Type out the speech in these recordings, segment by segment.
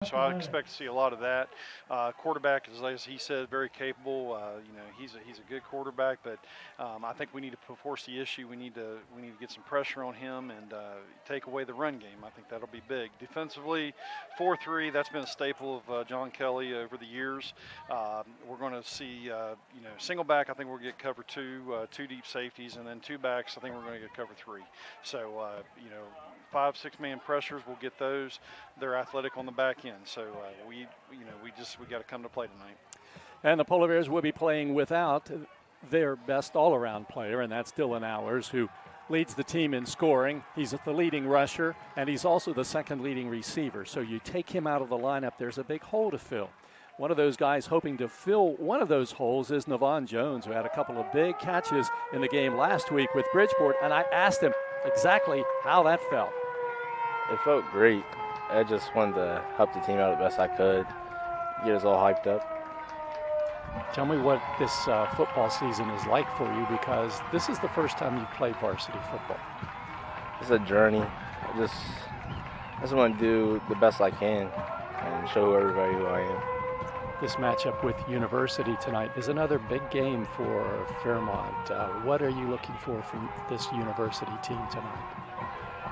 So I expect to see a lot of that. Quarterback is, as he said, very capable. He's a good quarterback, but I think we need to force the issue. We need to get some pressure on him and take away the run game. I think that'll be big. Defensively, 4-3. That's been a staple of John Kelly over the years. We're going to see single back. I think we'll get cover two deep safeties, and then two backs. I think we're going to get cover three. So 5-6 man pressures. We'll get those. They're athletic on the back end. So we got to come to play tonight. And the Polar Bears will be playing without their best all-around player, and that's Dylan Hours, who leads the team in scoring. He's the leading rusher, and he's also the second leading receiver. So you take him out of the lineup, there's a big hole to fill. One of those guys hoping to fill one of those holes is Navon Jones, who had a couple of big catches in the game last week with Bridgeport, and I asked him exactly how that felt. It felt great. I just wanted to help the team out the best I could, get us all hyped up. Tell me what this football season is like for you, because this is the first time you've played varsity football. It's a journey. I just want to do the best I can and show everybody who I am. This matchup with University tonight is another big game for Fairmont. What are you looking for from this University team tonight?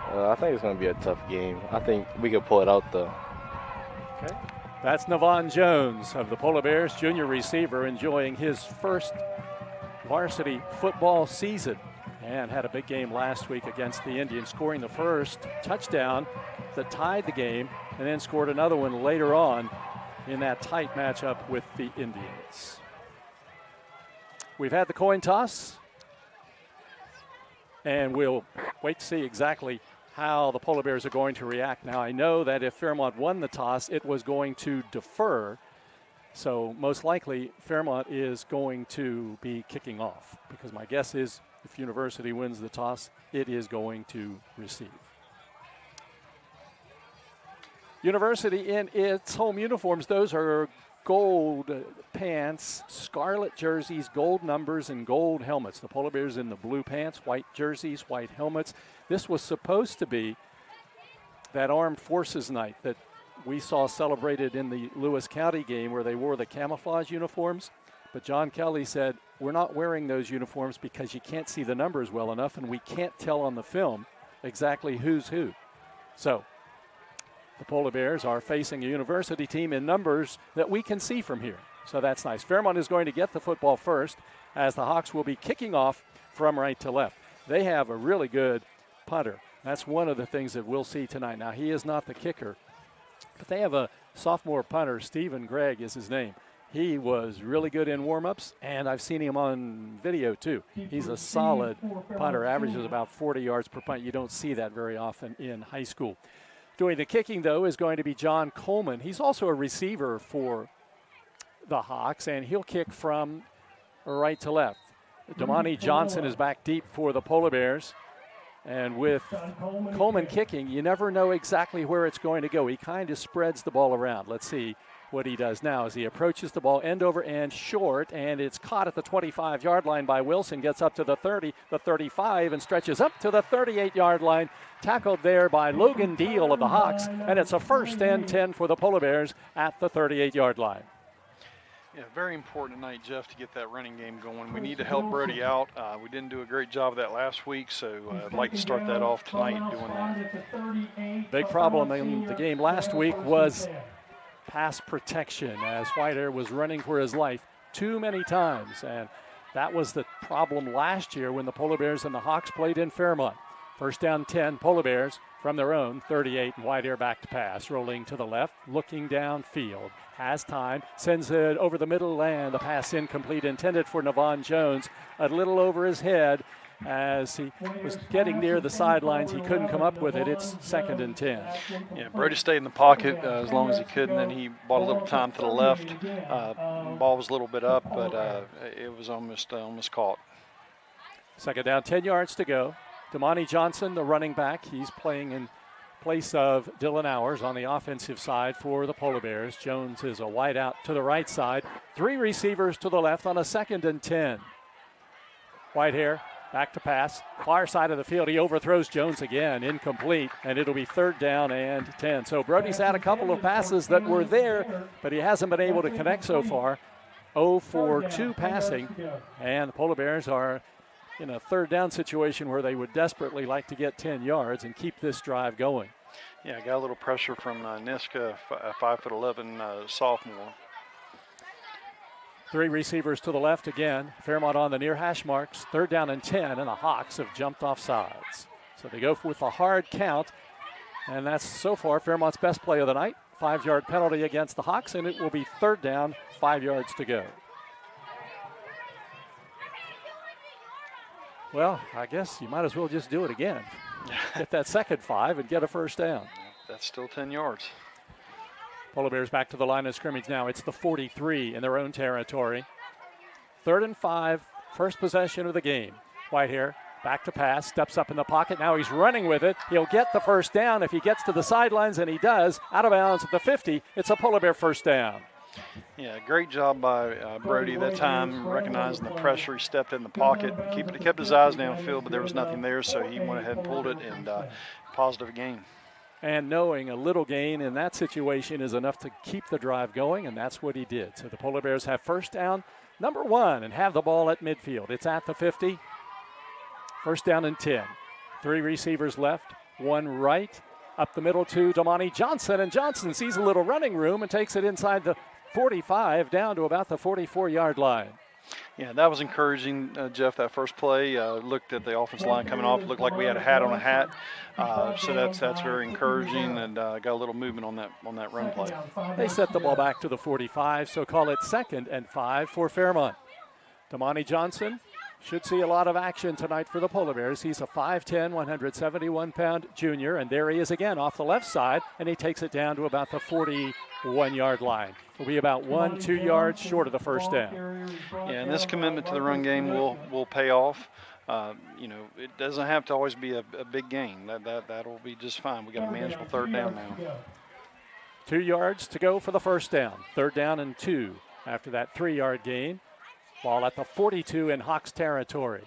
I think it's going to be a tough game. I think we could pull it out, though. Okay. That's Navon Jones of the Polar Bears, junior receiver, enjoying his first varsity football season, and had a big game last week against the Indians, scoring the first touchdown that tied the game, and then scored another one later on in that tight matchup with the Indians. We've had the coin toss, and we'll wait to see exactly how the Polar Bears are going to react. Now, I know that if Fairmont won the toss, it was going to defer. So most likely, Fairmont is going to be kicking off, because my guess is if University wins the toss, it is going to receive. University in its home uniforms, those are gold pants, scarlet jerseys, gold numbers, and gold helmets. The Polar Bears in the blue pants, white jerseys, white helmets. This was supposed to be that Armed Forces night that we saw celebrated in the Lewis County game, where they wore the camouflage uniforms. But John Kelly said, we're not wearing those uniforms because you can't see the numbers well enough, and we can't tell on the film exactly who's who. So the Polar Bears are facing a University team in numbers that we can see from here. So that's nice. Fairmont is going to get the football first, as the Hawks will be kicking off from right to left. They have a really good punter. That's one of the things that we'll see tonight. Now, he is not the kicker, but they have a sophomore punter. Stephen Gregg is his name. He was really good in warm-ups, and I've seen him on video too. He's a solid punter, averages about 40 yards per punt. You don't see that very often in high school. Doing the kicking, though, is going to be John Coleman. He's also a receiver for the Hawks, and he'll kick from right to left. Damani Johnson is back deep for the Polar Bears. And with Coleman kicking, you never know exactly where it's going to go. He kind of spreads the ball around. Let's see what he does now as he approaches the ball end over end short, and it's caught at the 25-yard line by Wilson, gets up to the 30, the 35, and stretches up to the 38-yard line. Tackled there by Logan Deal of the Hawks, and it's a 1st and 10 for the Polar Bears at the 38-yard line. Yeah, very important tonight, Jeff, to get that running game going. We need to help Brody out. We didn't do a great job of that last week, so I'd like to start that off tonight doing that. Big problem in the game last week was pass protection, as Whitehair was running for his life too many times, and that was the problem last year when the Polar Bears and the Hawks played in Fairmont. 1st down 10, Polar Bears from their own 38, and Whitehair back to pass, rolling to the left, looking downfield, has time, sends it over the middle, and the pass incomplete, intended for Navon Jones, a little over his head. As he was getting near the sidelines, he couldn't come up with it. It's 2nd and 10. Yeah, Brody stayed in the pocket as long as he could, and then he bought a little time to the left. Ball was a little bit up, but it was almost caught. 2nd down, 10 yards to go. Damani Johnson, the running back, he's playing in place of Dylan Hours on the offensive side for the Polar Bears. Jones is a wide out to the right side. 3 receivers to the left on a 2nd and 10. Whitehair Back to pass, far side of the field. He overthrows Jones again, incomplete, and it'll be 3rd down and 10. So Brody's had a couple of passes that were there, but he hasn't been able to connect so far. 0 for 2 passing, and the Polar Bears are in a 3rd down situation where they would desperately like to get 10 yards and keep this drive going. Yeah, got a little pressure from Niska, a 5'11" sophomore. 3 receivers to the left again. Fairmont on the near hash marks. 3rd down and 10, and the Hawks have jumped off sides. So they go with a hard count, and that's so far Fairmont's best play of the night. 5-yard penalty against the Hawks, and it will be 3rd down, 5 yards to go. Well, I guess you might as well just do it again. Get that second 5 and get a 1st down. That's still 10 yards. Polar Bears back to the line of scrimmage now. It's the 43 in their own territory. 3rd and 5, first possession of the game. Whitehair back to pass, steps up in the pocket. Now he's running with it. He'll get the 1st down if he gets to the sidelines, and he does. Out of bounds at the 50. It's a Polar Bear 1st down. Yeah, great job by Brody that time, recognizing the pressure. He stepped in the pocket, kept his eyes downfield, but there was nothing there, so he went ahead and pulled it, and positive gain. And knowing a little gain in that situation is enough to keep the drive going, and that's what he did. So the Polar Bears have 1st down, number 1, and have the ball at midfield. It's at the 50. 1st down and 10. 3 receivers left, 1 right. Up the middle to Damani Johnson, and Johnson sees a little running room and takes it inside the 45 down to about the 44-yard line. Yeah, that was encouraging, Jeff, that first play. Looked at the offensive line coming off. It looked like we had a hat on a hat. So that's very encouraging, and got a little movement on that run play. They set the ball back to the 45, so call it 2nd and 5 for Fairmont. Damani Johnson should see a lot of action tonight for the Polar Bears. He's a 5'10", 171-pound junior, and there he is again off the left side, and he takes it down to about the 41-yard line. Will be about 1-2 yards short of the 1st down. Yeah, and this commitment to the run game will pay off. It doesn't have to always be a big gain. That'll be just fine. We got a manageable 3rd down now. 2 yards to go for the 1st down. 3rd down and 2 after that 3-yard gain. Ball at the 42 in Hawks territory.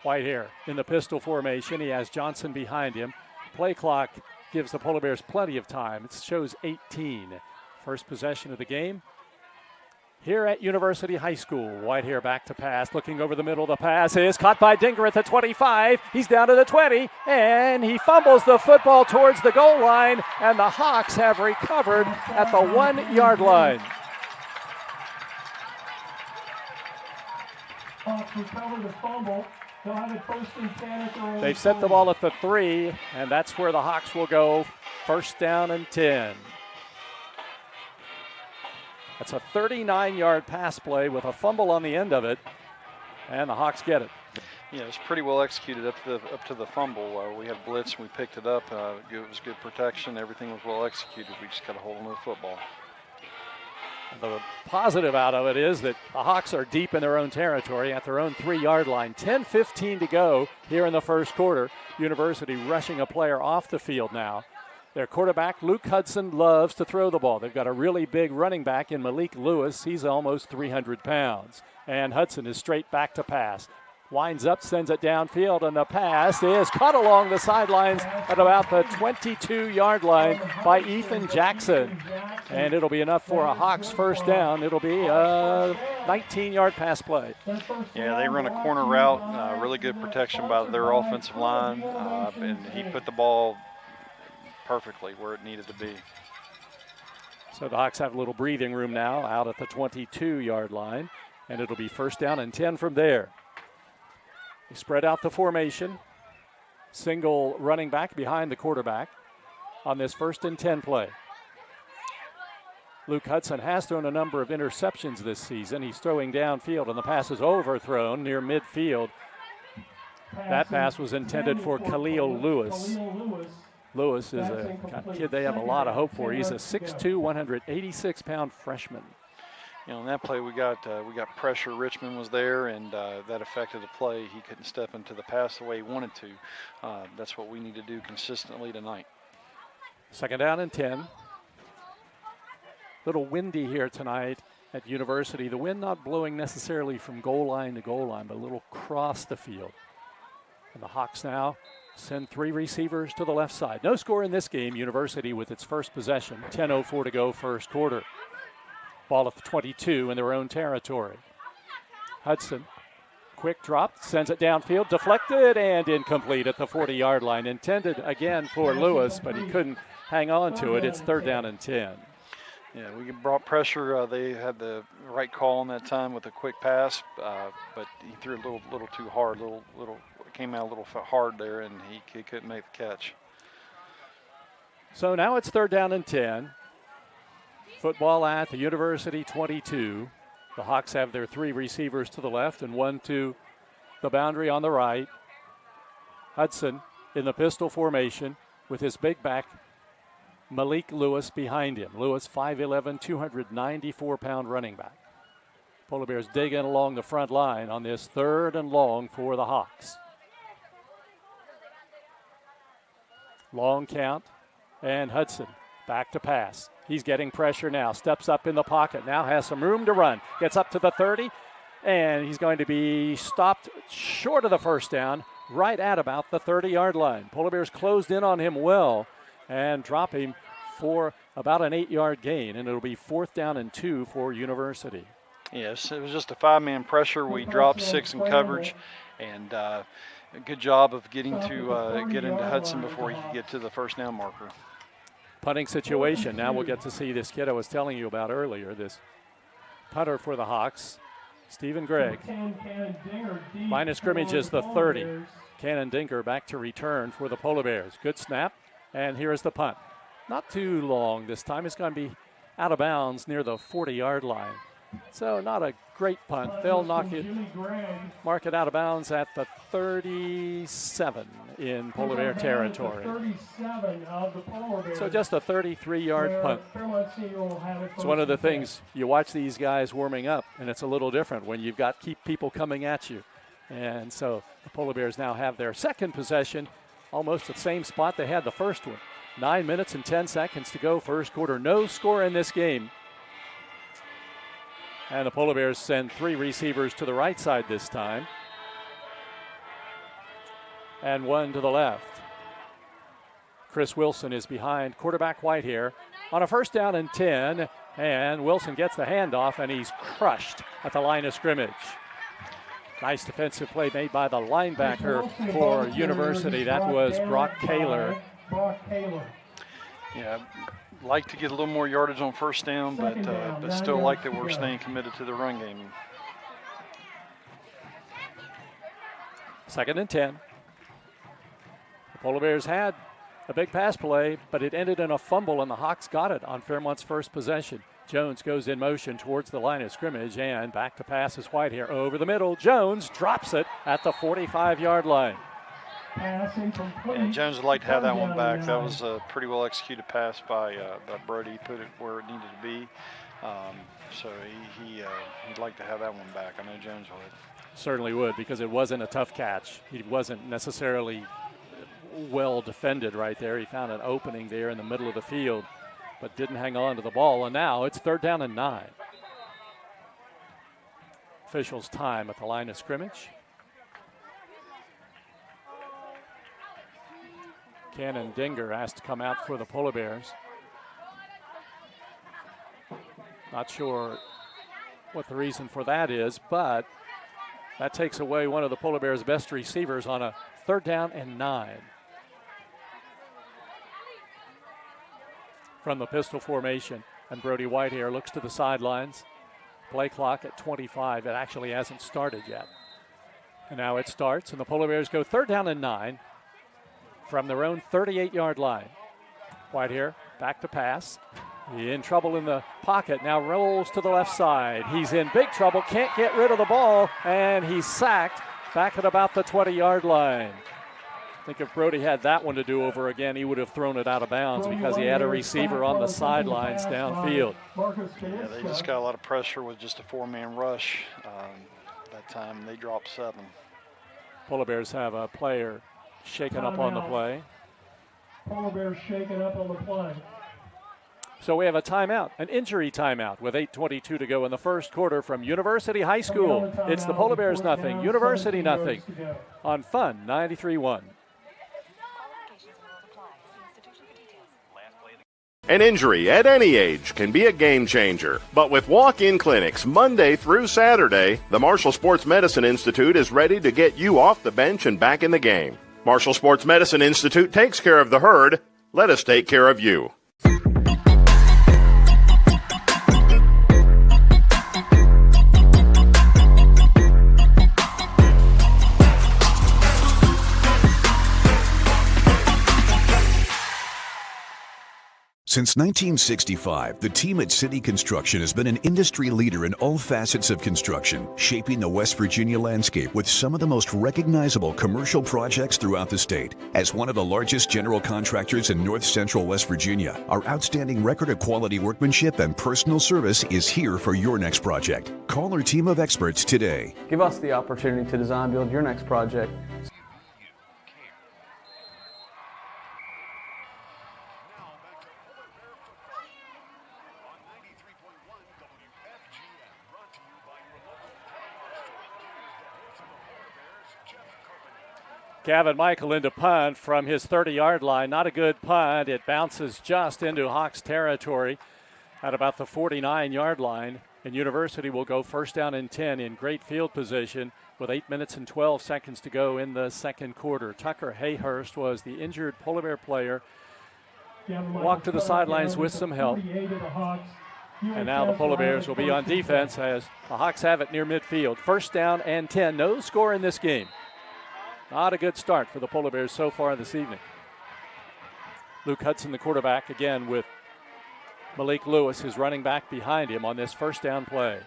Whitehair in the pistol formation. He has Johnson behind him. Play clock gives the Polar Bears plenty of time. It shows 18. First possession of the game here at University High School. Whitehair back to pass, looking over the middle. The pass is caught by Dinger at the 25. He's down to the 20, and he fumbles the football towards the goal line, and the Hawks have recovered at the 1-yard line. Hawks recover the fumble. They'll have it 1st and 10 at their own. They've set the ball at the 3, and that's where the Hawks will go. 1st down and 10. That's a 39-yard pass play with a fumble on the end of it, and the Hawks get it. Yeah, it was pretty well executed up to the fumble. We had blitz and we picked it up. It was good protection. Everything was well executed. We just got a hold of the football. The positive out of it is that the Hawks are deep in their own territory at their own 3-yard line. 10:15 to go here in the 1st quarter. University rushing a player off the field now. Their quarterback, Luke Hudson, loves to throw the ball. They've got a really big running back in Malik Lewis. He's almost 300 pounds. And Hudson is straight back to pass. Winds up, sends it downfield, and the pass is caught along the sidelines at about the 22-yard line by Ethan Jackson. And it'll be enough for a Hawks 1st down. It'll be a 19-yard pass play. Yeah, they run a corner route, really good protection by their offensive line, and he put the ball perfectly where it needed to be. So the Hawks have a little breathing room now out at the 22-yard line, and it'll be 1st down and 10 from there. They spread out the formation. Single running back behind the quarterback on this 1st and 10 play. Luke Hudson has thrown a number of interceptions this season. He's throwing downfield, and the pass is overthrown near midfield. That pass was intended for Khalil Lewis. Lewis is a kid they have a lot of hope for. He's a 6'2", 186-pound freshman. You know, in that play we got pressure. Richmond was there, and that affected the play. He couldn't step into the pass the way he wanted to. That's what we need to do consistently tonight. 2nd down and 10. Little windy here tonight at University. The wind not blowing necessarily from goal line to goal line, but a little across the field. And the Hawks now send 3 receivers to the left side. No score in this game. University with its first possession. 10:04 to go first quarter. Ball at the 22 in their own territory. Hudson, quick drop, sends it downfield, deflected and incomplete at the 40-yard line. Intended again for Lewis, but he couldn't hang on to it. It's 3rd down and 10. Yeah, we brought pressure. They had the right call on that time with a quick pass, but he threw a little too hard. Came out a little hard there, and he couldn't make the catch. So now it's 3rd down and 10. Football at the University 22. The Hawks have their 3 receivers to the left and 1 to the boundary on the right. Hudson in the pistol formation with his big back Malik Lewis behind him. Lewis 5'11", 294-pound running back. Polar Bears dig in along the front line on this 3rd and long for the Hawks. Long count, and Hudson back to pass. He's getting pressure now, steps up in the pocket, now has some room to run. Gets up to the 30, and he's going to be stopped short of the first down, right at about the 30-yard line. Polar Bears closed in on him well and drop him for about an 8-yard gain, and it'll be 4th down and 2 for University. Yes, it was just a 5-man pressure. We dropped 6 in coverage, and a good job of getting into Hudson before he could get to the first down marker. Punting situation. Now we'll get to see this kid I was telling you about earlier, this punter for the Hawks, Stephen Gregg. Line of scrimmage is the 30. Cannon Dinker back to return for the Polar Bears. Good snap, and here is the punt. Not too long this time. It's going to be out of bounds near the 40-yard line. So not a great punt. They'll mark it out of bounds at the 37 in Polar Bear territory. So just a 33-yard punt. It's one of the things, you watch these guys warming up, and it's a little different when you've got people coming at you. And so the Polar Bears now have their second possession, almost the same spot they had the first one. 9 minutes and 10 seconds to go first quarter. No score in this game. And the Polar Bears send 3 receivers to the right side this time. And 1 to the left. Chris Wilson is behind quarterback Whitehair on a 1st down and 10. And Wilson gets the handoff, and he's crushed at the line of scrimmage. Nice defensive play made by the linebacker for University. That was Brock Kaler. Yeah, like to get a little more yardage on first down, but still like that we're staying committed to the run game. 2nd and 10. The Polar Bears had a big pass play, but it ended in a fumble, and the Hawks got it on Fairmont's first possession. Jones goes in motion towards the line of scrimmage, and back to pass is Whitehair over the middle. Jones drops it at the 45-yard line. And Jones would like to have that one back. That was a pretty well executed pass by Brody. He put it where it needed to be. So he'd like to have that one back. I know Jones would. Certainly would, because it wasn't a tough catch. He wasn't necessarily well defended right there. He found an opening there in the middle of the field, but didn't hang on to the ball. And now it's 3rd down and 9. Officials time at the line of scrimmage. Cannon Dinger has to come out for the Polar Bears. Not sure what the reason for that is, but that takes away one of the Polar Bears' best receivers on a 3rd down and 9. From the pistol formation, and Brody Whitehair looks to the sidelines. Play clock at 25. It actually hasn't started yet. And now it starts, and the Polar Bears go 3rd down and 9 from their own 38-yard line. Whitehair back to pass. In trouble in the pocket, now rolls to the left side. He's in big trouble, can't get rid of the ball, and he's sacked back at about the 20-yard line. I think if Brody had that one to do over again, he would have thrown it out of bounds because he had a receiver on the sidelines downfield. Yeah, they just got a lot of pressure with just a 4-man rush. That time they dropped 7. Polar Bears have a player shaken up on the play. Polar Bears shaken up on the play. So we have a timeout, an injury timeout with 8:22 to go in the first quarter from University High School. It's the Polar Bears nothing, University nothing on Fun 93.1. An injury at any age can be a game changer. But with walk-in clinics Monday through Saturday, the Marshall Sports Medicine Institute is ready to get you off the bench and back in the game. Marshall Sports Medicine Institute takes care of the herd. Let us take care of you. Since 1965, the team at City Construction has been an industry leader in all facets of construction, shaping the West Virginia landscape with some of the most recognizable commercial projects throughout the state. As one of the largest general contractors in north central West Virginia, our outstanding record of quality workmanship and personal service is here for your next project. Call our team of experts today. Give us the opportunity to design build your next project. Gavin Michael into punt from his 30-yard line. Not a good punt. It bounces just into Hawks territory at about the 49-yard line. And University will go first down and 10 in great field position with 8 minutes and 12 seconds to go in the second quarter. Tucker Hayhurst was the injured Polar Bear player. Walked to the sidelines with some help. And now the Polar Bears will be on defense as the Hawks have it near midfield. First down and 10. No score in this game. Not a good start for the Polar Bears so far this evening. Luke Hudson, the quarterback, again with Malik Lewis, his running back behind him on this first down play.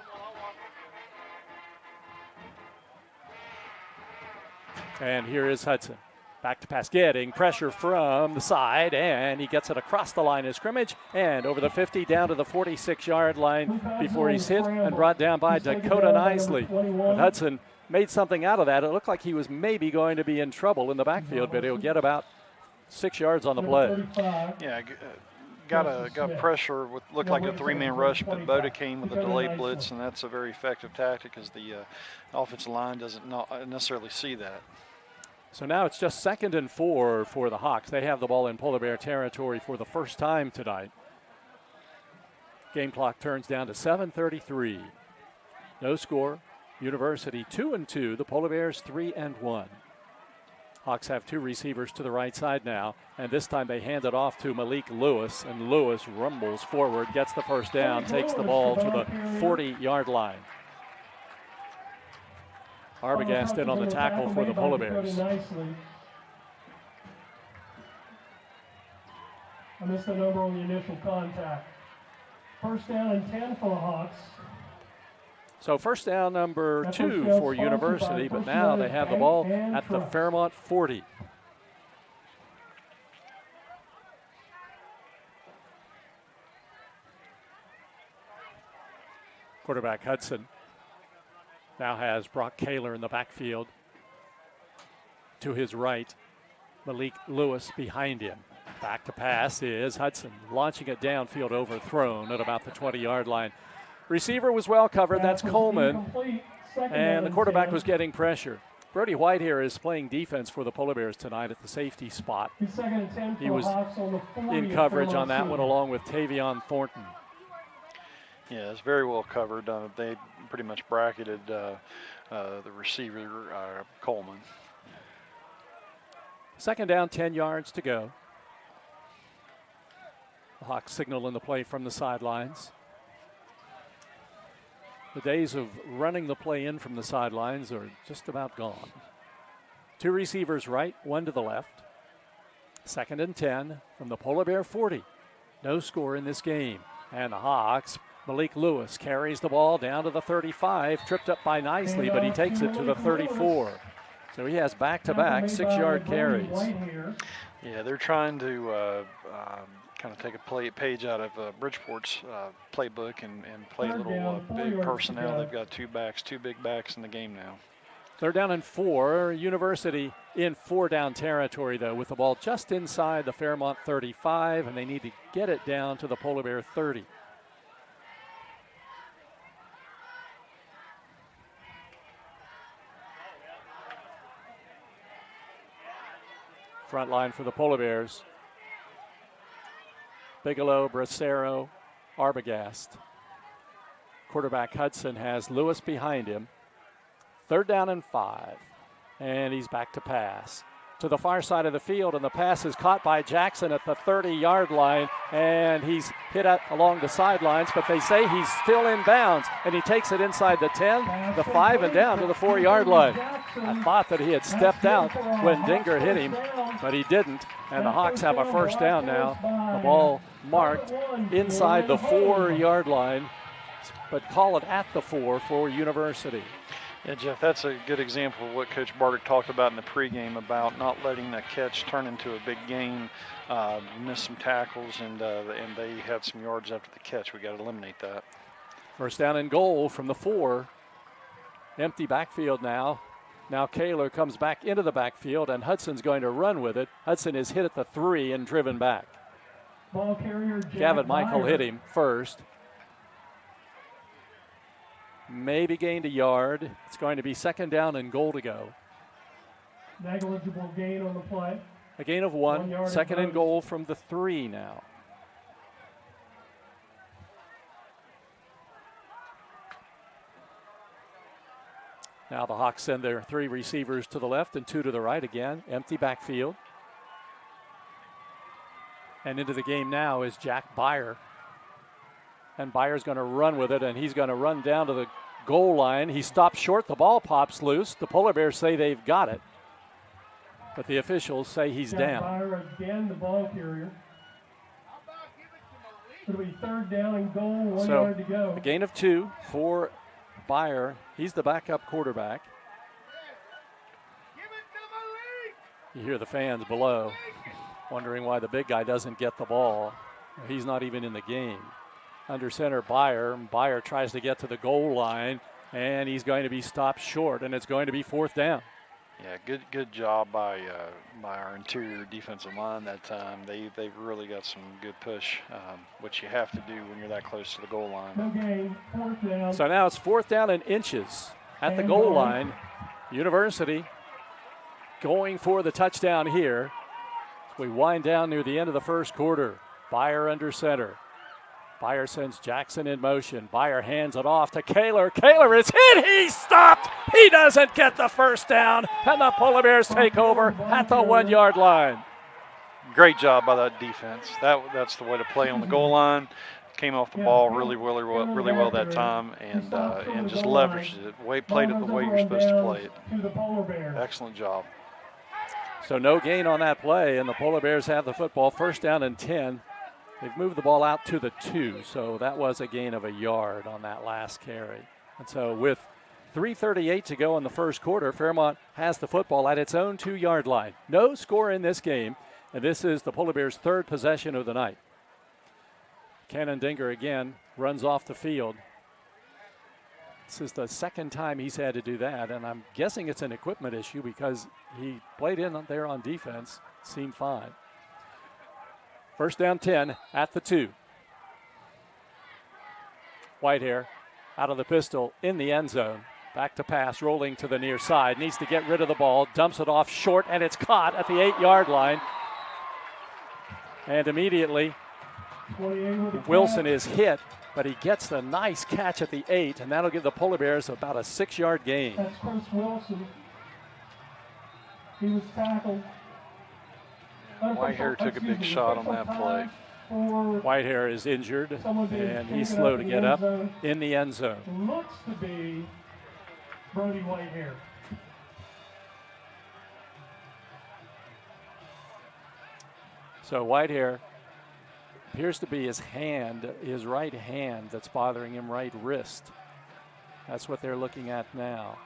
And here is Hudson. Back to pass, getting pressure from the side, and he gets it across the line of scrimmage and over the 50 down to the 46-yard line before he's hit and brought down by Dakota Nisley. But Hudson made something out of that. It looked like he was maybe going to be in trouble in the backfield, but he'll get about 6 yards on the play. Yeah, got pressure with looked like a three-man rush, but Boda came with a delayed blitz, and that's a very effective tactic because the offensive line doesn't necessarily see that. So now it's just 2nd and 4 for the Hawks. They have the ball in Polar Bear territory for the first time tonight. Game clock turns down to 7:33. No score. University 2-2. The Polar Bears 3-1. Hawks have two receivers to the right side now, and this time they hand it off to Malik Lewis, and Lewis rumbles forward, gets the first down, takes the ball to the 40-yard line. Arbogast in on the tackle for the Polar Bears. I missed the number on the initial contact. First down and 10 for the Hawks. So first down number 2 for University, but now they have the ball at the Fairmont 40. Quarterback Hudson now has Brock Kaler in the backfield. To his right, Malik Lewis behind him. Back to pass is Hudson, launching it downfield, overthrown at about the 20-yard line. Receiver was well covered. That's Coleman. And the quarterback was getting pressure. Brody White here is playing defense for the Polar Bears tonight at the safety spot. He was in coverage on that one along with Tavion Thornton. Yeah, it's very well covered. They pretty much bracketed the receiver, Coleman. Second down, 10 yards to go. The Hawks signal in the play from the sidelines. The days of running the play in from the sidelines are just about gone. Two receivers right, one to the left. Second and 10 from the Polar Bear 40. No score in this game. And the Hawks, Malik Lewis carries the ball down to the 35, tripped up by Nicely, but he takes it to the 34. So he has back-to-back 6-yard carries. Yeah, they're trying to kind of take a page out of Bridgeport's playbook and play a little big personnel. They've got two big backs in the game now. Third down and 4. University in 4-down territory, though, with the ball just inside the Fairmont 35, and they need to get it down to the Polar Bear 30. Front line for the Polar Bears. Bigelow, Bracero, Arbogast. Quarterback Hudson has Lewis behind him. Third down and 5. And he's back to pass. To the far side of the field, and the pass is caught by Jackson at the 30-yard line, and he's hit along the sidelines, but they say he's still in bounds, and he takes it inside the 10, the 5, and down to the 4-yard line. I thought that he had stepped out when Dinger hit him, but he didn't, and the Hawks have a first down now. The ball marked inside the 4-yard line, but call it at the 4 for University. Yeah, Jeff, that's a good example of what Coach Bartek talked about in the pregame about not letting that catch turn into a big gain, miss some tackles, and they had some yards after the catch. We got to eliminate that. First down and goal from the 4. Empty backfield now. Now Kaler comes back into the backfield, and Hudson's going to run with it. Hudson is hit at the 3 and driven back. Ball carrier Gavin Michael hit him first. Maybe gained a yard. It's going to be second down and goal to go. Negligible gain on the play. A gain of 1. Second and goal from the 3 now. Now the Hawks send their 3 receivers to the left and 2 to the right again. Empty backfield. And into the game now is Jack Byer. And Byer's going to run with it, and he's going to run down to the goal line. He stops short. The ball pops loose. The Polar Bears say they've got it, but the officials say he's down. Byer again, the ball carrier. It'll be third down and goal, 1 yard to go. A gain of 2 for Byer. He's the backup quarterback. You hear the fans below wondering why the big guy doesn't get the ball. He's not even in the game. Under center, Byer. Byer tries to get to the goal line, and he's going to be stopped short, and it's going to be fourth down. Yeah, good job by our interior defensive line that time. They've really got some good push, which you have to do when you're that close to the goal line. Okay, fourth down. So now it's fourth down and inches at the goal line. University going for the touchdown here. We wind down near the end of the first quarter. Byer under center. Byer sends Jackson in motion. Byer hands it off to Kaler. Kaler is hit. He's stopped. He doesn't get the first down. And the Polar Bears take over at the 1 yard line. Great job by that defense. That's the way to play on the goal line. Came off the ball really well that time, and just leveraged it. Played it the way you're supposed to play it. Excellent job. So no gain on that play, and the Polar Bears have the football. First down and 10. They've moved the ball out to the 2, so that was a gain of a yard on that last carry. And so with 3:38 to go in the first quarter, Fairmont has the football at its own 2 yard line. No score in this game, and this is the Polar Bears' 3rd possession of the night. Cannon Dinger again runs off the field. This is the second time he's had to do that, and I'm guessing it's an equipment issue because he played in there on defense, seemed fine. First down 10 at the 2. Whitehair out of the pistol in the end zone. Back to pass, rolling to the near side. Needs to get rid of the ball, dumps it off short, and it's caught at the 8 yard line. And immediately, Wilson is hit, but he gets the nice catch at the 8, and that'll give the Polar Bears about a 6 yard gain. That's Chris Wilson. He was tackled. Whitehair took a big shot on that play. Whitehair is injured, and he's slow to get up in the end zone. Looks to be Brody Whitehair. So Whitehair appears to be his hand, his right hand, that's bothering him, right wrist. That's what they're looking at now.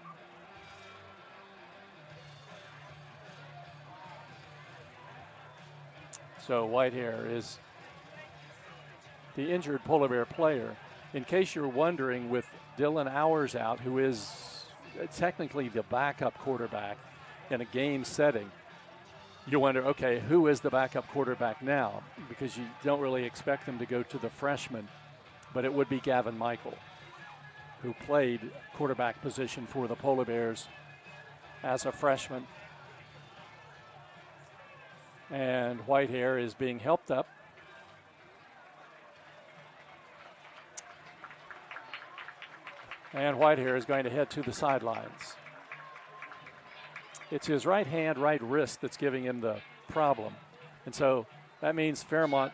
So Whitehair is the injured Polar Bear player. In case you're wondering, with Dylan Hours out, who is technically the backup quarterback in a game setting. You wonder, okay, who is the backup quarterback now? Because you don't really expect them to go to the freshman, but it would be Gavin Michael, who played quarterback position for the Polar Bears as a freshman. And Whitehair is being helped up. And Whitehair is going to head to the sidelines. It's his right hand, right wrist that's giving him the problem. And so that means Fairmont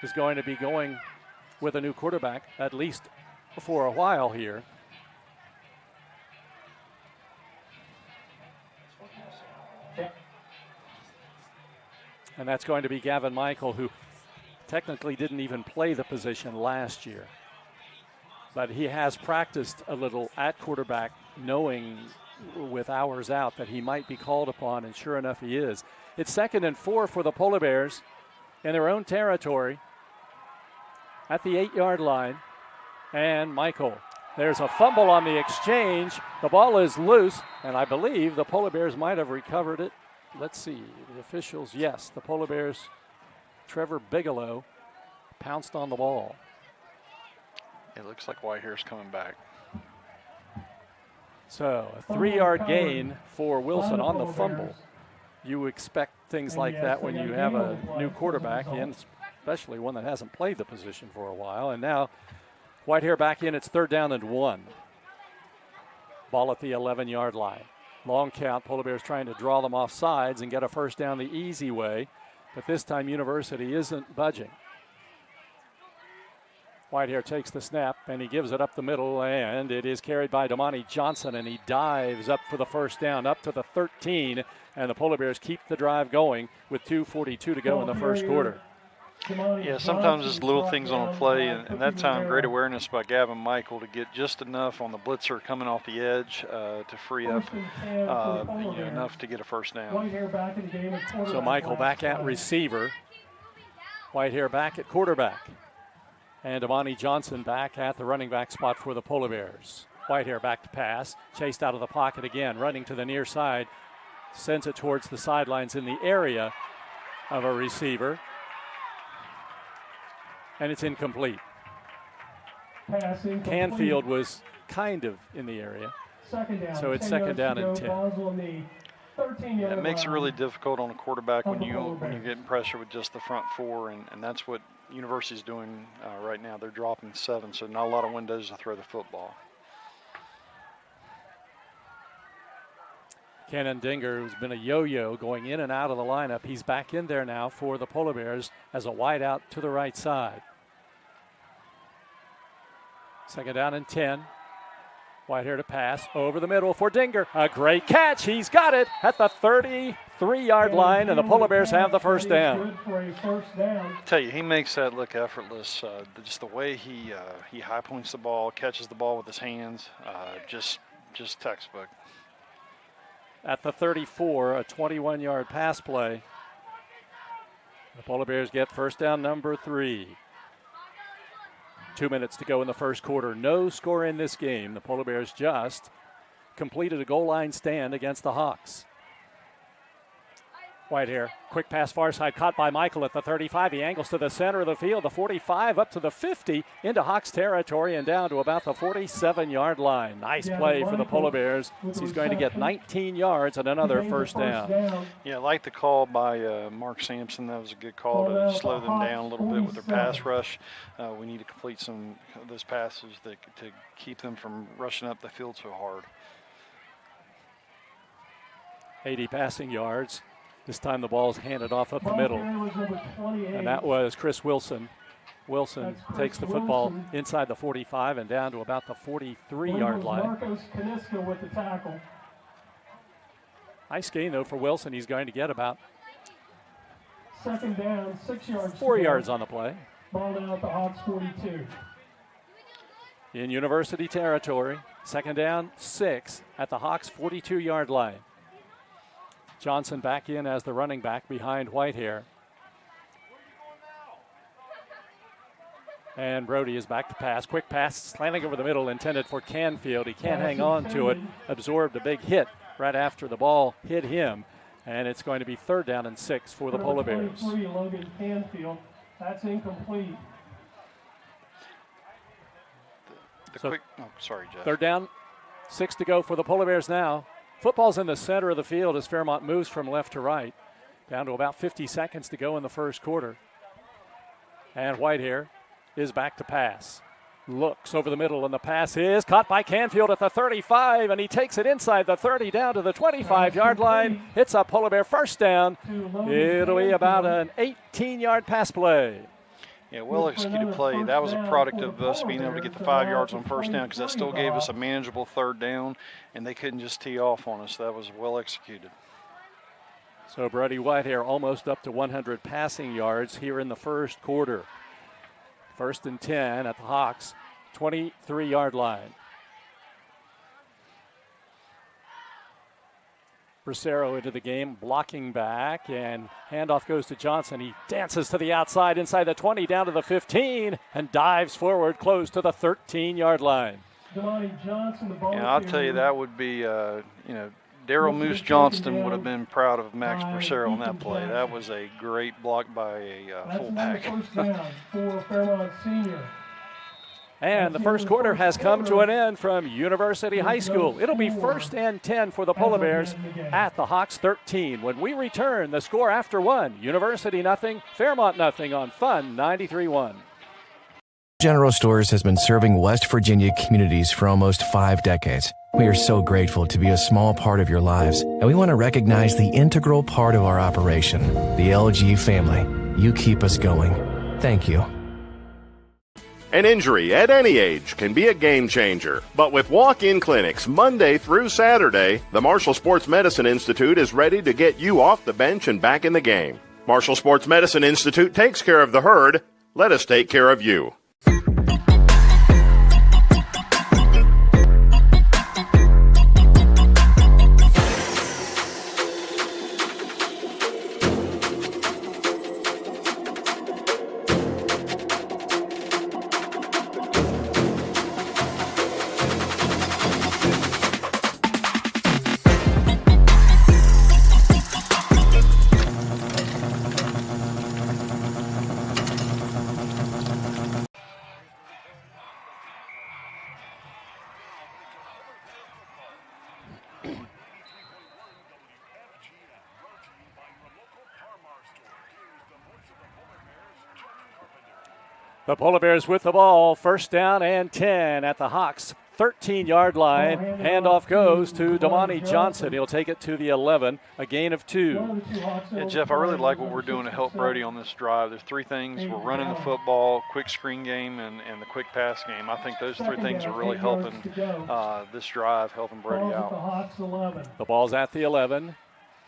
is going to be going with a new quarterback, at least for a while here. And that's going to be Gavin Michael, who technically didn't even play the position last year. But he has practiced a little at quarterback, knowing with hours out that he might be called upon, and sure enough he is. It's 2nd and 4 for the Polar Bears in their own territory at the 8-yard line. And Michael, there's a fumble on the exchange. The ball is loose, and I believe the Polar Bears might have recovered it. Let's see, the officials, yes, the Polar Bears, Trevor Bigelow, pounced on the ball. It looks like Whitehair's coming back. So a 3-yard gain for Wilson on the fumble. You expect things like that when you have a new quarterback in, especially one that hasn't played the position for a while. And now Whitehair back in. It's 3rd down and 1. Ball at the 11-yard line. Long count. Polar Bears trying to draw them off sides and get a first down the easy way. But this time University isn't budging. Whitehair takes the snap, and he gives it up the middle, and it is carried by Damani Johnson, and he dives up for the first down, up to the 13, and the Polar Bears keep the drive going with 2:42 to go in the first quarter. Yeah, sometimes it's little things on a play, and that time great awareness by Gavin Michael to get just enough on the blitzer coming off the edge to free up enough to get a first down. So Michael back at receiver, Whitehair back at quarterback. And Damani Johnson back at the running back spot for the Polar Bears. Whitehair back to pass, chased out of the pocket again, running to the near side, sends it towards the sidelines in the area of a receiver. And it's incomplete. Canfield was kind of in the area. So it's 2nd down and 10. It makes it really difficult on a quarterback when you're getting pressure with just the front four, and that's what University's doing right now. They're dropping 7, so not a lot of windows to throw the football. Cannon Dinger, who's been a yo-yo going in and out of the lineup, he's back in there now for the Polar Bears as a wide out to the right side. 2nd down and 10. Whitehair to pass over the middle for Dinger. A great catch. He's got it at the 33-yard line, and the Polar Bears have the first down. I tell you, he makes that look effortless. Just the way he high points the ball, catches the ball with his hands, just textbook. At the 34, a 21-yard pass play. The Polar Bears get first down number 3. 2 minutes to go in the first quarter. No score in this game. The Polar Bears just completed a goal line stand against the Hawks. Whitehair, quick pass far side, caught by Michael at the 35. He angles to the center of the field, the 45 up to the 50, into Hawks territory and down to about the 47-yard line. Nice play for the Polar Bears. He's going to get 19 yards and another first down. Yeah, I like the call by Mark Sampson. That was a good call to slow them down a little bit with their pass rush. We need to complete some of those passes to keep them from rushing up the field so hard. 80 passing yards. This time the ball is handed off up the middle, and that was Chris Wilson. Wilson takes the football inside the 45 and down to about the 43-yard line. Nice gain, though, for Wilson. He's going to get about 2nd down, 6 yards. 4 yards on the play. Ball down at the Hawks 42. In University territory, 2nd down, 6 at the Hawks 42-yard line. Johnson back in as the running back behind Whitehair. And Brody is back to pass. Quick pass, slanting over the middle, intended for Canfield. He can't hang on to it. Absorbed a big hit right after the ball hit him. And it's going to be 3rd down and 6 for the Polar Bears. 23, Logan Canfield. That's incomplete. Sorry, Jeff. 3rd down, 6 to go for the Polar Bears now. Football's in the center of the field as Fairmont moves from left to right. Down to about 50 seconds to go in the first quarter. And Whitehair is back to pass. Looks over the middle, and the pass is caught by Canfield at the 35, and he takes it inside the 30 down to the 25-yard line. It's a Polar Bear first down. It'll be about an 18-yard pass play. Yeah, well-executed play. That was a product of us being able to get the 5 yards on first down because that still gave us a manageable 3rd down, and they couldn't just tee off on us. That was well-executed. So Brody Whitehair almost up to 100 passing yards here in the first quarter. 1st and 10 at the Hawks, 23-yard line. Bracero into the game, blocking back, and handoff goes to Johnson. He dances to the outside, inside the 20, down to the 15, and dives forward close to the 13-yard line. Johnson, and I'll tell you, that would be, Daryl Moose Johnston would have been proud of Max Bracero on that play. That was a great block by a fullback. First down for Fairmont Senior. And the first quarter has come to an end from University High School. It'll be 1st and 10 for the Polar Bears at the Hawks 13. When we return, the score after 1, University nothing, Fairmont nothing on Fun 93.1. General Stores has been serving West Virginia communities for almost 5 decades. We are so grateful to be a small part of your lives, and we want to recognize the integral part of our operation, the LG family. You keep us going. Thank you. An injury at any age can be a game changer. But with walk-in clinics Monday through Saturday, the Marshall Sports Medicine Institute is ready to get you off the bench and back in the game. Marshall Sports Medicine Institute takes care of the herd. Let us take care of you. The Polar Bears with the ball, 1st down and 10 at the Hawks 13-yard line. Handoff goes to Damani Johnson. He'll take it to the 11, a gain of 2. Yeah, Jeff, I really like what we're doing to help Brody on this drive. There's 3 things. We're running the football, quick screen game, and the quick pass game. I think those 3 things are really helping this drive, helping Brody out. The ball's at the 11,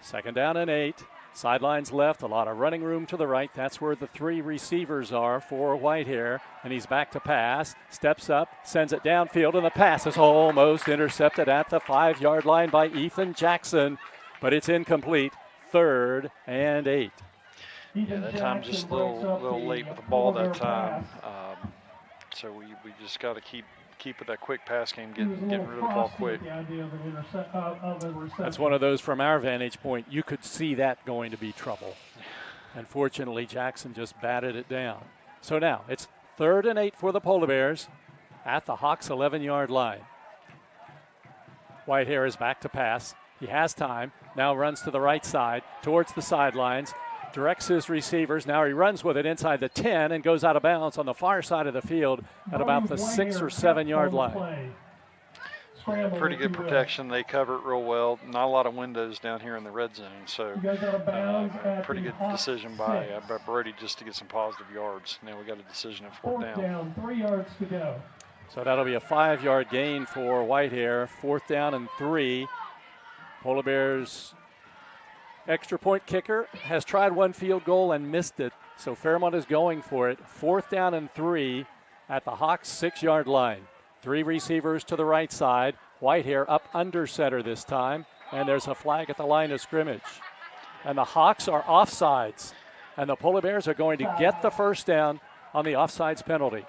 2nd down and 8. Sidelines left, a lot of running room to the right. That's where the 3 receivers are for Whitehair. And he's back to pass, steps up, sends it downfield, and the pass is almost intercepted at the 5-yard line by Ethan Jackson. But it's incomplete, 3rd and 8. Yeah, that time just a little late with the ball that time. So we just got to keep with that quick pass game, getting rid of the ball quick. That's one of those from our vantage point. You could see that going to be trouble. Unfortunately, Jackson just batted it down. So now it's 3rd and 8 for the Polar Bears at the Hawks 11-yard line. Whitehair is back to pass. He has time. Now runs to the right side towards the sidelines. Directs his receivers. Now he runs with it inside the 10 and goes out of bounds on the far side of the field at about the 6 or 7-yard line. Pretty good protection. They cover it real well. Not a lot of windows down here in the red zone. So pretty good decision by Brody just to get some positive yards. Now we got a decision at 4th down. 3 yards to go. So that'll be a 5-yard gain for Whitehair. 4th down and 3. Polar Bears extra point kicker has tried 1 field goal and missed it. So Fairmont is going for it. 4th down and 3 at the Hawks 6-yard line. 3 receivers to the right side. Whitehair up under center this time. And there's a flag at the line of scrimmage. And the Hawks are offsides. And the Polar Bears are going to get the first down on the offsides penalty.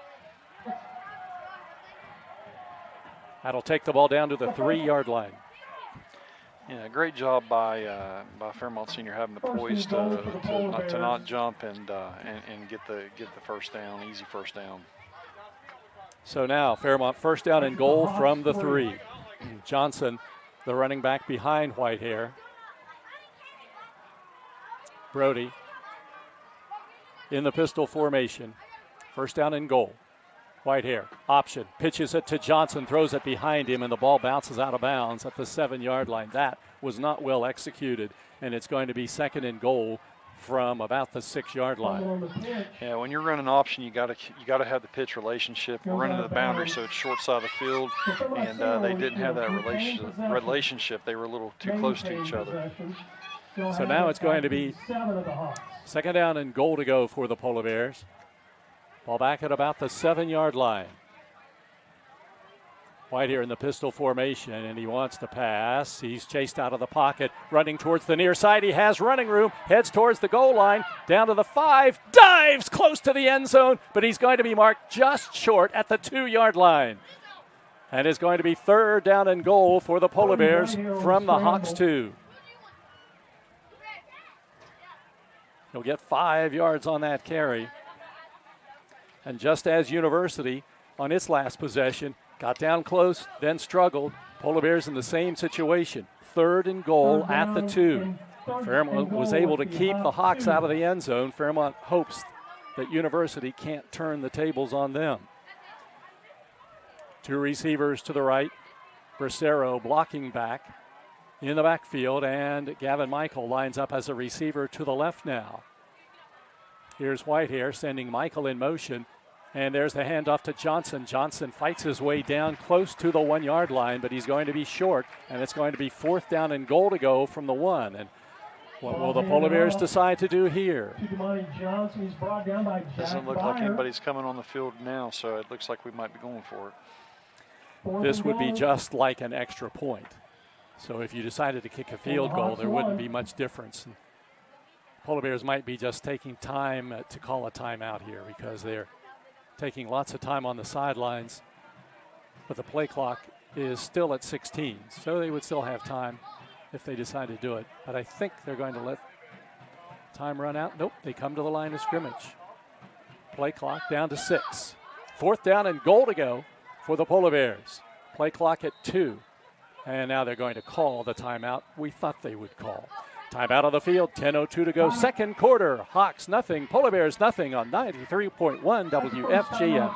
That'll take the ball down to the 3-yard line. Yeah, great job by Fairmont Senior having the poise to not jump and get the first down, easy first down. So now Fairmont first down and goal from the 3. Johnson, the running back behind Whitehair. Brody in the pistol formation. First down and goal. Whitehair, option, pitches it to Johnson, throws it behind him, and the ball bounces out of bounds at the 7-yard line. That was not well executed, and it's going to be second and goal from about the 6-yard line. Yeah, when you're running option, you got to have the pitch relationship. We're running to the boundary, so it's short side of the field, and they didn't have that relationship. They were a little too close to each other. So now it's going to be second down and goal to go for the Polar Bears. Ball back at about the 7-yard line. Whitehair in the pistol formation, and he wants to pass. He's chased out of the pocket, running towards the near side. He has running room, heads towards the goal line, down to the 5, dives close to the end zone, but he's going to be marked just short at the 2-yard line. And it's going to be third down and goal for the Polar Bears from the Hawks 2. He'll get 5 yards on that carry. And just as University on its last possession got down close, then struggled, Polar Bears in the same situation. Third and goal at the 2. Fairmont was able to keep the Hawks out of the end zone. Fairmont hopes that University can't turn the tables on them. 2 receivers to the right. Bracero blocking back in the backfield, and Gavin Michael lines up as a receiver to the left now. Here's Whitehair sending Michael in motion, and there's the handoff to Johnson. Johnson fights his way down close to the 1-yard line, but he's going to be short, and it's going to be fourth down and goal to go from the 1. And what will the Polar Bears decide to do here? Doesn't look like anybody's coming on the field now, so it looks like we might be going for it. This would be just like an extra point. So if you decided to kick a field goal, there wouldn't be much difference. Polar Bears might be just taking time to call a timeout here because they're taking lots of time on the sidelines, but the play clock is still at 16, so they would still have time if they decide to do it. But I think they're going to let time run out. Nope, they come to the line of scrimmage. Play clock down to 6. Fourth down and goal to go for the Polar Bears. Play clock at 2. And now they're going to call the timeout we thought they would call. Timeout on the field, 10:02 to go. Second quarter, Hawks nothing, Polar Bears nothing on 93.1 WFGM.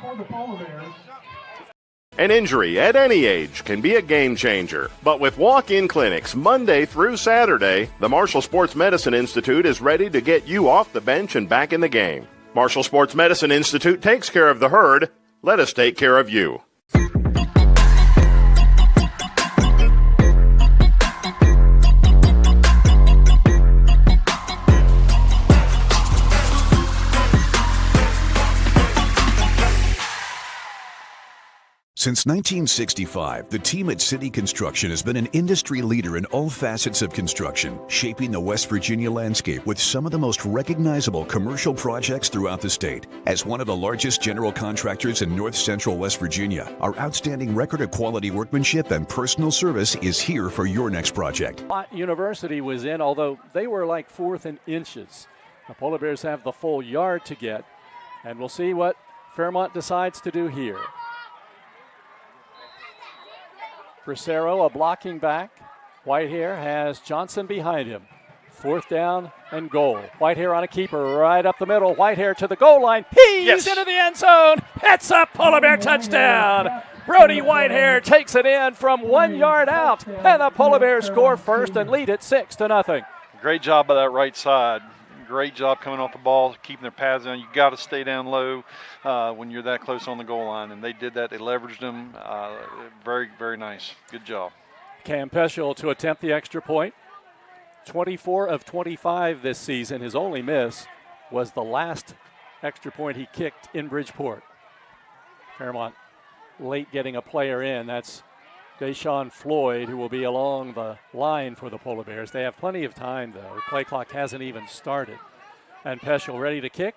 An injury at any age can be a game changer. But with walk-in clinics Monday through Saturday, the Marshall Sports Medicine Institute is ready to get you off the bench and back in the game. Marshall Sports Medicine Institute takes care of the herd. Let us take care of you. Since 1965, the team at City Construction has been an industry leader in all facets of construction, shaping the West Virginia landscape with some of the most recognizable commercial projects throughout the state. As one of the largest general contractors in north central West Virginia, our outstanding record of quality workmanship and personal service is here for your next project. University was in, although they were like fourth in inches. The Polar Bears have the full yard to get, and we'll see what Fairmont decides to do here. Bracero, a blocking back. Whitehair has Johnson behind him. Fourth down and goal. Whitehair on a keeper right up the middle. Whitehair to the goal line. He's into the end zone. It's a Polar Bear touchdown. Brody Whitehair takes it in from 1 yard out. And the Polar Bears score first and lead it 6-0. Great job by that right side. Great job coming off the ball, keeping their pads down. You got to stay down low when you're that close on the goal line, and they did that. They leveraged them. Very, very nice. Good job. Cam Peschel to attempt the extra point. 24 of 25 this season. His only miss was the last extra point he kicked in Bridgeport. Fairmont late getting a player in. That's Deshaun Floyd, who will be along the line for the Polar Bears. They have plenty of time, though. The play clock hasn't even started. And Peschel ready to kick.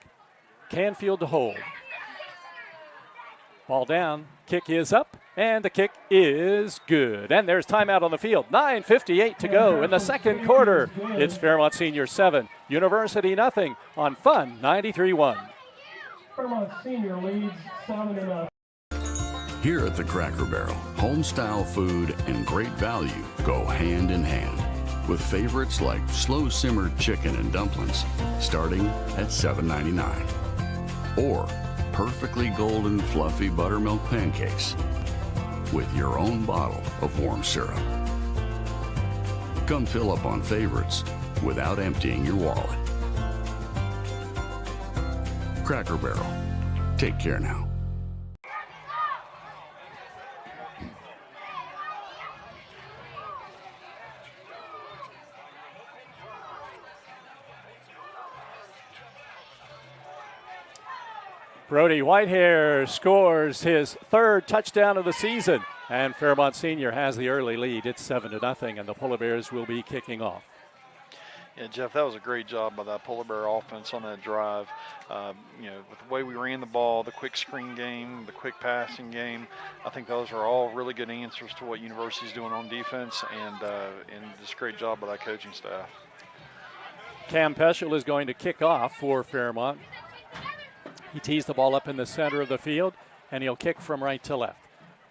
Canfield to hold. Ball down, kick is up, and the kick is good. And there's timeout on the field. 9:58 to go in the second quarter. It's Fairmont Senior 7, University nothing on Fun 93.1. Fairmont Senior leads 7-0. Here at the Cracker Barrel, home-style food and great value go hand in hand, with favorites like slow-simmered chicken and dumplings starting at $7.99, or perfectly golden fluffy buttermilk pancakes with your own bottle of warm syrup. Come fill up on favorites without emptying your wallet. Cracker Barrel. Take care now. Brody Whitehair scores his third touchdown of the season, and Fairmont Senior has the early lead. It's 7-0, and the Polar Bears will be kicking off. Yeah, Jeff, that was a great job by that Polar Bear offense on that drive. With the way we ran the ball, the quick screen game, the quick passing game, I think those are all really good answers to what University's doing on defense, and just a great job by that coaching staff. Cam Peschel is going to kick off for Fairmont. He tees the ball up in the center of the field, and he'll kick from right to left.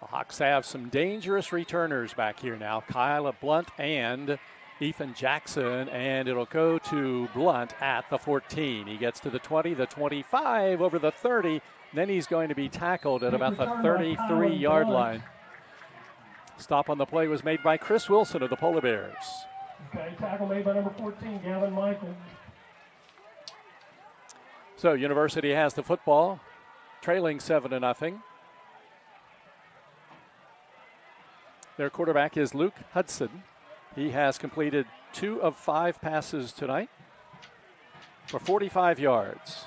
The Hawks have some dangerous returners back here now, Kyle Blunt and Ethan Jackson, and it'll go to Blunt at the 14. He gets to the 20, the 25, over the 30. Then he's going to be tackled at about the 33-yard line. Stop on the play was made by Chris Wilson of the Polar Bears. Okay, tackle made by number 14, Gavin Michael. So University has the football, trailing 7-0. Their quarterback is Luke Hudson. He has completed 2 of 5 passes tonight for 45 yards.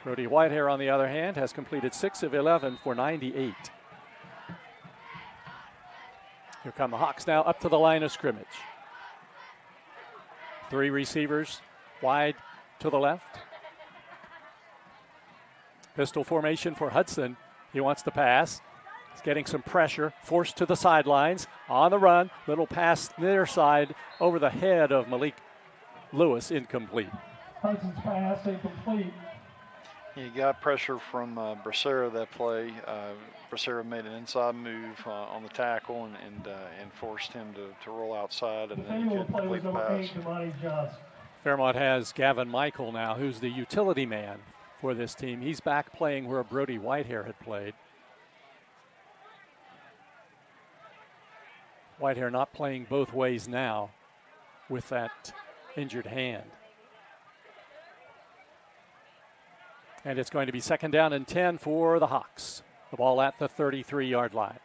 Brody Whitehair, on the other hand, has completed 6 of 11 for 98. Here come the Hawks now up to the line of scrimmage. 3 receivers wide to the left. Pistol formation for Hudson. He wants to pass. He's getting some pressure, forced to the sidelines. On the run, little pass near side over the head of Malik Lewis, incomplete. Hudson's pass incomplete. He got pressure from Bracero that play. Bracero made an inside move on the tackle and forced him to roll outside, and then he couldn't complete the pass. Fairmont has Gavin Michael now, who's the utility man for this team. He's back playing where Brody Whitehair had played. Whitehair not playing both ways now with that injured hand. And it's going to be 2nd down and 10 for the Hawks. The ball at the 33-yard line.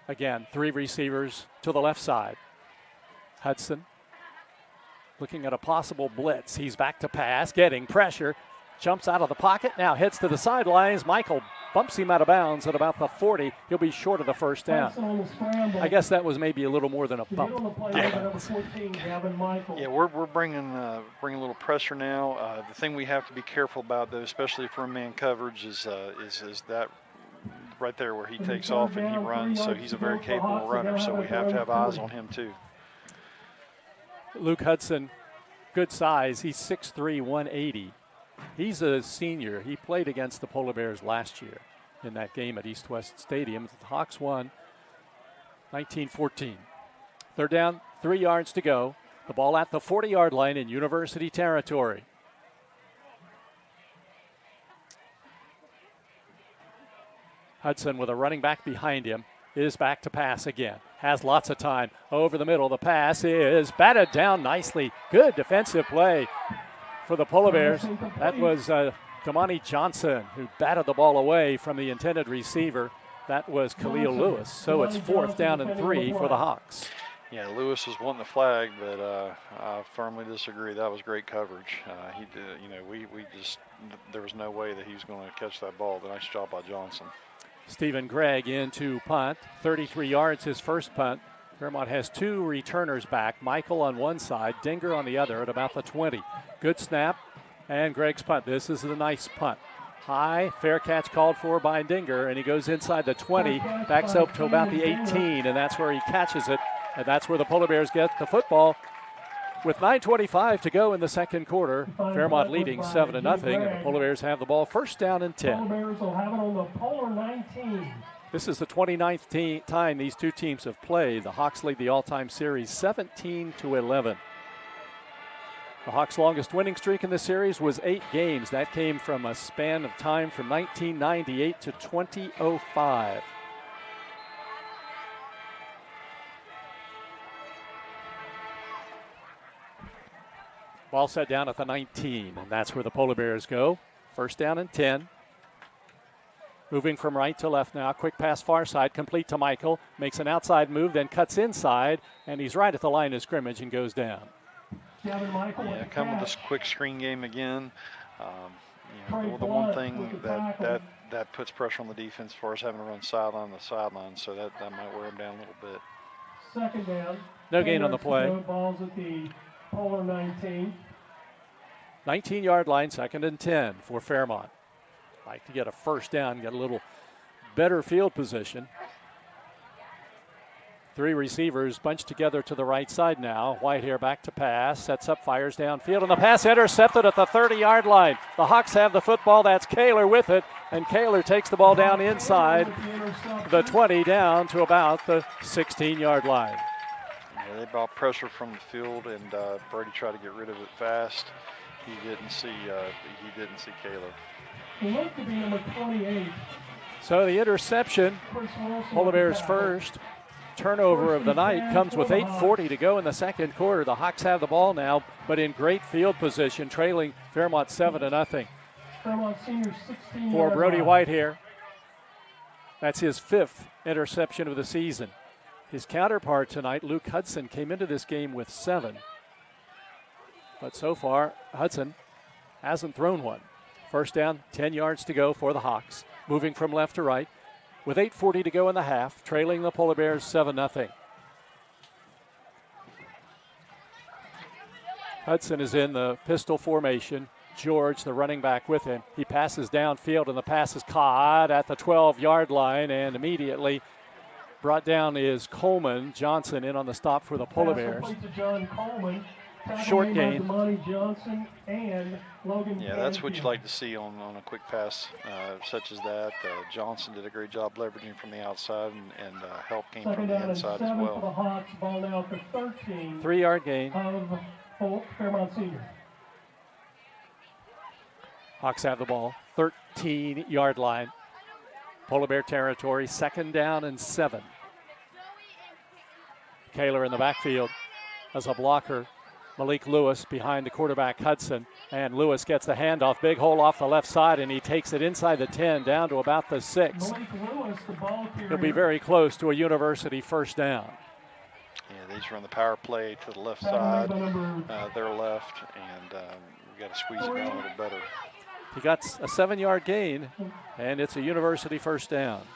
Again, 3 receivers to the left side. Hudson looking at a possible blitz. He's back to pass, getting pressure, jumps out of the pocket, now heads to the sidelines. Michael bumps him out of bounds at about the 40. He'll be short of the first down. I guess that was maybe a little more than a bump. Yeah, we're bringing a little pressure now. The thing we have to be careful about, though, especially for man coverage, is that right there where he takes off and he runs. So he's a very capable runner, so we have to have eyes on him too. Luke Hudson, good size. He's 6'3", 180. He's a senior. He played against the Polar Bears last year in that game at East West Stadium. The Hawks won 19-14. 3rd down, 3 yards to go. The ball at the 40-yard line in University territory. Hudson with a running back behind him is back to pass again. Has lots of time over the middle. The pass is batted down nicely. Good defensive play for the Polar Bears. That was Damani Johnson who batted the ball away from the intended receiver. That was Khalil Lewis. So it's 4th down and 3 for the Hawks. Yeah, Lewis was wanting the flag, but I firmly disagree. That was great coverage. He did, we just, there was no way that he was going to catch that ball. Nice job by Johnson. Stephen Gregg into punt, 33 yards his first punt. Fairmont has 2 returners back, Michael on one side, Dinger on the other at about the 20. Good snap, and Gregg's punt. This is a nice punt. High, fair catch called for by Dinger, and he goes inside the 20, backs up to about the 18, and that's where he catches it. And that's where the Polar Bears get the football. With 9:25 to go in the second quarter, Fairmont leading 7-0, and the Polar Bears have the ball first down and 10. Polar Bears will have it on the Polar 19. This is the 29th time these two teams have played. The Hawks lead the all-time series 17-11. The Hawks' longest winning streak in the series was 8 games. That came from a span of time from 1998 to 2005. Ball set down at the 19, and that's where the Polar Bears go. First down and 10. Moving from right to left now. Quick pass far side, complete to Michael. Makes an outside move, then cuts inside, and he's right at the line of scrimmage and goes down. Yeah, come with this quick screen game again. The one thing that puts pressure on the defense for us having to run sideline to sideline, so that might wear them down a little bit. Second down. No gain on the play. Balls at the Polar 19. 19-yard line, second and 10 for Fairmont. Like to get a first down, get a little better field position. 3 receivers bunched together to the right side now. Whitehair back to pass, sets up, fires downfield, and the pass intercepted at the 30-yard line. The Hawks have the football. That's Kaler with it, and Kaler takes the ball down inside the 20 down to about the 16-yard line. Yeah, they brought pressure from the field, and Brady tried to get rid of it fast. He didn't see Kaler. Looked to be number 28. So the interception, Polar Bears first. Turnover of the night comes with 8:40 to go in the second quarter. The Hawks have the ball now, but in great field position, trailing Fairmont 7-0. Fairmont senior 16 For Brody Whitehair. That's his 5th interception of the season. His counterpart tonight, Luke Hudson, came into this game with 7. But so far, Hudson hasn't thrown one. First down, 10 yards to go for the Hawks. Moving from left to right. With 8:40 to go in the half, trailing the Polar Bears 7-0. Hudson is in the pistol formation. George, the running back, with him. He passes downfield, and the pass is caught at the 12-yard line, and immediately brought down is Coleman. Johnson in on the stop for the Polar Bears. To John Coleman. Short gain. Johnson and Logan that's what you like to see on a quick pass such as that. Johnson did a great job leveraging from the outside, and help came from the inside as well. For the Hawks, ball now at the 13. 3-yard gain. Of Fairmont Senior. Hawks have the ball, 13-yard line. Polar Bear territory, second down and 7. Kaler in the backfield as a blocker. Malik Lewis behind the quarterback Hudson, and Lewis gets the handoff, big hole off the left side, and he takes it inside the 10 down to about the 6. He'll be very close to a University first down. Yeah, they just run the power play to the left side, their left, and we got to squeeze it down a little better. He got a 7-yard gain, and it's a University first down.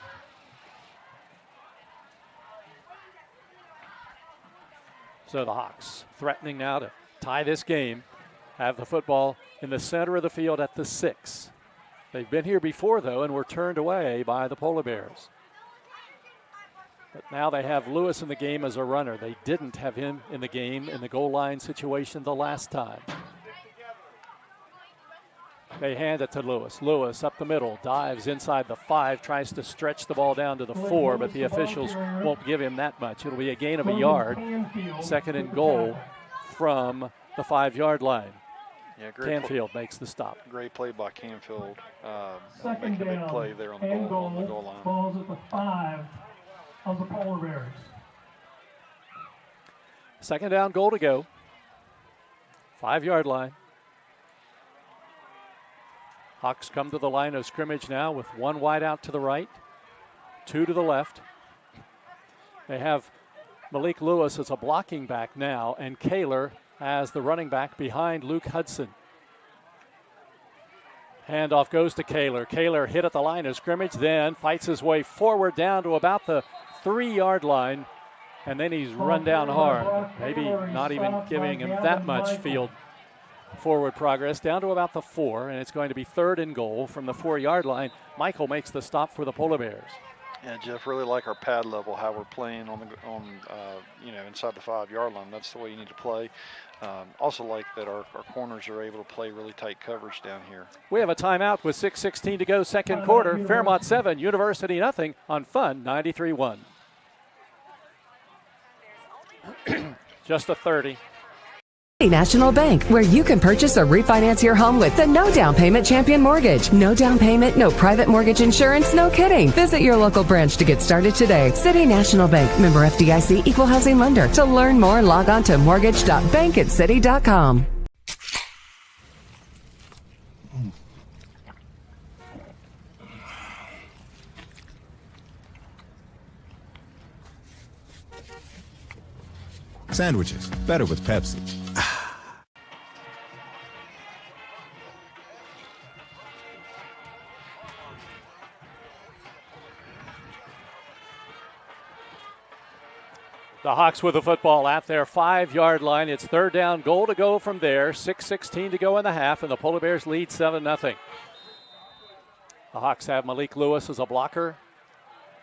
So the Hawks threatening now to tie this game, have the football in the center of the field at the 6. They've been here before, though, and were turned away by the Polar Bears. But now they have Lewis in the game as a runner. They didn't have him in the game in the goal line situation the last time. They hand it to Lewis. Lewis up the middle, dives inside the 5, tries to stretch the ball down to the 4, but the officials won't give him that much. It'll be a gain of a yard. Second and goal from the 5-yard line. Yeah, Canfield makes the stop. Great play by Canfield. Second making a big down play there on the and goal line. Balls at the 5 of the Polar Bears. Second down, goal to go. 5-yard line. Hawks come to the line of scrimmage now with 1 wide out to the right, 2 to the left. They have Malik Lewis as a blocking back now, and Kaler as the running back behind Luke Hudson. Handoff goes to Kaler. Kaler hit at the line of scrimmage, then fights his way forward down to about the 3-yard line, and then he's run down hard. Maybe not even giving him that much field forward progress down to about the 4, and it's going to be 3rd and goal from the 4-yard line. Michael makes the stop for the Polar Bears. Yeah, Jeff, really like our pad level, how we're playing inside the 5-yard line. That's the way you need to play. Also like that our corners are able to play really tight coverage down here. We have a timeout with 6:16 to go, second quarter. Fairmont 7, University nothing on Fun 93-1. Just a 30. National Bank, where you can purchase or refinance your home with the no down payment champion mortgage. No down payment, no private mortgage insurance, no kidding. Visit your local branch to get started today. City National Bank, member FDIC, equal housing lender. To learn more, log on to mortgage.bankatcity.com. Sandwiches, better with Pepsi. The Hawks with the football at their 5-yard line. It's 3rd down, goal to go from there. 6:16 to go in the half, and the Polar Bears lead 7-0. The Hawks have Malik Lewis as a blocker.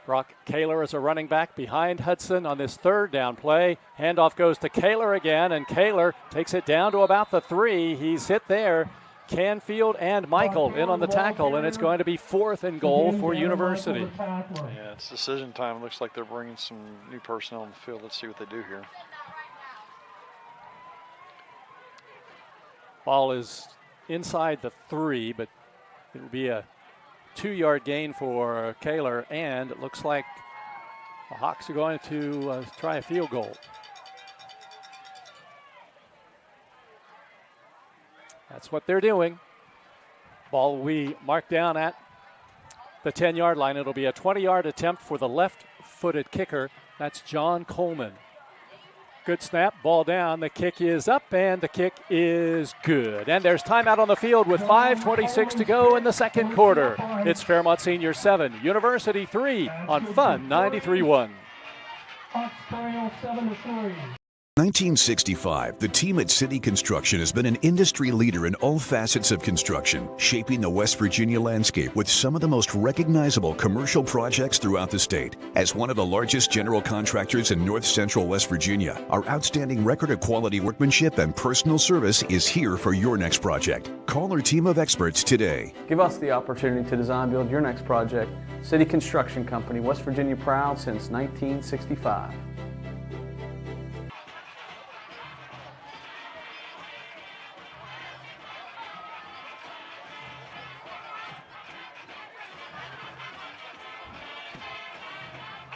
Brock Kaler as a running back behind Hudson on this 3rd down play. Handoff goes to Kaler again, and Kaler takes it down to about the 3. He's hit there. Canfield and Michael in on the tackle, and it's going to be 4th and goal for University. Yeah, it's decision time. It looks like they're bringing some new personnel on the field. Let's see what they do here. Ball is inside the 3, but it'll be a 2-yard gain for Kaler, and it looks like the Hawks are going to try a field goal. That's what they're doing. Ball will be marked down at the 10-yard line. It'll be a 20-yard attempt for the left-footed kicker. That's John Coleman. Good snap, ball down. The kick is up, and the kick is good. And there's timeout on the field with 5:26 to go in the second quarter. It's Fairmont Senior 7, University 3 on Fun 93-1. 1965, the team at City Construction has been an industry leader in all facets of construction, shaping the West Virginia landscape with some of the most recognizable commercial projects throughout the state. As one of the largest general contractors in north central West Virginia, our outstanding record of quality workmanship and personal service is here for your next project. Call our team of experts today. Give us the opportunity to design build your next project. City Construction Company, West Virginia proud since 1965.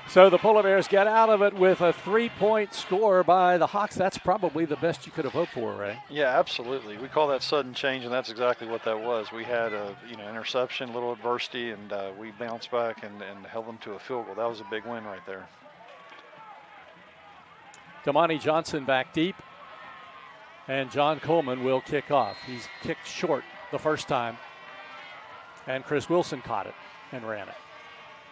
So the Polar Bears get out of it with a 3-point score by the Hawks. That's probably the best you could have hoped for, Ray. Yeah, absolutely. We call that sudden change, and that's exactly what that was. We had a interception, a little adversity, and we bounced back and held them to a field goal. That was a big win right there. Damani Johnson back deep, and John Coleman will kick off. He's kicked short the first time, and Chris Wilson caught it and ran it.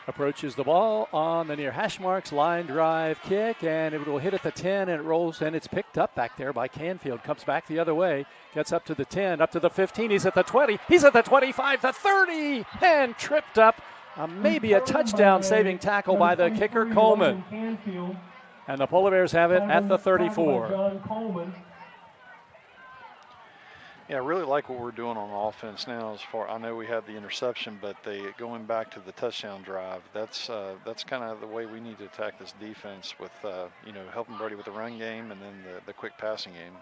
Approaches the ball on the near hash marks, line drive kick, and it will hit at the 10, and it rolls, and it's picked up back there by Canfield. Comes back the other way, gets up to the 10, up to the 15, he's at the 20, he's at the 25, the 30, and tripped up. Maybe a touchdown saving tackle by the kicker, Coleman. And the Polar Bears have it at the 34. Yeah, I really like what we're doing on offense now. As far I know we had the interception, but going back to the touchdown drive, that's kind of the way we need to attack this defense with helping Brady with the run game and then the quick passing game.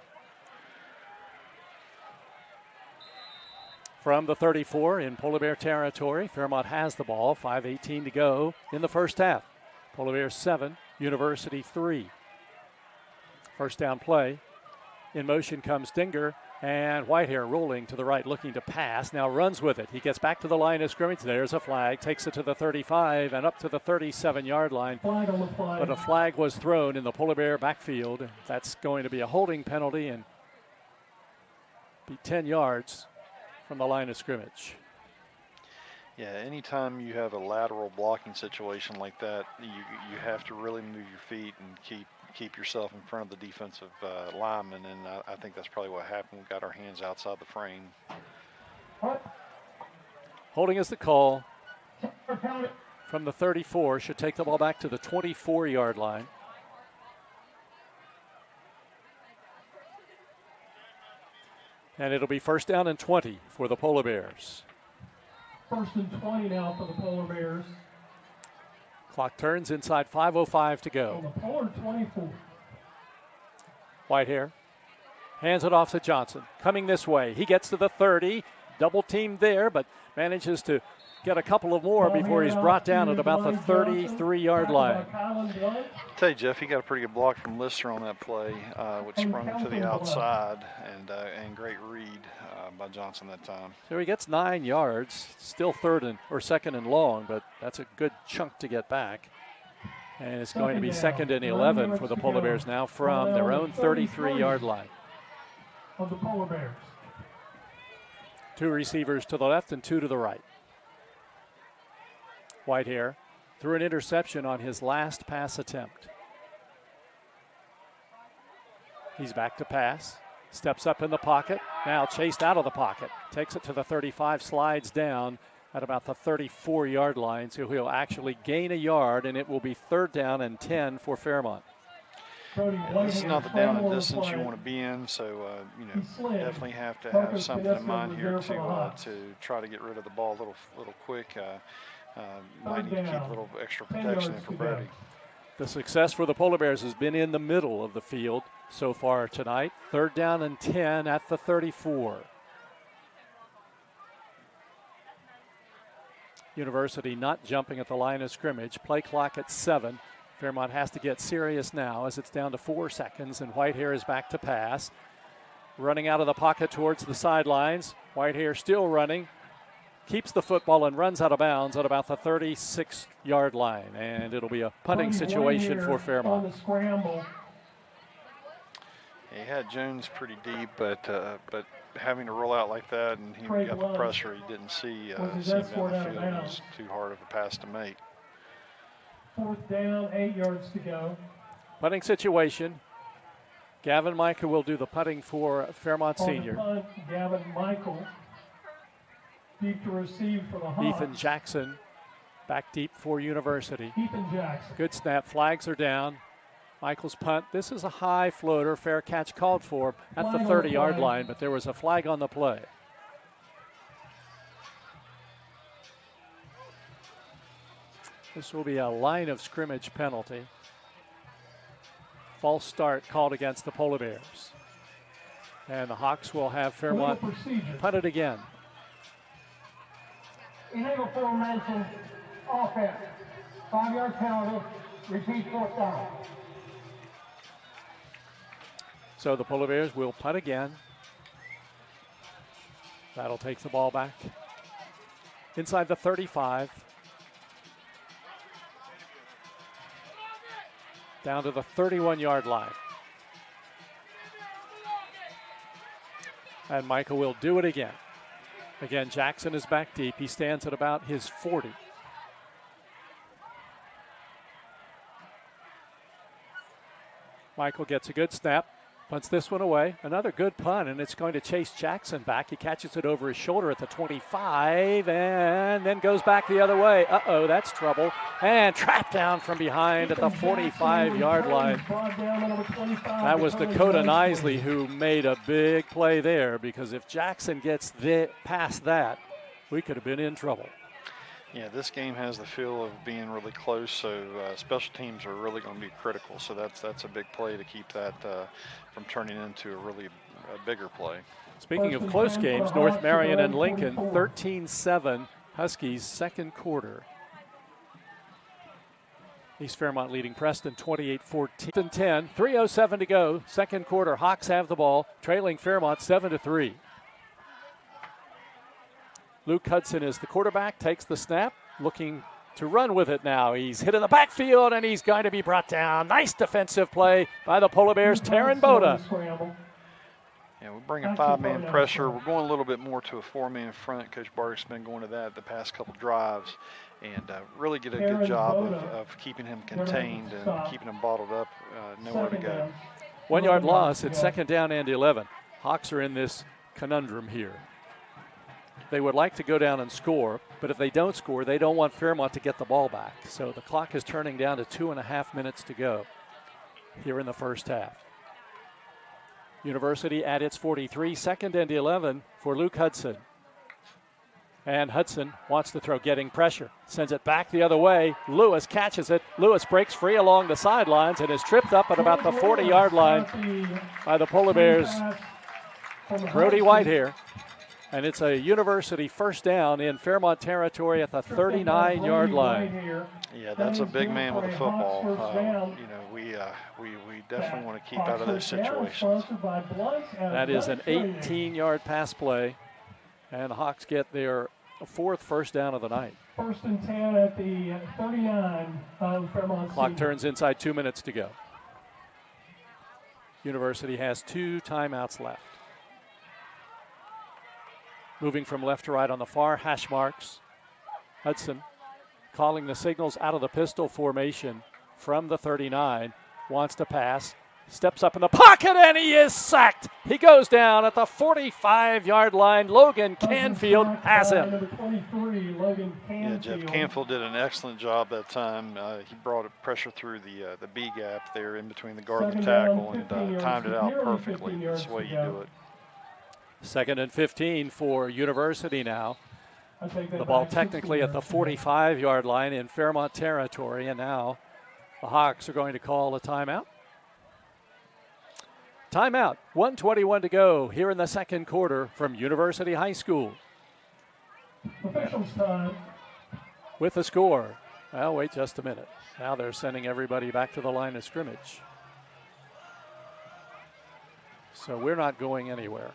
From the 34 in Polar Bear territory, Fairmont has the ball. 5:18 to go in the first half. Polar Bears 7, University 3. First down play. In motion comes Dinger. And Whitehair rolling to the right, looking to pass. Now runs with it. He gets back to the line of scrimmage. There's a flag. Takes it to the 35 and up to the 37-yard line. But a flag was thrown in the Polar Bear backfield. That's going to be a holding penalty and be 10 yards from the line of scrimmage. Yeah, anytime you have a lateral blocking situation like that, you have to really move your feet and keep keep yourself in front of the defensive lineman, and I think that's probably what happened. We got our hands outside the frame. Holding is the call from the 34. Should take the ball back to the 24-yard line. And it'll be first down and 20 for the Polar Bears. First and 20 now for the Polar Bears. Clock turns inside 5:05 to go. On the Polar 24. Whitehair hands it off to Johnson. Coming this way. He gets to the 30. Double teamed there, but manages to get a couple of more before he's brought down at about the 33-yard line. I tell you, Jeff, he got a pretty good block from Lister on that play, which sprung to the outside, and great read by Johnson that time. So he gets 9 yards, still second and long, but that's a good chunk to get back. And it's going to be second and 11 for the Polar Bears now from their own 33-yard line. Of the Polar Bears. 2 receivers to the left and 2 to the right. Whitehair threw an interception on his last pass attempt. He's back to pass. Steps up in the pocket. Now chased out of the pocket. Takes it to the 35, slides down at about the 34-yard line. So he'll actually gain a yard, and it will be third down and 10 for Fairmont. This is not the down and distance you want to be in, so definitely have to have something in mind here to try to get rid of the ball a little quick. Might need to keep a little extra protection in for Brody. The success for the Polar Bears has been in the middle of the field so far tonight. Third down and 10 at the 34. University not jumping at the line of scrimmage. Play clock at 7. Fairmont has to get serious now as it's down to 4 seconds, and Whitehair is back to pass. Running out of the pocket towards the sidelines. Whitehair still running. Keeps the football and runs out of bounds at about the 36-yard line. And it'll be a punting situation for Fairmont. On the scramble. He had Jones pretty deep, but having to roll out like that, and he got the pressure he didn't see down the field. It was too hard of a pass to make. Fourth down, 8 yards to go. Punting situation. Gavin Michael will do the punting for Fairmont Senior. Punt, Gavin Michael. Deep to receive for the Hawks. Ethan Jackson back deep for University. Ethan Jackson. Good snap. Flags are down. Michael's punt. This is a high floater. Fair catch called for at the 30-yard line, but there was a flag on the play. This will be a line of scrimmage penalty. False start called against the Polar Bears. And the Hawks will have Fairmont punt it again. Illegal formation, offense. 5-yard penalty, repeat fourth down. So the Polar Bears will punt again. That'll take the ball back inside the 35. Down to the 31-yard line. And Michael will do it again. Again, Jackson is back deep. He stands at about his 40. Michael gets a good snap, punts this one away. Another good punt, and it's going to chase Jackson back. He catches it over his shoulder at the 25 and then goes back the other way. Uh-oh, that's trouble. And trapped down from behind at the 45-yard line. That was Dakota Nisley who made a big play there, because if Jackson gets past that, we could have been in trouble. Yeah, this game has the feel of being really close, so special teams are really going to be critical. So that's a big play to keep that from turning into a bigger play. Speaking of close games, North Marion and Lincoln, 13-7 Huskies second quarter. East Fairmont leading Preston 28-14 and 10. 3:07 to go, second quarter. Hawks have the ball, trailing Fairmont 7-3. Luke Hudson is the quarterback, takes the snap, looking to run with it now. He's hit in the backfield, and he's going to be brought down. Nice defensive play by the Polar Bears, Taryn Boda. Yeah, we're bringing 5-man pressure. We're going a little bit more to a 4-man front. Coach Bart's been going to that the past couple drives. and really get a good job of keeping him contained and keeping him bottled up, nowhere to go. 1 yard loss at 2nd down and 11. Hawks are in this conundrum here. They would like to go down and score, but if they don't score, they don't want Fairmont to get the ball back. So the clock is turning down to 2.5 minutes to go here in the first half. University at its 43, 2nd and 11 for Luke Hudson. And Hudson wants to throw, getting pressure. Sends it back the other way. Lewis catches it. Lewis breaks free along the sidelines and is tripped up at about the 40-yard line by the Polar Bears' Brody Whitehair. And it's a University first down in Fairmont territory at the 39-yard line. Yeah, that's a big man with a football. We definitely want to keep out of those situations. That is an 18-yard pass play. And the Hawks get their 4th first down of the night. 1st and 10 at the 39 of Fairmont. Clock turns inside 2 minutes to go. University has 2 timeouts left. Moving from left to right on the far hash marks. Hudson calling the signals out of the pistol formation from the 39. Wants to pass. Steps up in the pocket, and he is sacked. He goes down at the 45-yard line. Logan Canfield has him. Yeah, Jeff Canfield did an excellent job that time. He brought pressure through the B gap there in between the guard and the tackle and timed it out perfectly. That's the way you do it. 2nd and 15 for University now. The ball technically at the 45-yard line in Fairmont territory, and now the Hawks are going to call a timeout. Timeout, 1:21 to go here in the second quarter from University High School. Officials time. With the score. Well, wait just a minute. Now they're sending everybody back to the line of scrimmage. So we're not going anywhere.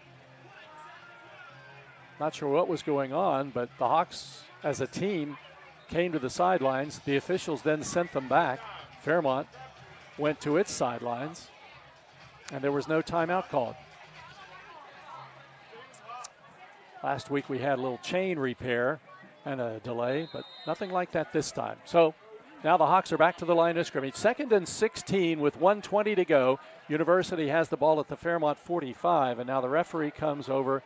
Not sure what was going on, but the Hawks as a team came to the sidelines. The officials then sent them back. Fairmont went to its sidelines, and there was no timeout called. Last week we had a little chain repair and a delay, but nothing like that this time. So now the Hawks are back to the line of scrimmage. 2nd and 16 with 1:20 to go. University has the ball at the Fairmont 45, and now the referee comes over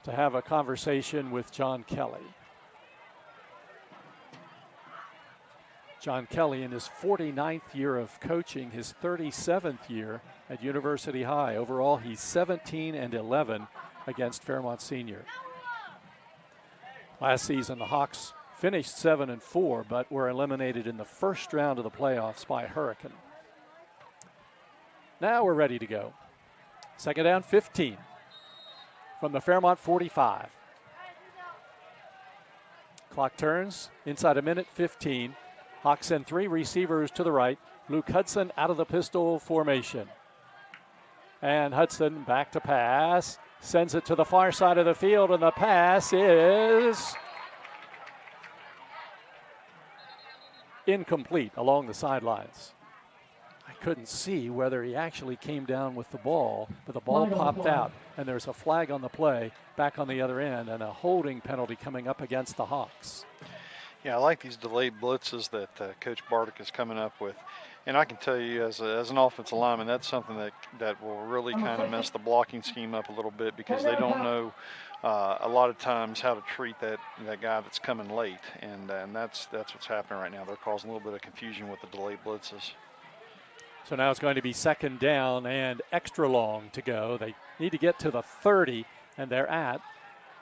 to have a conversation with John Kelly. John Kelly in his 49th year of coaching, his 37th year at University High. Overall, he's 17-11 against Fairmont Senior. Last season, the Hawks finished 7-4, but were eliminated in the first round of the playoffs by Hurricane. Now we're ready to go. 2nd down, 15 from the Fairmont 45. Clock turns inside a minute 15. Hawks send 3 receivers to the right. Luke Hudson out of the pistol formation. And Hudson back to pass. Sends it to the far side of the field, and the pass is incomplete along the sidelines. I couldn't see whether he actually came down with the ball, but the ball popped out, and there's a flag on the play back on the other end, and a holding penalty coming up against the Hawks. Yeah, I like these delayed blitzes that Coach Bartek is coming up with. And I can tell you as an offensive lineman, that's something that will really kind of mess the blocking scheme up a little bit, because they don't know a lot of times how to treat that guy that's coming late. And that's what's happening right now. They're causing a little bit of confusion with the delayed blitzes. So now it's going to be 2nd down and extra long to go. They need to get to the 30, and they're at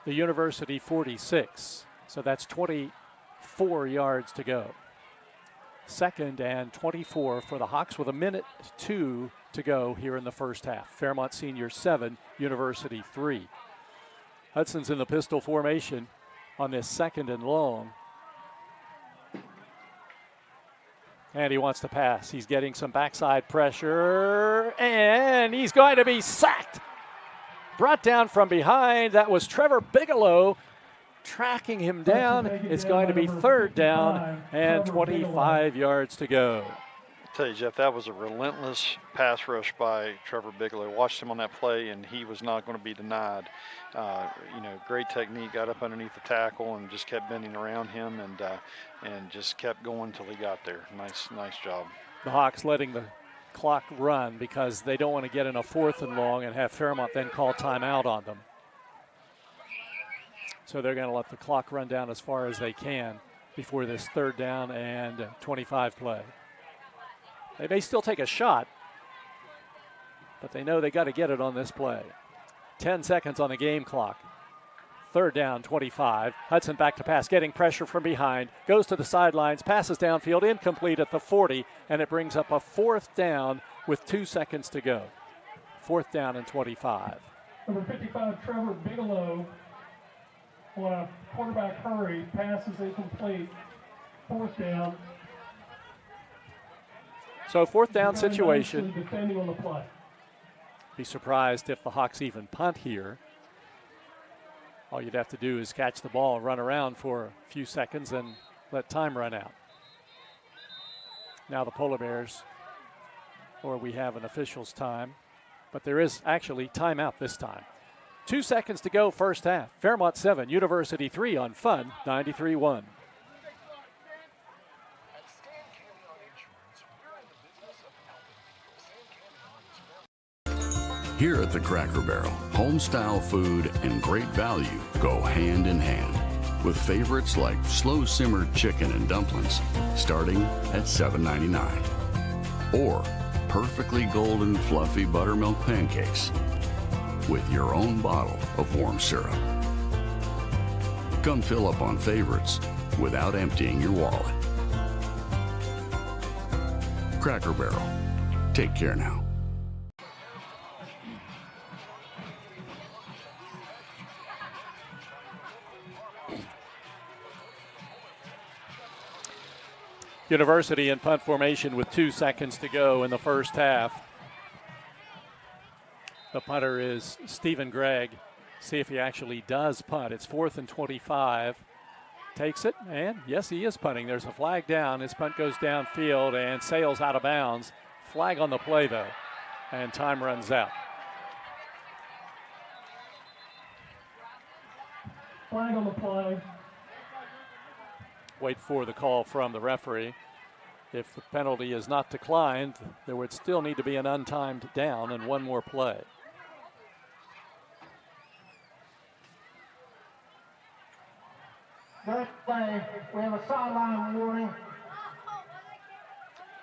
the University 46. So that's 24 yards to go. 2nd and 24 for the Hawks with 1:02 to go here in the first half. Fairmont Senior 7, University 3. Hudson's in the pistol formation on this 2nd and long. And he wants to pass. He's getting some backside pressure, and he's going to be sacked. Brought down from behind. That was Trevor Bigelow tracking him down. It's going to be 3rd down and 25 yards to go. Tell you, Jeff, that was a relentless pass rush by Trevor Bigelow. Watched him on that play, and he was not going to be denied. Great technique. Got up underneath the tackle and just kept bending around him, and just kept going until he got there. Nice job. The Hawks letting the clock run because they don't want to get in a 4th and long and have Fairmont then call timeout on them. So they're going to let the clock run down as far as they can before this 3rd down and 25 play. They may still take a shot, but they know they got to get it on this play. 10 seconds on the game clock. 3rd down, 25. Hudson back to pass, getting pressure from behind. Goes to the sidelines, passes downfield, incomplete at the 40, and it brings up a 4th down with 2 seconds to go. 4th down and 25. Number 55, Trevor Bigelow, on a quarterback hurry, passes incomplete. 4th down. So 4th down situation. Defending on the play. Be surprised if the Hawks even punt here. All you'd have to do is catch the ball and run around for a few seconds and let time run out. Now the Polar Bears, or we have an official's time, but there is actually timeout this time. 2 seconds to go, first half. Fairmont 7, University 3 on Fun 93.1. Here at the Cracker Barrel, home-style food and great value go hand in hand, with favorites like slow-simmered chicken and dumplings starting at $7.99, or perfectly golden fluffy buttermilk pancakes with your own bottle of warm syrup. Come fill up on favorites without emptying your wallet. Cracker Barrel. Take care now. University in punt formation with 2 seconds to go in the first half. The punter is Stephen Gregg. See if he actually does punt. It's 4th and 25. Takes it, and yes, he is punting. There's a flag down. His punt goes downfield and sails out of bounds. Flag on the play, though, and time runs out. Flag on the play. Wait for the call from the referee. If the penalty is not declined, there would still need to be an untimed down and one more play. Good play. We have a sideline warning.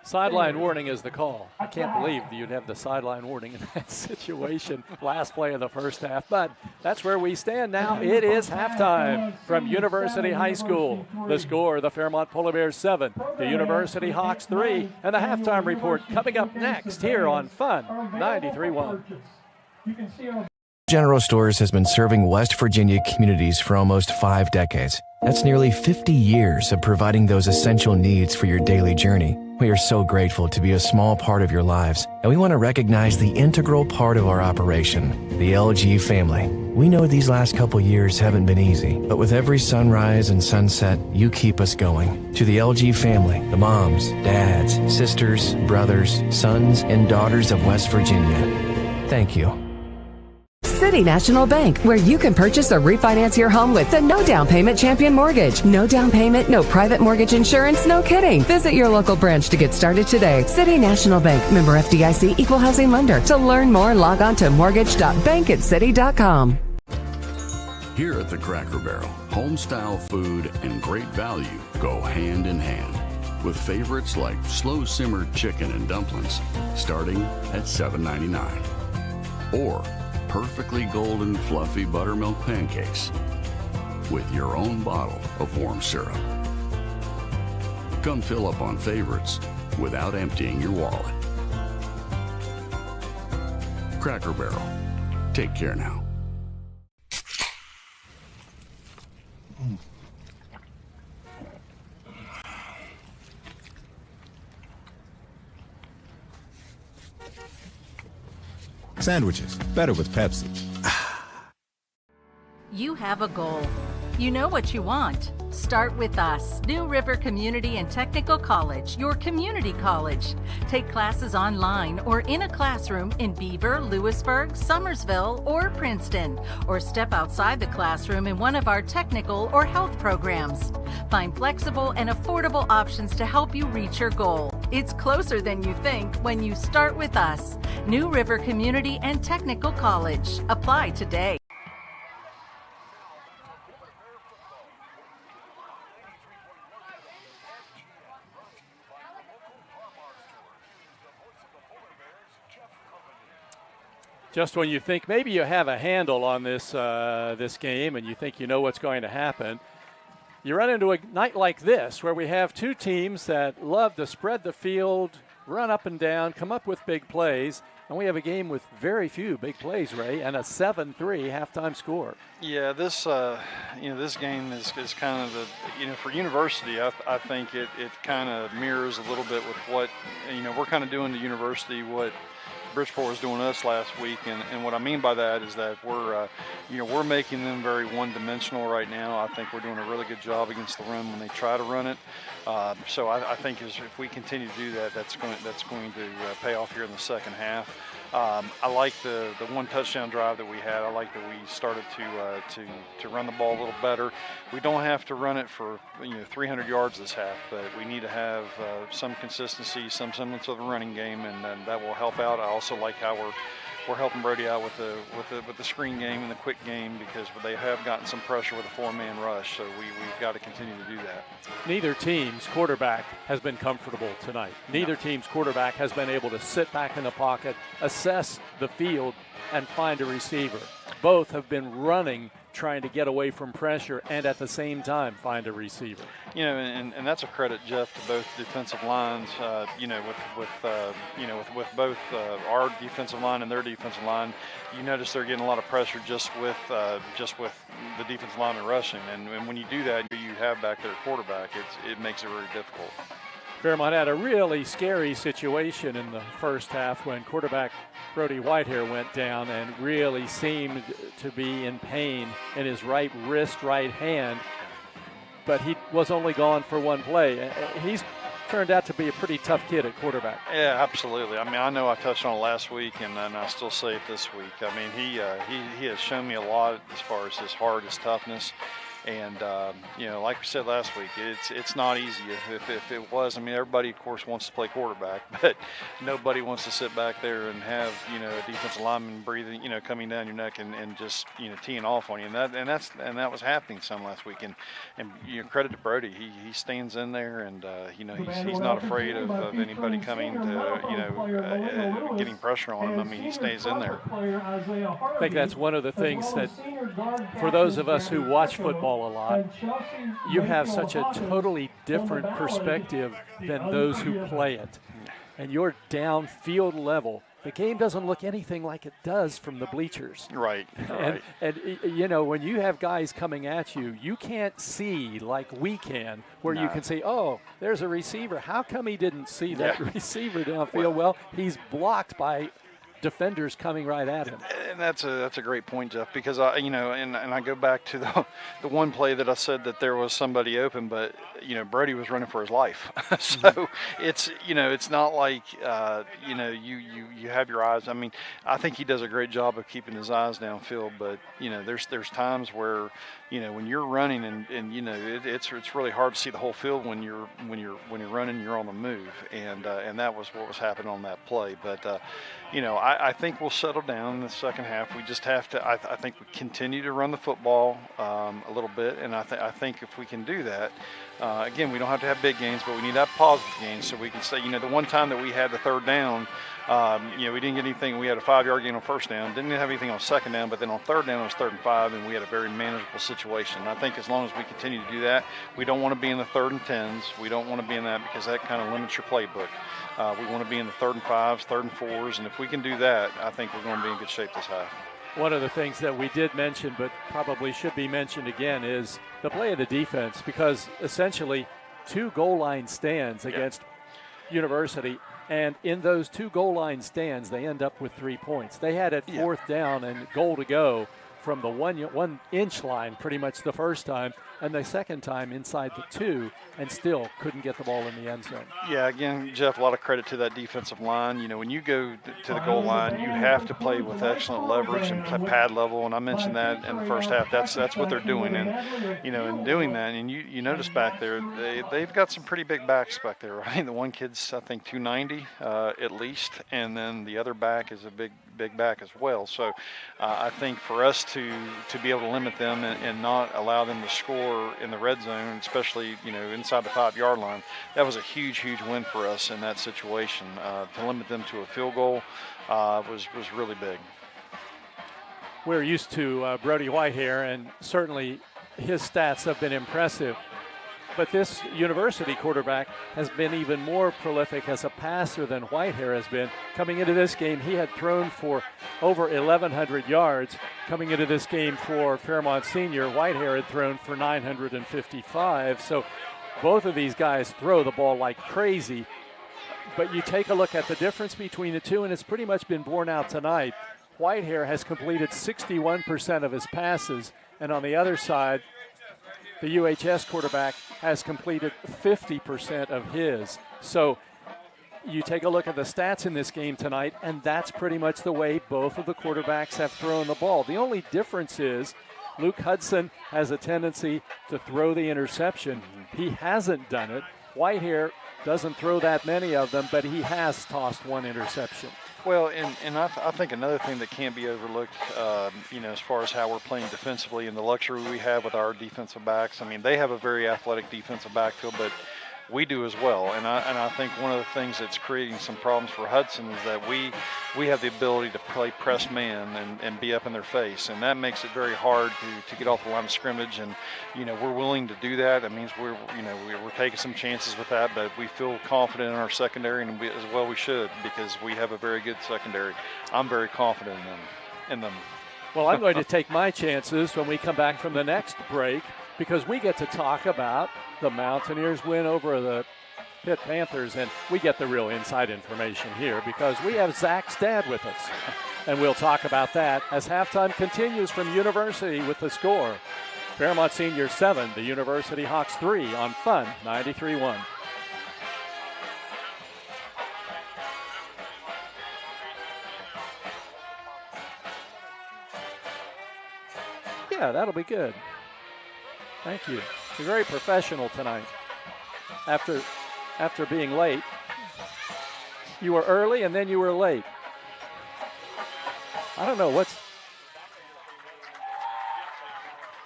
Sideline warning is the call. I can't believe you'd have the sideline warning in that situation. Last play of the first half, but that's where we stand now. It is halftime from University High School. The score, the Fairmont Polar Bears 7, the University Hawks 3, and the halftime report coming up next here on Fun 93.1. General Stores has been serving West Virginia communities for almost 5 decades. That's nearly 50 years of providing those essential needs for your daily journey. We are so grateful to be a small part of your lives, and we want to recognize the integral part of our operation, the LG family. We know these last couple years haven't been easy, but with every sunrise and sunset, you keep us going. To the LG family, the moms, dads, sisters, brothers, sons, and daughters of West Virginia, thank you. City National Bank, where you can purchase or refinance your home with the no down payment champion mortgage. No down payment, no private mortgage insurance, no kidding. Visit your local branch to get started today. City National Bank, member FDIC, equal housing lender. To learn more, log on to mortgage.bankatcity.com. Here at the Cracker Barrel, home-style food and great value go hand in hand, with favorites like slow-simmered chicken and dumplings starting at $7.99, or perfectly golden fluffy buttermilk pancakes with your own bottle of warm syrup. Come fill up on favorites without emptying your wallet. Cracker Barrel. Take care now. Sandwiches, better with Pepsi. You have a goal. You know what you want. Start Start with us. New River Community and Technical College, your community college. Take classes online or in a classroom in Beaver, Lewisburg, Summersville, or Princeton, or step outside the classroom in one of our technical or health programs. Find flexible and affordable options to help you reach your goal. It's closer than you think when you start with us. New River Community and Technical College. Apply today. Just when you think maybe you have a handle on this this game and you think you know what's going to happen, you run into a night like this where we have two teams that love to spread the field, run up and down, come up with big plays, and we have a game with very few big plays, Ray, and a 7-3 halftime score. Yeah, this this game is kind of the for University. I think it kind of mirrors a little bit with what we're kind of doing to University what Bridgeport was doing us last week, and what I mean by that is that we're making them very one-dimensional right now. I think we're doing a really good job against the run when they try to run it. So I think if we continue to do that, that's going to pay off here in the second half. I like the one touchdown drive that we had. I like that we started to run the ball a little better. We don't have to run it for 300 yards this half, but we need to have some consistency, some semblance of a running game, and that will help out. I also like how we're helping Brody out with the screen game and the quick game, because they have gotten some pressure with a four-man rush, so we've got to continue to do that. Neither team's quarterback has been comfortable tonight. Neither team's quarterback has been able to sit back in the pocket, assess the field, and find a receiver. Both have been running, trying to get away from pressure, and at the same time find a receiver. And that's a credit, Jeff, to both defensive lines. With both our defensive line and their defensive line, you notice they're getting a lot of pressure just with the defensive lineman rushing. And when you do that, you have back there quarterback. It makes it really difficult. Fairmont had a really scary situation in the first half when quarterback Brody Whitehair went down and really seemed to be in pain in his right wrist, right hand, but he was only gone for one play. He's turned out to be a pretty tough kid at quarterback. Yeah, absolutely. I mean, I know I touched on it last week, and I still say it this week. I mean, he has shown me a lot as far as his heart, his toughness. And, like we said last week, it's not easy. If it was, I mean, everybody, of course, wants to play quarterback, but nobody wants to sit back there and have, a defensive lineman breathing, coming down your neck and just, teeing off on you. And that was happening some last week. And credit to Brody. He stands in there, and, he's not afraid of anybody coming to, getting pressure on him. I mean, he stays in there. I think that's one of the things that, for those of us who watch football a lot, you have such a totally different perspective than those who play it. And you're downfield level. The game doesn't look anything like it does from the bleachers. Right. And when you have guys coming at you, you can't see like we can, where you can say, oh, there's a receiver. How come he didn't see that receiver downfield? Well, he's blocked by defenders coming right at him. And that's a great point, Jeff, because I go back to the one play that I said that there was somebody open, but Brody was running for his life. So it's not like you have your eyes. I mean, I think he does a great job of keeping his eyes downfield, but there's times where when you're running and it's really hard to see the whole field when you're running, you're on the move, and that was what was happening on that play. But I think we'll settle down in the second half. We just have to. I think we continue to run the football a little bit, and I think if we can do that, again, we don't have to have big gains, but we need to have positive gains so we can say, the one time that we had the third down, we didn't get anything. We had a 5-yard gain on first down, didn't have anything on second down, but then on third down it was 3rd and 5, and we had a very manageable situation. And I think as long as we continue to do that, we don't want to be in the 3rd and 10s. We don't want to be in that because that kind of limits your playbook. We want to be in the 3rd and 5s, 3rd and 4s, and if we can do that, I think we're going to be in good shape this half. One of the things that we did mention, but probably should be mentioned again, is the play of the defense, because essentially 2 goal line stands against University, and in those 2 goal line stands, they end up with 3 points. They had it 4th down and goal to go from the 1 inch line pretty much the first time. and the second time inside the 2, and still couldn't get the ball in the end zone. Yeah, again, Jeff, a lot of credit to that defensive line. You know, when you go to the goal line, you have to play with excellent leverage and play pad level, and I mentioned that in the first half. That's what they're doing, and, you know, in doing that, and you notice back there, they've got some pretty big backs back there, right? The one kid's, I think, 290 at least, and then the other back is a big back as well. So I think for us to be able to limit them and not allow them to score in the red zone, especially, you know, inside the 5-yard line, that was a huge win for us in that situation. To limit them to a field goal was really big. We're used to Brody Whitehair, and certainly his stats have been impressive. But this University quarterback has been even more prolific as a passer than Whitehair has been. Coming into this game, he had thrown for over 1,100 yards. Coming into this game for Fairmont Senior, Whitehair had thrown for 955. So both of these guys throw the ball like crazy. But you take a look at the difference between the two, and it's pretty much been borne out tonight. Whitehair has completed 61% of his passes, and on the other side, the UHS quarterback has completed 50% of his. So you take a look at the stats in this game tonight, and that's pretty much the way both of the quarterbacks have thrown the ball. The only difference is Luke Hudson has a tendency to throw the interception. He hasn't done it. Whitehair doesn't throw that many of them, but he has tossed one interception. Well, and I think another thing that can't be overlooked, you know, as far as how we're playing defensively and the luxury we have with our defensive backs. I mean, they have a very athletic defensive backfield, but we do as well. And I think one of the things that's creating some problems for Hudson is that we have the ability to play press man and be up in their face, and that makes it very hard to get off the line of scrimmage. And, you know, we're willing to do that. That means we're taking some chances with that, but we feel confident in our secondary, and as well we should, because we have a very good secondary. I'm very confident in them. Well, I'm going to take my chances when we come back from the next break, because we get to talk about the Mountaineers win over the Pitt Panthers, and we get the real inside information here because we have Zach Stad with us. And we'll talk about that as halftime continues from University with the score. Fairmont Senior 7, the University Hawks 3 on Fun 93.1. Yeah, that'll be good. Thank you. You're very professional tonight. After being late, you were early and then you were late. I don't know what's.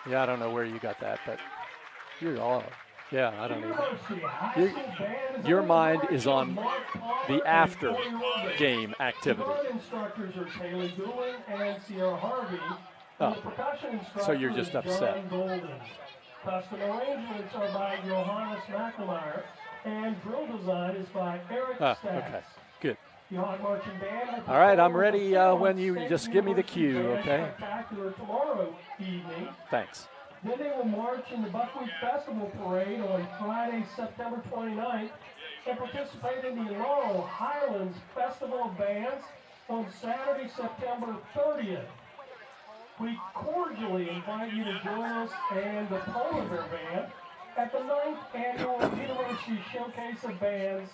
Yeah, I don't know where you got that, but you're all. Yeah, I don't know. Your mind is on the after game activity. Oh, so you're just upset. Custom arrangements are by Johannes McNamara, and drill design is by Eric Stats. Okay, good. Marching Band all right, I'm ready when you just give me the cue, okay? Spectacular tomorrow evening. Thanks. Then they will march in the Buckwheat Festival Parade on Friday, September 29th, and participate in the Laurel Highlands Festival of Bands on Saturday, September 30th. We cordially invite you to join us and the Polar Bear Band at the 9th Annual University Showcase of Bands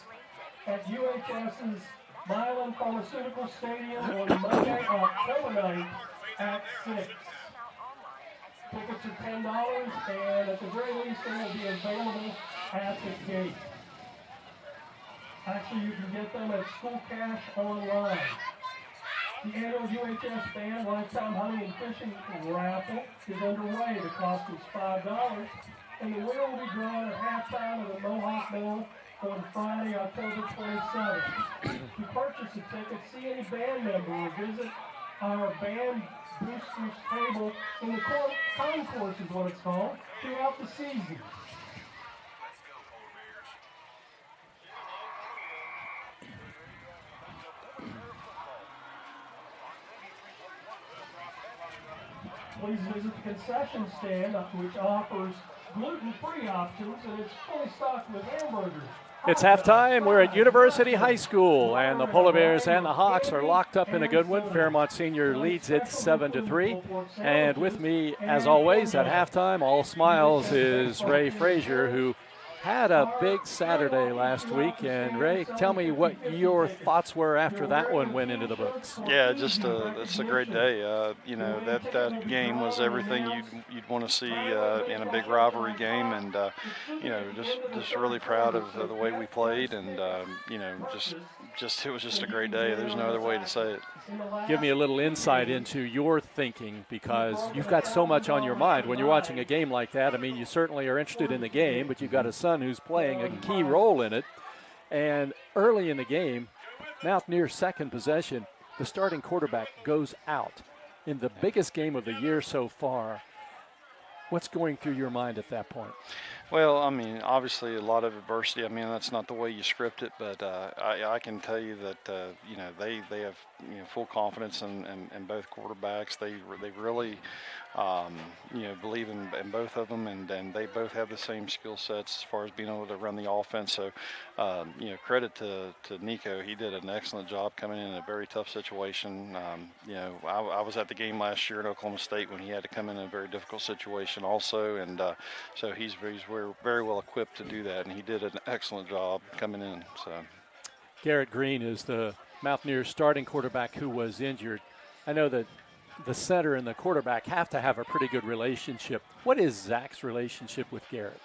at UHS's Milan Pharmaceutical Stadium on Monday, October 9th at 6. Tickets are $10, and at the very least, they will be available at the gate. Actually, you can get them at School Cash online. The annual UHS Band Lifetime Hunting and Fishing Raffle is underway. The cost is $5, and the winner will be drawn at halftime of the Mohawk Bowl on Friday, October 27th. To purchase a ticket, see any band member or visit our band boosters table in the concourse is what it's called, throughout the season. Please visit the concession stand, which offers gluten-free options, and it's fully stocked with hamburgers, It's halftime. We're at University High School, and the Polar Bears and the Hawks are locked up in a good one. Fairmont Senior leads it 7-3. And with me, as always, at halftime, all smiles, is Ray Frazier, who had a big Saturday last week. And Ray, tell me what your thoughts were after that one went into the books. Yeah, just it's a great day. You know, that game was everything you'd want to see in a big rivalry game, and you know, just really proud of the way we played, and you know, just it was just a great day. There's no other way to say it. Give me a little insight into your thinking, because you've got so much on your mind when you're watching a game like that. I mean, you certainly are interested in the game, but you've got a son who's playing a key role in it. And early in the game, Mountaineers' second possession, the starting quarterback goes out in the biggest game of the year so far. What's going through your mind at that point? Well, I mean, obviously a lot of adversity. I mean, that's not the way you script it, but I can tell you that you know, they have, you know, full confidence in both quarterbacks. They really you know, believe in both of them, and they both have the same skill sets as far as being able to run the offense. So you know, credit to Nico. He did an excellent job coming in a very tough situation. You know, I was at the game last year in Oklahoma State when he had to come in a very difficult situation also, and so he's very well equipped to do that, and he did an excellent job coming in. So Garrett Green is the Mountaineers starting quarterback who was injured. I know that the center and the quarterback have to have a pretty good relationship. What is Zach's relationship with Garrett?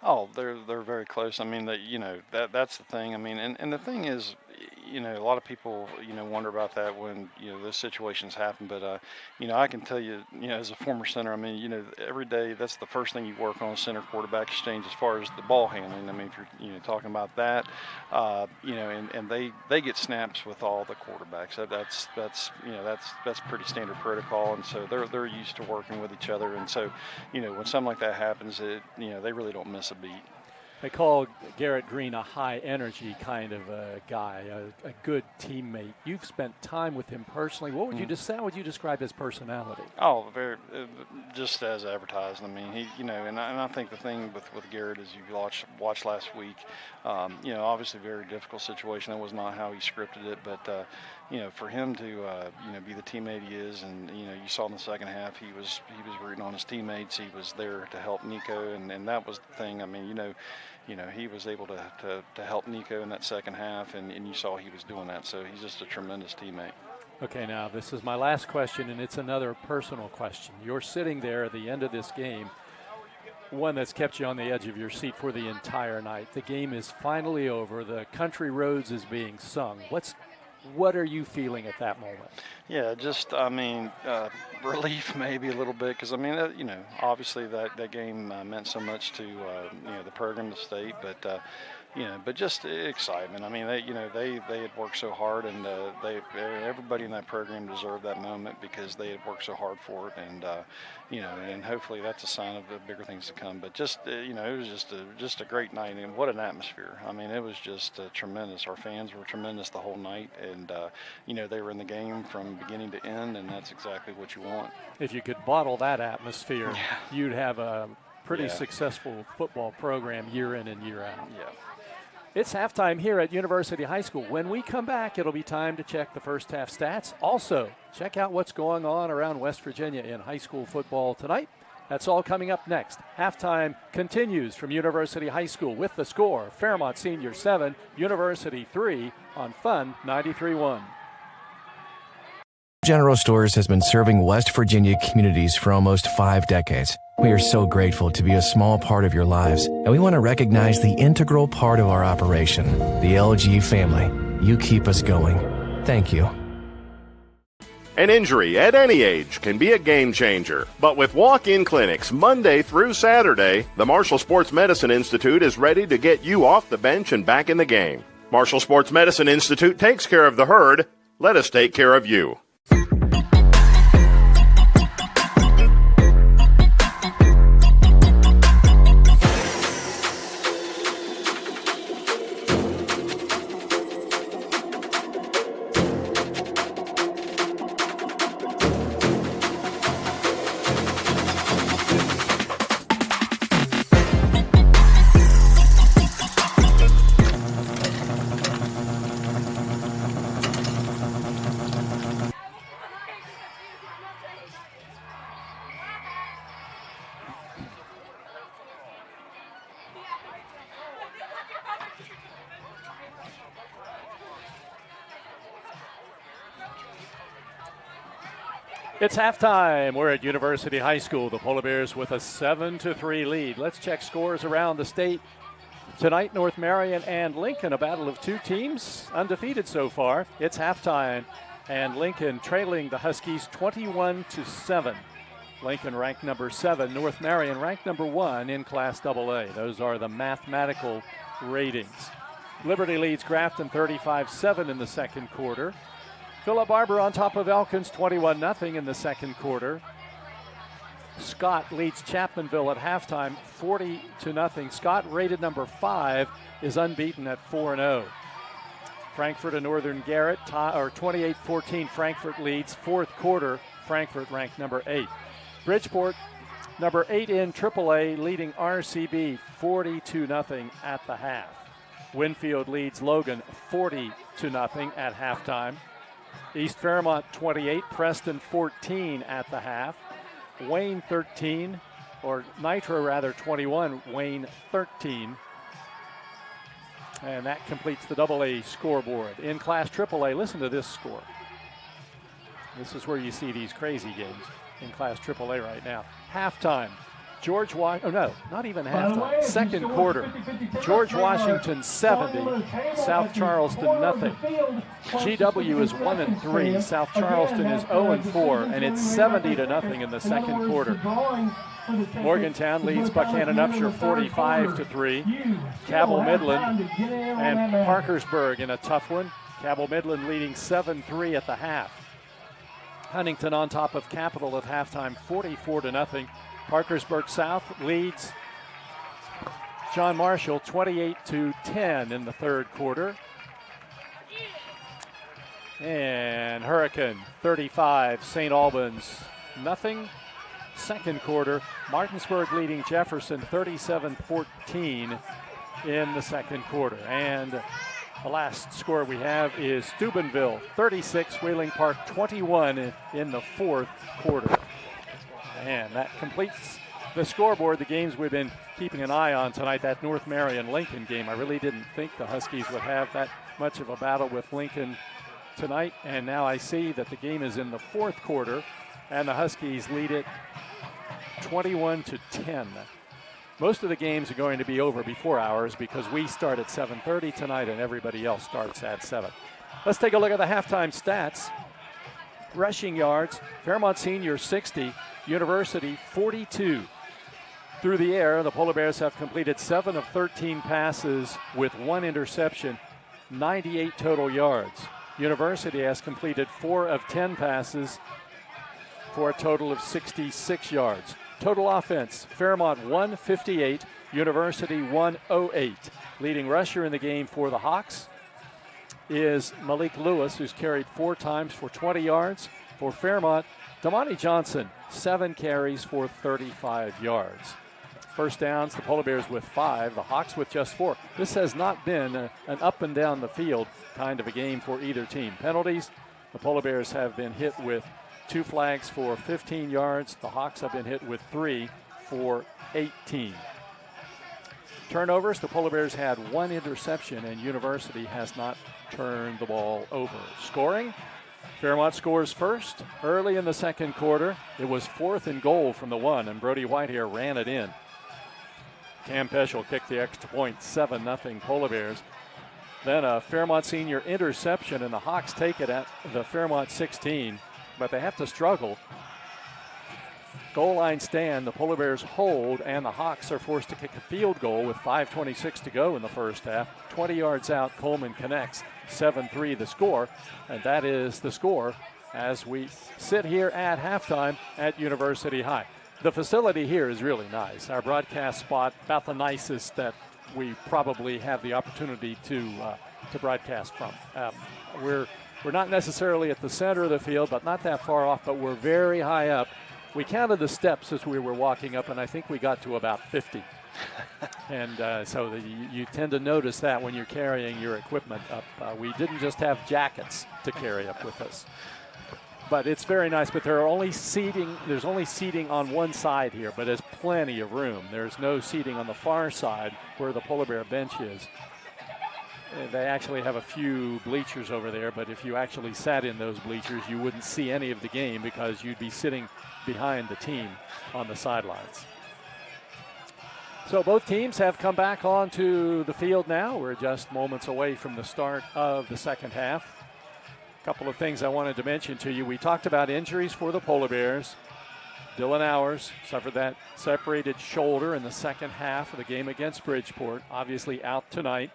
Oh, they're very close. I mean, you know, that's the thing. I mean, and the thing is, you know, a lot of people, you know, wonder about that when, you know, those situations happen. But, you know, I can tell you, you know, as a former center, I mean, you know, every day that's the first thing you work on, center quarterback exchange, as far as the ball handling. I mean, if you're, you know, talking about that, you know, and they get snaps with all the quarterbacks. That's you know, that's pretty standard protocol, and so they're used to working with each other. And so, you know, when something like that happens, you know, they really don't miss a beat. They call Garrett Green a high-energy kind of a guy, a good teammate. You've spent time with him personally. What would how would you describe his personality? Oh, very just as advertised. I mean, he, you know, and I think the thing with Garrett is you watched last week. You know, obviously very difficult situation. That was not how he scripted it, but you know, for him to you know, be the teammate he is, and you know, you saw in the second half he was rooting on his teammates. He was there to help Nico, and that was the thing. I mean, you know, he was able to help Nico in that second half, and you saw he was doing that. So he's just a tremendous teammate. Okay, now this is my last question, and it's another personal question. You're sitting there at the end of this game, one that's kept you on the edge of your seat for the entire night. The game is finally over. The Country Roads is being sung. What are you feeling at that moment? Yeah, just, I mean, relief maybe a little bit, because, I mean, you know, obviously that game meant so much to, you know, the program, the state, but, you know, but just excitement. I mean, they had worked so hard, and everybody in that program deserved that moment because they had worked so hard for it, and, you know, and hopefully that's a sign of the bigger things to come. But just, you know, it was just a great night, and what an atmosphere. I mean, it was just tremendous. Our fans were tremendous the whole night, and, you know, they were in the game from beginning to end, and that's exactly what you want. If you could bottle that atmosphere, you'd have a pretty successful football program year in and year out. Yeah. It's halftime here at University High School. When we come back, it'll be time to check the first half stats. Also, check out what's going on around West Virginia in high school football tonight. That's all coming up next. Halftime continues from University High School with the score: Fairmont Senior 7, University 3 on Fun 93.1. General Stores has been serving West Virginia communities for almost 5 decades. We are so grateful to be a small part of your lives, and we want to recognize the integral part of our operation, the LG family. You keep us going. Thank you. An injury at any age can be a game changer. But with walk-in clinics Monday through Saturday, the Marshall Sports Medicine Institute is ready to get you off the bench and back in the game. Marshall Sports Medicine Institute takes care of the herd. Let us take care of you. It's halftime. We're at University High School. The Polar Bears with a 7-3 lead. Let's check scores around the state. Tonight, North Marion and Lincoln, a battle of two teams, undefeated so far. It's halftime, and Lincoln trailing the Huskies 21-7. Lincoln ranked number 7, North Marion ranked number 1 in Class AA. Those are the mathematical ratings. Liberty leads Grafton 35-7 in the second quarter. Philip Barber on top of Elkins 21-0 in the second quarter. Scott leads Chapmanville at halftime 40-0. Scott, rated number 5, is unbeaten at 4-0. Frankfort and Northern Garrett 28-14. Frankfort leads fourth quarter. Frankfort ranked number 8. Bridgeport, number 8 in AAA, leading RCB 42-0 at the half. Winfield leads Logan 40-0 at halftime. East Fairmont 28, Preston 14 at the half. Wayne 13, or Nitro rather 21, Wayne 13. And that completes the AA scoreboard. In Class AAA, listen to this score. This is where you see these crazy games in Class AAA right now. Halftime, not even halftime. Second quarter, George Washington 70, South Charleston nothing. GW is 1-3, South Charleston is 0-4, and it's 70-0 in the second quarter. Morgantown leads Buchanan Upshur 45-3. Cabell Midland and Parkersburg in a tough one. Cabell Midland leading 7-3 at the half. Huntington on top of Capital at halftime 44-0. Parkersburg South leads John Marshall 28-10 in the third quarter. And Hurricane 35, St. Albans nothing. Second quarter, Martinsburg leading Jefferson 37-14 in the second quarter. And the last score we have is Steubenville 36, Wheeling Park 21 in the fourth quarter. And that completes the scoreboard, the games we've been keeping an eye on tonight. That North Marion-Lincoln game, I really didn't think the Huskies would have that much of a battle with Lincoln tonight. And now I see that the game is in the fourth quarter, and the Huskies lead it 21-10. Most of the games are going to be over before ours because we start at 7:30 tonight and everybody else starts at 7. Let's take a look at the halftime stats. Rushing yards, Fairmont Senior 60, University 42. Through the air, the Polar Bears have completed 7 of 13 passes with 1 interception, 98 total yards. University has completed 4 of 10 passes for a total of 66 yards. Total offense, Fairmont 158, University 108. Leading rusher in the game for the Hawks is Malik Lewis, who's carried 4 times for 20 yards. For Fairmont, Damani Johnson, 7 carries for 35 yards. First downs, the Polar Bears with 5, the Hawks with just 4. This has not been an up and down the field kind of a game for either team. Penalties, the Polar Bears have been hit with 2 flags for 15 yards. The Hawks have been hit with 3 for 18. Turnovers, the Polar Bears had 1 interception, and University has not turned the ball over. Scoring, Fairmont scores first. Early in the second quarter, it was 4th and goal from the 1, and Brody Whitehair ran it in. Cam Peschel kicked the extra point, 7-0 Polar Bears. Then a Fairmont Senior interception, and the Hawks take it at the Fairmont 16, but they have to struggle. Goal line stand, the Polar Bears hold, and the Hawks are forced to kick a field goal with 5:26 to go in the first half. 20 yards out, Coleman connects, 7-3 the score, and that is the score as we sit here at halftime at University High. The facility here is really nice. Our broadcast spot, about the nicest that we probably have the opportunity to broadcast from. We're not necessarily at the center of the field, but not that far off, but we're very high up. We counted the steps as we were walking up, and I think we got to about 50. And so you tend to notice that when you're carrying your equipment up. We didn't just have jackets to carry up with us. But it's very nice, but there's only seating on one side here, but there's plenty of room. There's no seating on the far side where the Polar Bear bench is. They actually have a few bleachers over there, but if you actually sat in those bleachers, you wouldn't see any of the game because you'd be sitting behind the team on the sidelines. So both teams have come back onto the field now. We're just moments away from the start of the second half. A couple of things I wanted to mention to you. We talked about injuries for the Polar Bears. Dylan Hours suffered that separated shoulder in the second half of the game against Bridgeport, obviously out tonight.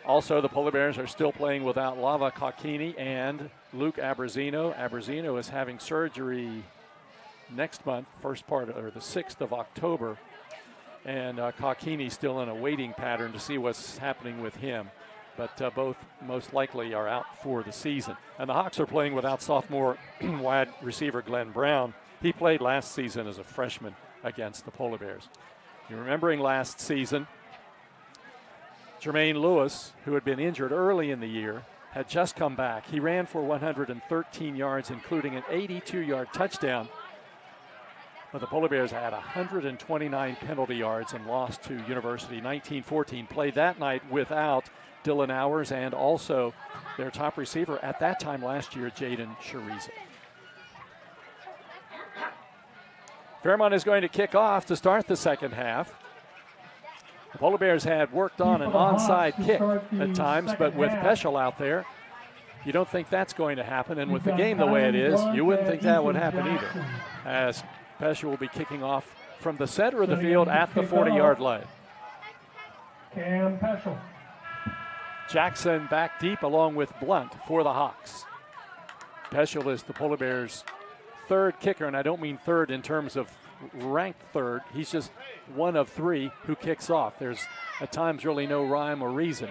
Also, the Polar Bears are still playing without Lava Kakini and Luke Abrazino. Abrazino is having surgery next month, the 6th of October. And Kakini still in a waiting pattern to see what's happening with him. But both most likely are out for the season. And the Hawks are playing without sophomore wide receiver Glenn Brown. He played last season as a freshman against the Polar Bears. You're remembering last season, Jermaine Lewis, who had been injured early in the year, had just come back. He ran for 113 yards, including an 82-yard touchdown. But the Polar Bears had 129 penalty yards and lost to University 19-14. Played that night without Dylan Hours and also their top receiver at that time last year, Jaden Choriza. Fairmont is going to kick off to start the second half. The Polar Bears had worked on an onside kick at times, but with Peschel out there, you don't think that's going to happen. And with the game the way it is, you wouldn't think that would happen either, as Peschel will be kicking off from the center of the field at the 40-yard line. Cam Peschel. Jackson back deep along with Blunt for the Hawks. Peschel is the Polar Bears' third kicker, and I don't mean third in terms of ranked third. He's just one of three who kicks off. There's at times really no rhyme or reason.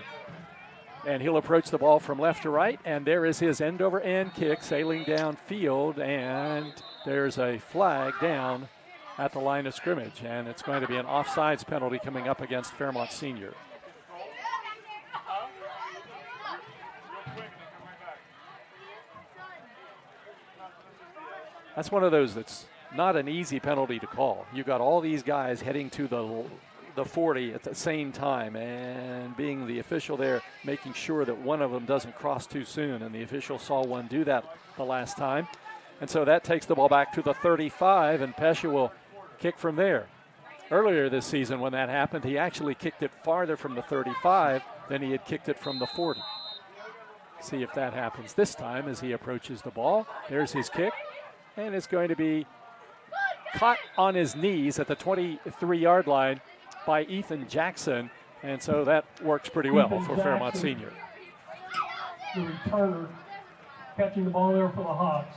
And he'll approach the ball from left to right, and there is his end-over-end kick sailing downfield, and there's a flag down at the line of scrimmage, and it's going to be an offsides penalty coming up against Fairmont Senior. That's one of those that's not an easy penalty to call. You've got all these guys heading to the 40 at the same time, and being the official there, making sure that one of them doesn't cross too soon, and the official saw one do that the last time. And so that takes the ball back to the 35, and Pescia will kick from there. Earlier this season when that happened, he actually kicked it farther from the 35 than he had kicked it from the 40. See if that happens this time as he approaches the ball. There's his kick, and it's going to be caught on his knees at the 23-yard line by Ethan Jackson, and so that works pretty well for Fairmont Senior. The returner catching the ball there for the Hawks.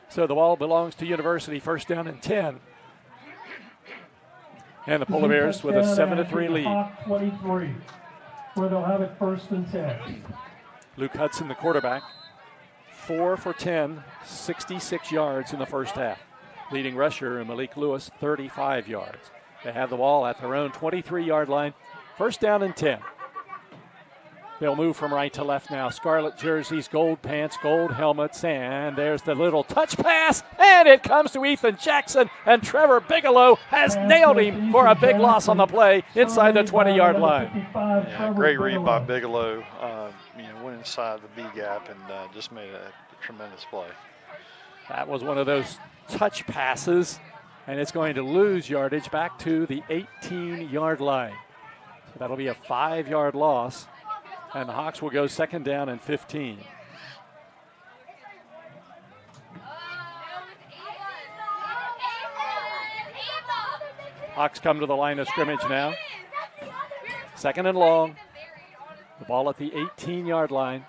So the ball belongs to University, first down and 10. And the Polar Bears with a 7-3 lead. 23, where they'll have it first and 10. Luke Hudson, the quarterback, 4 for 10, 66 yards in the first half. Leading rusher Malik Lewis, 35 yards. They have the ball at their own 23-yard line. First down and 10. They'll move from right to left now. Scarlet jerseys, gold pants, gold helmets, and there's the little touch pass, and it comes to Ethan Jackson, and Trevor Bigelow has nailed him for a big loss on the play inside the 20-yard line. Yeah, great read by Bigelow. Went inside the B gap and just made a tremendous play. That was one of those touch passes, and it's going to lose yardage back to the 18-yard line. So that'll be a 5-yard loss, and the Hawks will go second down and 15. Hawks come to the line of scrimmage now. Second and long. The ball at the 18-yard line.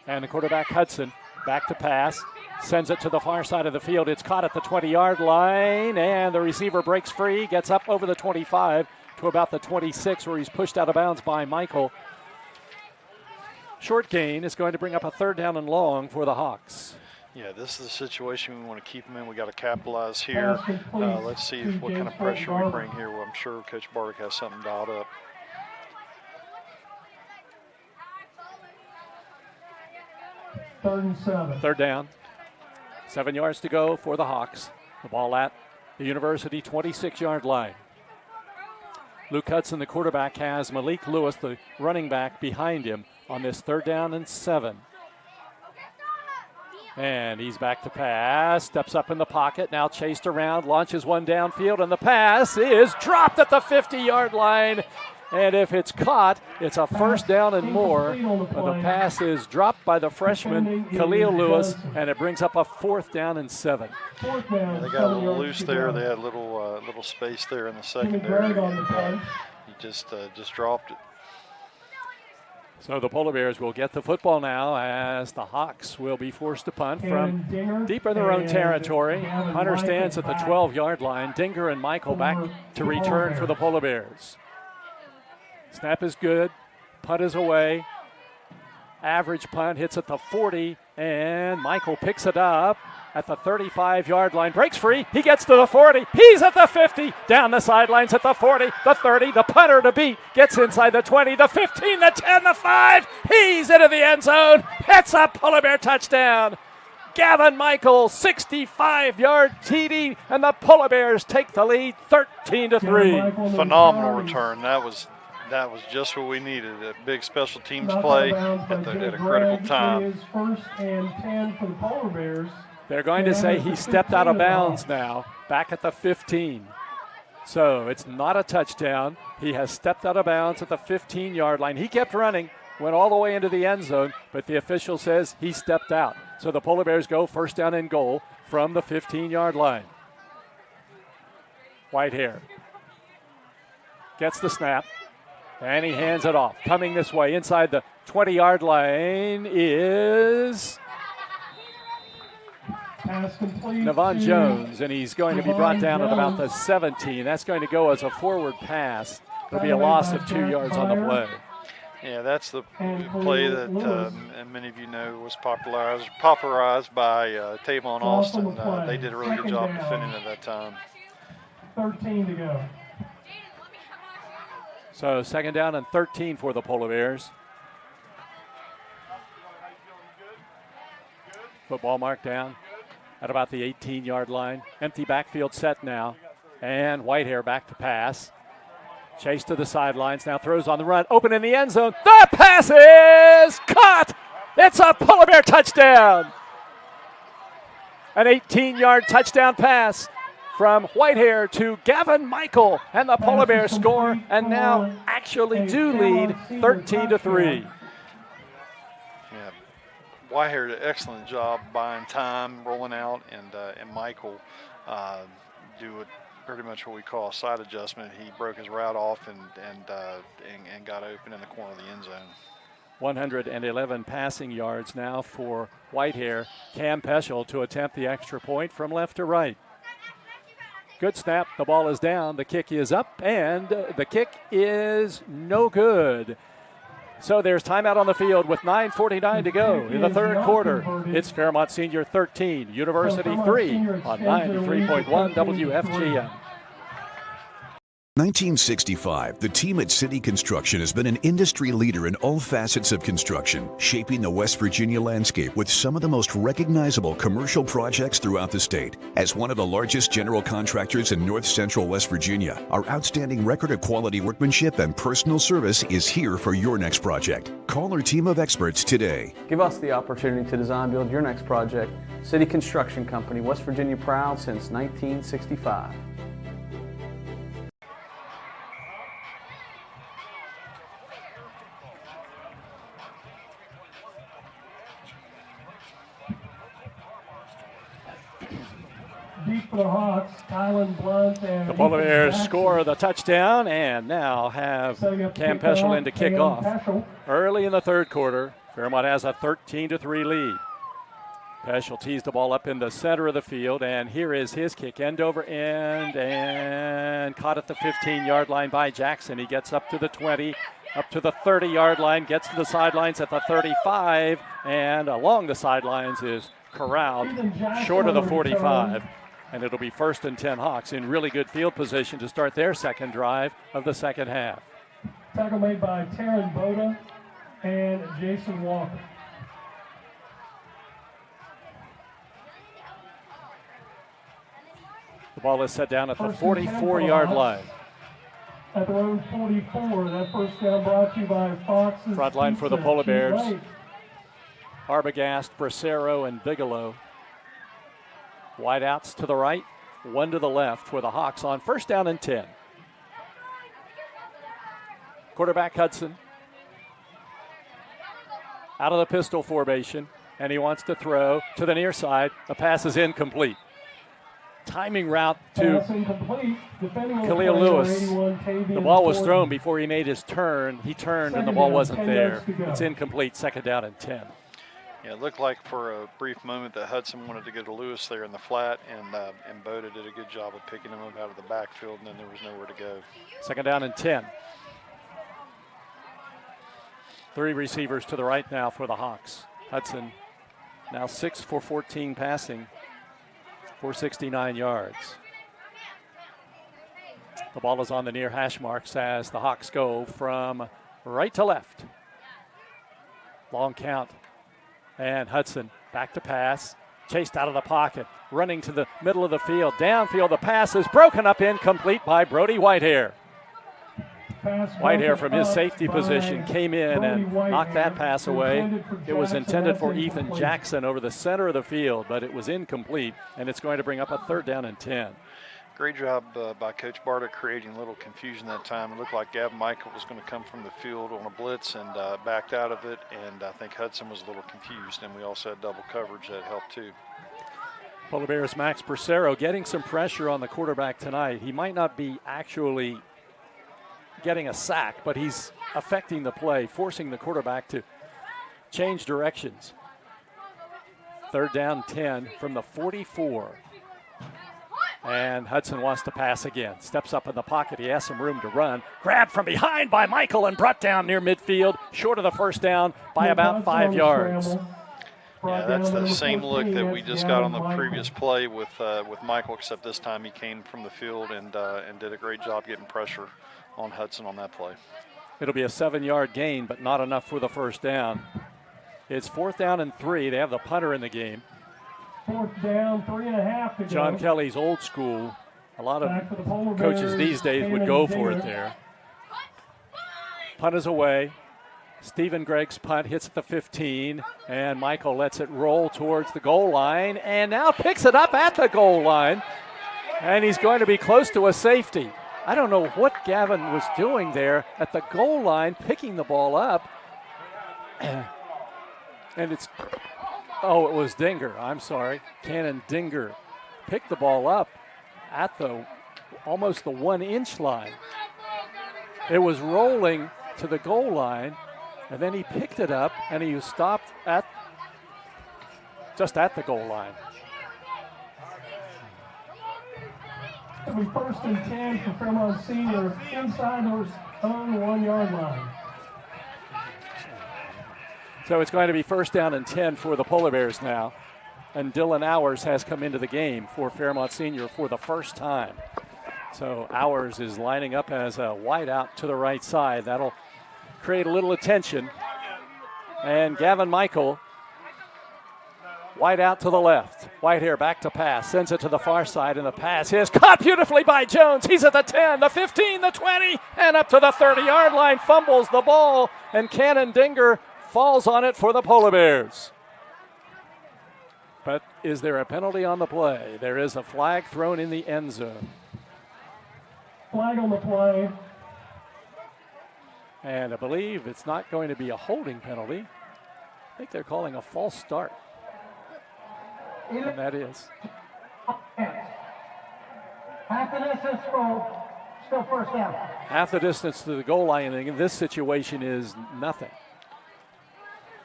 And the quarterback, Hudson, back to pass. Sends it to the far side of the field. It's caught at the 20-yard line, and the receiver breaks free, gets up over the 25 to about the 26, where he's pushed out of bounds by Michael. Short gain is going to bring up a third down and long for the Hawks. Yeah, this is the situation we want to keep them in. We got to capitalize here. Let's see what kind of pressure we bring here. Well, I'm sure Coach Bardick has something dialed up. Third and 7. Third down. 7 yards to go for the Hawks. The ball at the University 26-yard line. Luke Hudson, the quarterback, has Malik Lewis, the running back, behind him on this 3rd down and 7. And he's back to pass, steps up in the pocket, now chased around, launches one downfield, and the pass is dropped at the 50-yard line. And if it's caught, it's a 1st down and more. But the pass is dropped by the freshman, Khalil Lewis, and it brings up a 4th down and 7. Yeah, they got a little loose there. They had a little space there in the secondary. He just dropped it. So the Polar Bears will get the football now as the Hawks will be forced to punt from deep in their own territory. Hunter stands at the 12-yard line. Dinger and Michael back to return for the Polar Bears. Snap is good. Punt is away. Average punt hits at the 40, and Michael picks it up at the 35-yard line. Breaks free. He gets to the 40. He's at the 50. Down the sidelines at the 40, the 30. The punter to beat. Gets inside the 20, the 15, the 10, the 5. He's into the end zone. It's a Polar Bear touchdown. Gavin Michael, 65-yard TD, and the Polar Bears take the lead 13-3. Phenomenal return. That was just what we needed. A big special teams play at a critical time. First and 10 for the Polar Bears. They're going to say he stepped out of bounds now, back at the 15. So it's not a touchdown. He has stepped out of bounds at the 15-yard line. He kept running, went all the way into the end zone, but the official says he stepped out. So the Polar Bears go 1st down and goal from the 15-yard line. Whitehair gets the snap, and he hands it off. Coming this way inside the 20-yard line is Navon Jones, and he's going to be brought down at about the 17. That's going to go as a forward pass. There'll be a loss of 2 yards on the play. Yeah, that's the play that and many of you know was popularized by Tavon Austin. They did a really good job defending at that time. 13 to go. So 2nd down and 13 for the Polar Bears. Football marked down at about the 18-yard line. Empty backfield set now. And Whitehair back to pass. Chase to the sidelines, now throws on the run. Open in the end zone. The pass is caught. It's a Polar Bear touchdown. An 18-yard touchdown pass from Whitehair to Gavin Michael. And the Polar Bears score and now actually do lead 13-3. Whitehair did an excellent job buying time, rolling out, and Michael do pretty much what we call a side adjustment. He broke his route off and got open in the corner of the end zone. 111 passing yards now for Whitehair. Cam Peschel to attempt the extra point from left to right. Good snap. The ball is down. The kick is up, and the kick is no good. So there's timeout on the field with 9:49 to go in the 3rd quarter. It's Fairmont Senior 13, University 3 on 93.1 WFGM. 1965, the team at City Construction has been an industry leader in all facets of construction, shaping the West Virginia landscape with some of the most recognizable commercial projects throughout the state. As one of the largest general contractors in North Central West Virginia, our outstanding record of quality workmanship and personal service is here for your next project. Call our team of experts today. Give us the opportunity to design build your next project. City Construction Company, West Virginia proud since 1965. Deep for the Hawks, Kylan Blunt and the Polar Bears score the touchdown and now have Cam Peschel in to kick off. Early in the 3rd quarter, Fairmont has a 13-3 lead. Peschel tees the ball up in the center of the field, and here is his kick, end over end, and caught at the 15-yard line by Jackson. He gets up to the 20, up to the 30-yard line, gets to the sidelines at the 35, and along the sidelines is corralled short of the 45. And it'll be 1st and 10 Hawks in really good field position to start their 2nd drive of the 2nd half. Tackle made by Taryn Boda and Jason Walker. The ball is set down at the 44-yard line. at their own 44. That first down brought to you by Fox's Front line for the Pizza. Polar Bears. Right. Arbogast, Bracero, and Bigelow. Wideouts to the right, one to the left for the Hawks on first down and 10. Quarterback Hudson out of the pistol formation, and he wants to throw to the near side. The pass is incomplete. Timing route to Khalil Lewis. The ball was thrown before he made his turn. He turned and the ball wasn't there. It's incomplete, second down and 10. Yeah, it looked like for a brief moment that Hudson wanted to go to Lewis there in the flat, and Boda did a good job of picking him up out of the backfield, and then there was nowhere to go. Second down and 10. 3 receivers to the right now for the Hawks. Hudson now 6 for 14 passing for 69 yards. The ball is on the near hash marks as the Hawks go from right to left. Long count. And Hudson back to pass, chased out of the pocket, running to the middle of the field. Downfield, the pass is broken up, incomplete by Brody Whitehair. Whitehair from his safety position came in and knocked that pass away. It was intended for Ethan Jackson over the center of the field, but it was incomplete, and it's going to bring up a third down and 10. Great job by Coach Barta creating a little confusion that time. It looked like Gavin Michael was going to come from the field on a blitz and backed out of it, and I think Hudson was a little confused, and we also had double coverage that helped too. Polar Bears Max Bracero getting some pressure on the quarterback tonight. He might not be actually getting a sack, but he's affecting the play, forcing the quarterback to change directions. Third down 10 from the 44. And Hudson wants to pass again. Steps up in the pocket. He has some room to run. Grabbed from behind by Michael and brought down near midfield. Short of the first down by about 5 yards. Yeah, that's the same look that we just got on the previous play with Michael, except this time he came from the field and did a great job getting pressure on Hudson on that play. It'll be a 7-yard gain, but not enough for the first down. It's 4th down and 3. They have the punter in the game. 4th down, 3.5 to go. John Kelly's old school. A lot of coaches these days would go for it there. Punt is away. Stephen Gregg's punt hits at the 15, and Michael lets it roll towards the goal line, and now picks it up at the goal line, and he's going to be close to a safety. I don't know what Gavin was doing there at the goal line, picking the ball up, and it's... Oh, it was Dinger. I'm sorry. Cannon Dinger picked the ball up at the almost the 1-inch line. It was rolling to the goal line, and then he picked it up, and he was stopped just at the goal line. It'll be 1st and 10 for Fairmont Senior inside their own 1-yard line. So it's going to be 1st down and 10 for the Polar Bears now. And Dylan Hours has come into the game for Fairmont Senior for the first time. So Hours is lining up as a wideout to the right side. That'll create a little attention. And Gavin Michael, wideout to the left. Whitehair back to pass, sends it to the far side, and the pass is caught beautifully by Jones. He's at the 10, the 15, the 20, and up to the 30-yard line, fumbles the ball, and Cannon Dinger falls on it for the Polar Bears. But is there a penalty on the play? There is a flag thrown in the end zone. Flag on the play. And I believe it's not going to be a holding penalty. I think they're calling a false start. And that is. Half the distance for still first down. Half the distance to the goal line in this situation is nothing.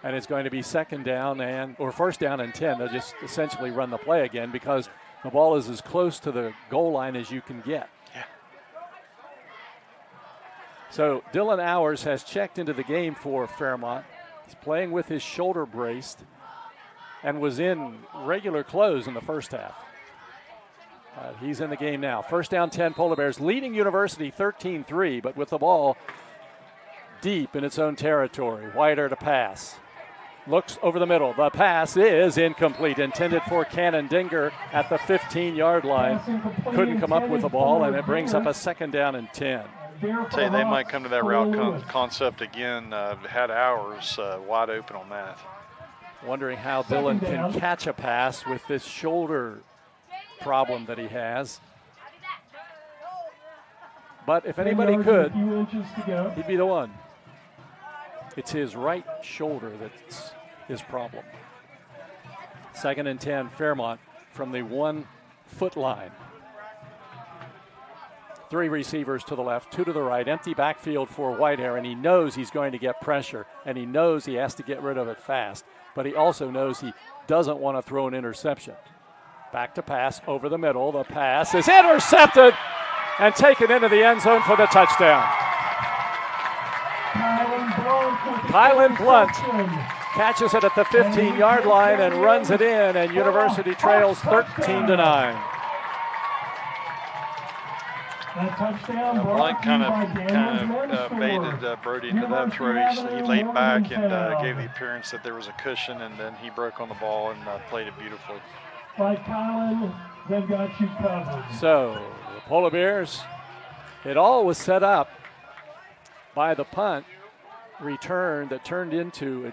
And it's going to be 2nd down or 1st down and 10. They'll just essentially run the play again because the ball is as close to the goal line as you can get. Yeah. So Dylan Hours has checked into the game for Fairmont. He's playing with his shoulder braced and was in regular clothes in the first half. He's in the game now. 1st down 10, Polar Bears leading University 13-3, but with the ball deep in its own territory. Whitehair to pass. Looks over the middle. The pass is incomplete. Intended for Cannon Dinger at the 15-yard line. Couldn't come up with the ball, and it brings up a 2nd down and 10. Tell you, they might come to that route concept again. Had ours wide open on that. Wondering how Dillon can catch a pass with this shoulder problem that he has. But if anybody could, he'd be the one. It's his right shoulder that's his problem. 2nd and 10, Fairmont from the 1 foot line. 3 receivers to the left, 2 to the right, empty backfield for Whitehair, and he knows he's going to get pressure, and he knows he has to get rid of it fast, but he also knows he doesn't want to throw an interception. Back to pass over the middle. The pass is intercepted and taken into the end zone for the touchdown. Kylan Blunt catches it at the 15-yard line and runs it in, and University trails 13-9. Blunt kind of baited Brody into that throw. He laid back and gave the appearance that there was a cushion, and then he broke on the ball and played it beautifully. Like Kylan, they've got you covered. So the Polar Bears, it all was set up by the punt return that turned into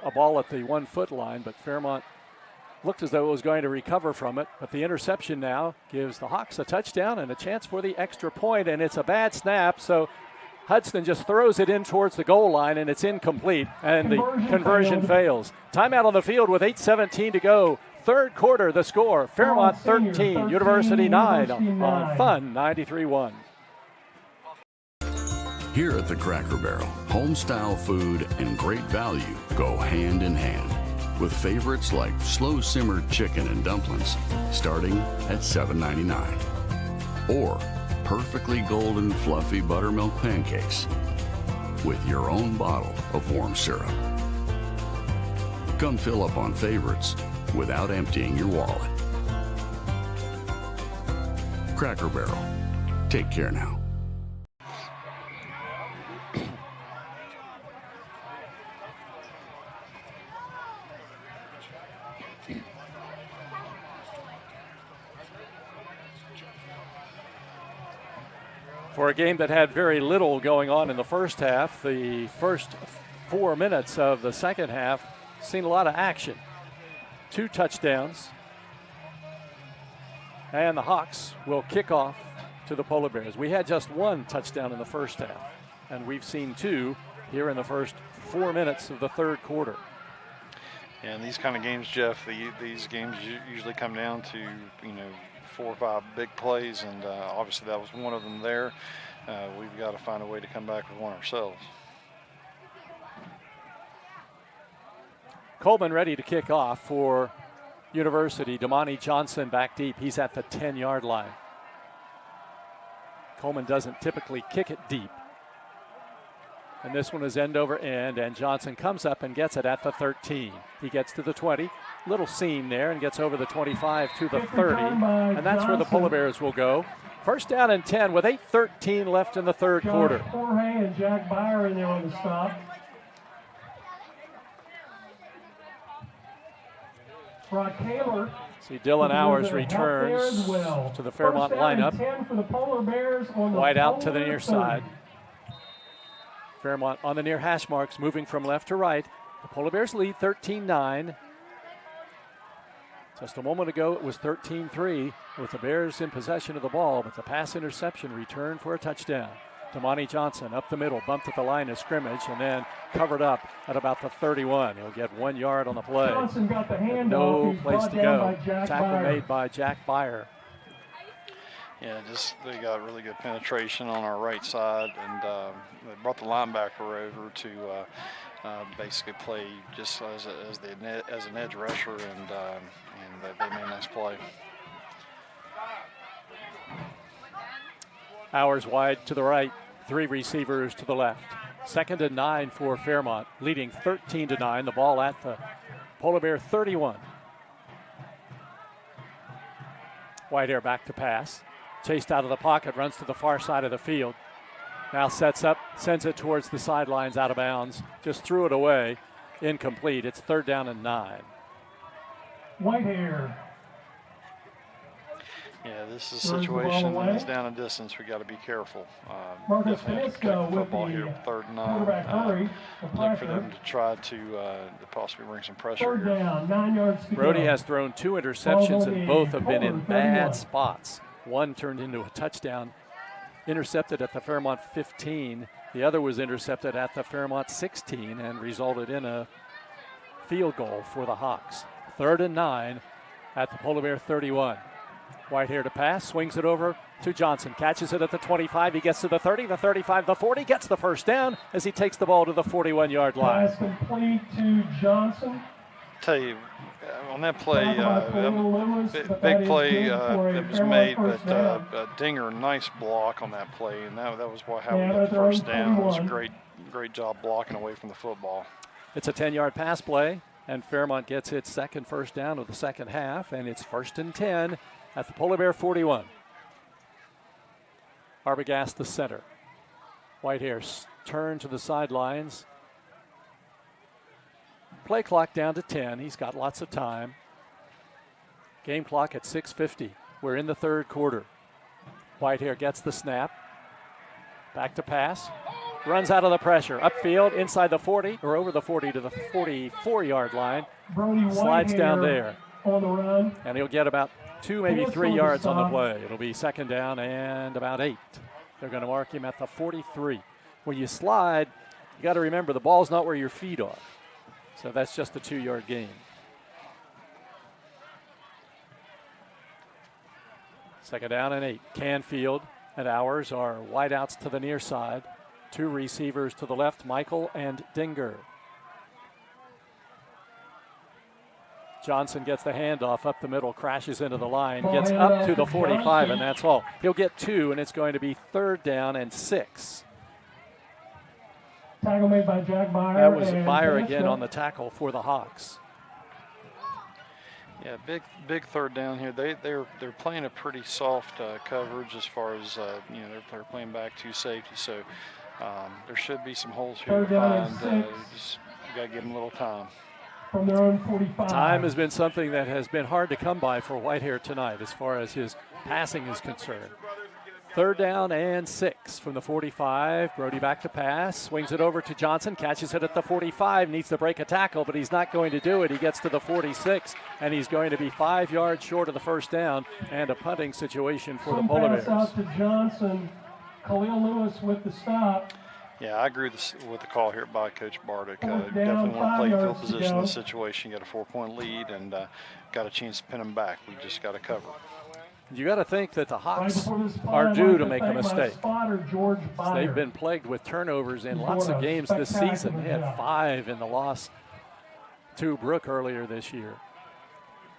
a ball at the 1 foot line, but Fairmont looked as though it was going to recover from it, but the interception now gives the Hawks a touchdown and a chance for the extra point, and it's a bad snap, so Hudson just throws it in towards the goal line, and it's incomplete, and the conversion fails. Timeout on the field with 8:17 to go. 3rd quarter, the score, Fairmont 13, University 9 on Fun 93.1. Here at the Cracker Barrel, home-style food and great value go hand in hand, with favorites like slow-simmered chicken and dumplings starting at $7.99, or perfectly golden fluffy buttermilk pancakes with your own bottle of warm syrup. Come fill up on favorites without emptying your wallet. Cracker Barrel. Take care now. For a game that had very little going on in the first half, the first 4 minutes of the second half seen a lot of action. 2 touchdowns, and the Hawks will kick off to the Polar Bears. We had just 1 touchdown in the first half, and we've seen 2 here in the first 4 minutes of the 3rd quarter. And these kind of games, Jeff, these games usually come down to, 4 or 5 big plays, and obviously that was one of them there. We've got to find a way to come back with one ourselves. Coleman ready to kick off for University. Damani Johnson back deep. He's at the 10-yard line. Coleman doesn't typically kick it deep. And this one is end over end, and Johnson comes up and gets it at the 13. He gets to the 20, little seam there, and gets over the 25 to the 30, and that's where the Polar Bears will go. First down and 10 with 8:13 left in the 3rd quarter. Jorge and Jack Byer in there on the stop. Rod Kaler. See, Dylan Hours returns to the Fairmont lineup. White out to the near side. Fairmont on the near hash marks, moving from left to right. The Polar Bears lead 13-9. Just a moment ago, it was 13-3 with the Bears in possession of the ball, but the pass interception returned for a touchdown. Damani Johnson up the middle, bumped at the line of scrimmage, and then covered up at about the 31. He'll get 1 yard on the play. Johnson got the hand no off. place to go. Tackle made by Jack Byer. Yeah, they got really good penetration on our right side, and they brought the linebacker over to basically play just as an edge rusher, and they made a nice play. Hours wide to the right, 3 receivers to the left. 2nd and 9 for Fairmont, leading 13-9. The ball at the Polar Bear 31. Whitehair back to pass. Chased out of the pocket, runs to the far side of the field. Now sets up, sends it towards the sidelines, out of bounds. Just threw it away, incomplete. It's 3rd down and 9. Whitehair. Yeah, this is a situation when it's down a distance. We got to be careful. Marcus Definitely have to Finisco kick the football with here the with 3rd and 9. quarterback hurry, the Look for pressure. them to try to possibly bring some pressure 3rd here. down, 9 yards to Brody go. has thrown 2 interceptions, and both have been in bad 31. spots. One turned into a touchdown, intercepted at the Fairmont 15. The other was intercepted at the Fairmont 16 and resulted in a field goal for the Hawks. 3rd and 9 at the Polar Bear 31. Whitehair to pass, swings it over to Johnson, catches it at the 25. He gets to the 30, the 35, the 40, gets the first down as he takes the ball to the 41-yard line. Pass complete to Johnson. Tell you, on that play, Lewis, but big that play is good for that a was Fairmont made, first but down. Dinger, nice block on that play, and that was how Yeah, we got but the they're first on down. It was a 41. great job blocking away from the football. It's a 10-yard pass play, and Fairmont gets its second first down of the second half, and it's 1st and 10 at the Polar Bear 41. Arbogast the center. Whitehair turn to the sidelines. Play clock down to 10. He's got lots of time. Game clock at 6:50. We're in the 3rd quarter. Whitehair gets the snap. Back to pass. Runs out of the pressure. Upfield, inside the 40, or over the 40 to the 44-yard line. Brody Slides down Whitehair there. On the run. And he'll get about 2, maybe 3 yards on the play. It'll be 2nd down and about 8. They're going to mark him at the 43. When you slide, you got to remember the ball's not where your feet are. So that's just a 2-yard gain. 2nd down and 8. Canfield and Hours are wideouts to the near side. 2 receivers to the left, Michael and Dinger. Johnson gets the handoff up the middle, crashes into the line, gets up to the 45, and that's all. He'll get 2, and it's going to be 3rd down and 6. Tackle made by Jack Byer. That was Byer again on the tackle for the Hawks. Yeah, big 3rd down here. They're playing a pretty soft coverage as far as they're playing back 2 safety, so there should be some holes here 3rd to down and find. 6. Just got to give them a little time. From their own 45. Time has been something that has been hard to come by for Whitehair tonight as far as his passing is concerned. 3rd down and 6 from the 45. Brody back to pass, swings it over to Johnson, catches it at the 45, needs to break a tackle, but he's not going to do it. He gets to the 46, and he's going to be 5 yards short of the first down and a punting situation for the Polar Bears. Pass out to Johnson. Khalil Lewis with the stop. Yeah, I agree with the call here by Coach Bartek. Fourth Definitely down, want to 5 play field yards to position in go. this situation. Got a 4-point lead and got a chance to pin them back. We just got to cover. You got to think that the Hawks Right before this play, are I'd due like to make a thank my mistake. spotter, George Byer. They've been plagued with turnovers in He's lots doing of a games this season. spectacular They had job. 5 in the loss to Brook earlier this year.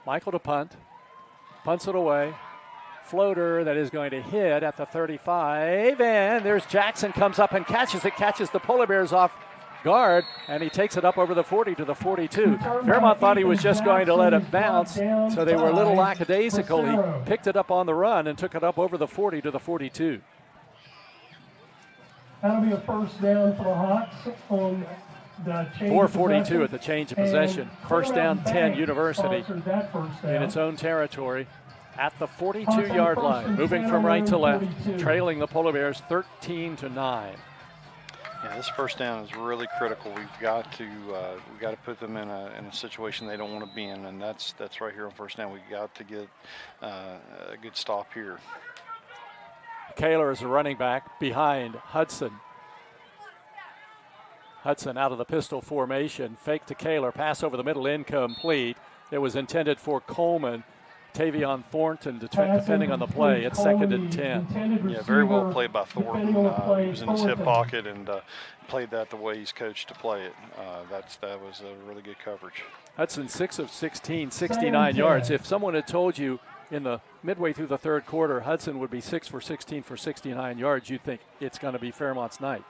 Michael to punt. Punts it away. Floater that is going to hit at the 35. And there's Jackson, comes up and catches it. Catches the Polar Bears off guard, and he takes it up over the 40 to the 42. Fairmont thought he was just going to let it bounce, so they were a little lackadaisical. He picked it up on the run and took it up over the 40 to the 42. That'll be a first down for the Hawks on the change 4:42 at the change of possession. And First down, Fairmont 10 Bank University sponsored that first down. in its own territory at the Hawks 42-yard on line, first moving and from 10 right to left, 42. trailing the Polar Bears 13-9. Yeah, this first down is really critical. We've got to put them in a situation they don't want to be in, and that's right here on first down. We've got to get a good stop here. Kaler is a running back behind Hudson. Hudson out of the pistol formation, fake to Kaler, pass over the middle, incomplete. It was intended for Coleman. Tavion Thornton defending on the play. It's 2nd and 10. Yeah, very well played by Thornton. He was in his hip pocket and played that the way he's coached to play it. That was a really good coverage. Hudson 6 of 16, 69 yards. If someone had told you in the midway through the third quarter Hudson would be 6 for 16 for 69 yards, you'd think it's going to be Fairmont's night.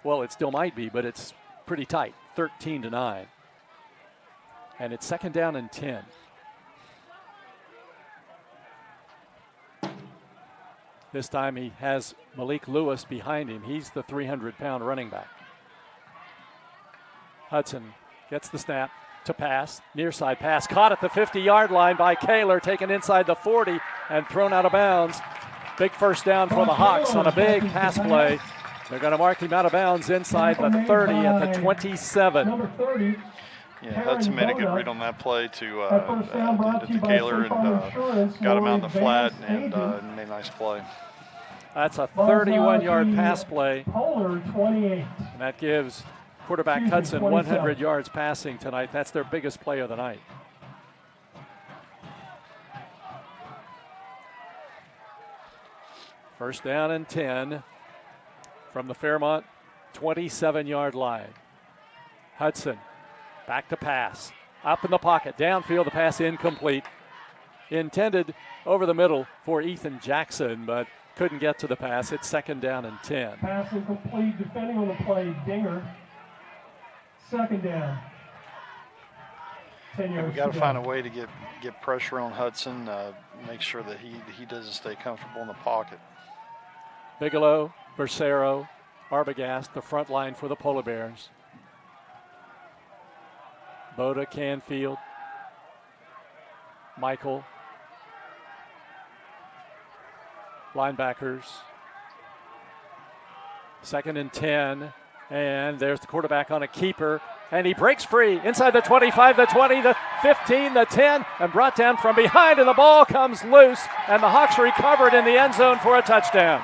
Well, it still might be, but it's pretty tight, 13-9. And it's 2nd down and 10. This time he has Malik Lewis behind him. He's the 300-pound running back. Hudson gets the snap, to pass, near side pass, caught at the 50-yard line by Kaler, taken inside the 40 and thrown out of bounds. Big first down for the Hawks on a big pass play. They're going to mark him out of bounds inside the 30 at the 27. Number 30. Yeah, Hudson made a good read on that play to Kaler and got him out in the flat and made a nice play. That's a 31-yard pass play. Polar 28. And that gives quarterback Hudson 100 yards passing tonight. That's their biggest play of the night. First down and 10 from the Fairmont 27-yard line. Hudson back to pass. Up in the pocket. Downfield, the pass incomplete. Intended over the middle for Ethan Jackson, but couldn't get to the pass. It's second down and 10. Pass incomplete, defending on the play, Dinger. Second down. 10 yards. We got to find a way to get pressure on Hudson, make sure that he doesn't stay comfortable in the pocket. Bigelow, Bercero, Arbogast, the front line for the Polar Bears. Boda, Canfield, Michael, linebackers. Second and 10, and there's the quarterback on a keeper, and he breaks free inside the 25, the 20, the 15, the 10, and brought down from behind, and the ball comes loose, and the Hawks recovered in the end zone for a touchdown.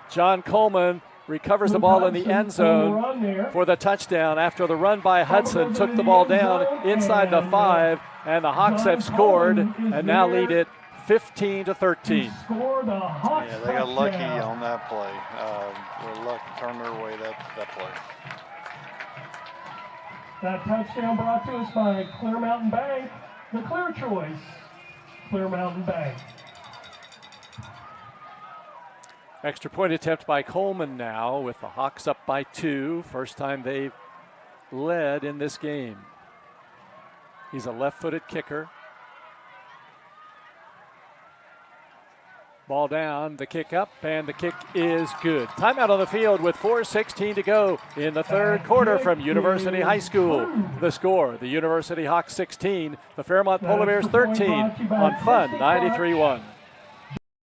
John Coleman recovers the ball in the end zone for the touchdown after the run by Hudson took the ball down inside the 5, and the Hawks have scored and now lead it 15-13. Yeah, they got lucky on that play. Their luck turned their way that play. That touchdown brought to us by Clear Mountain Bank, the clear choice, Clear Mountain Bank. Extra point attempt by Coleman now with the Hawks up by 2. First time they've led in this game. He's a left-footed kicker. Ball down, the kick up, and the kick is good. Timeout on the field with 4:16 to go in the third quarter from University High School. The score, the University Hawks 16, the Fairmont Polar Bears 13 on Fun 93.1.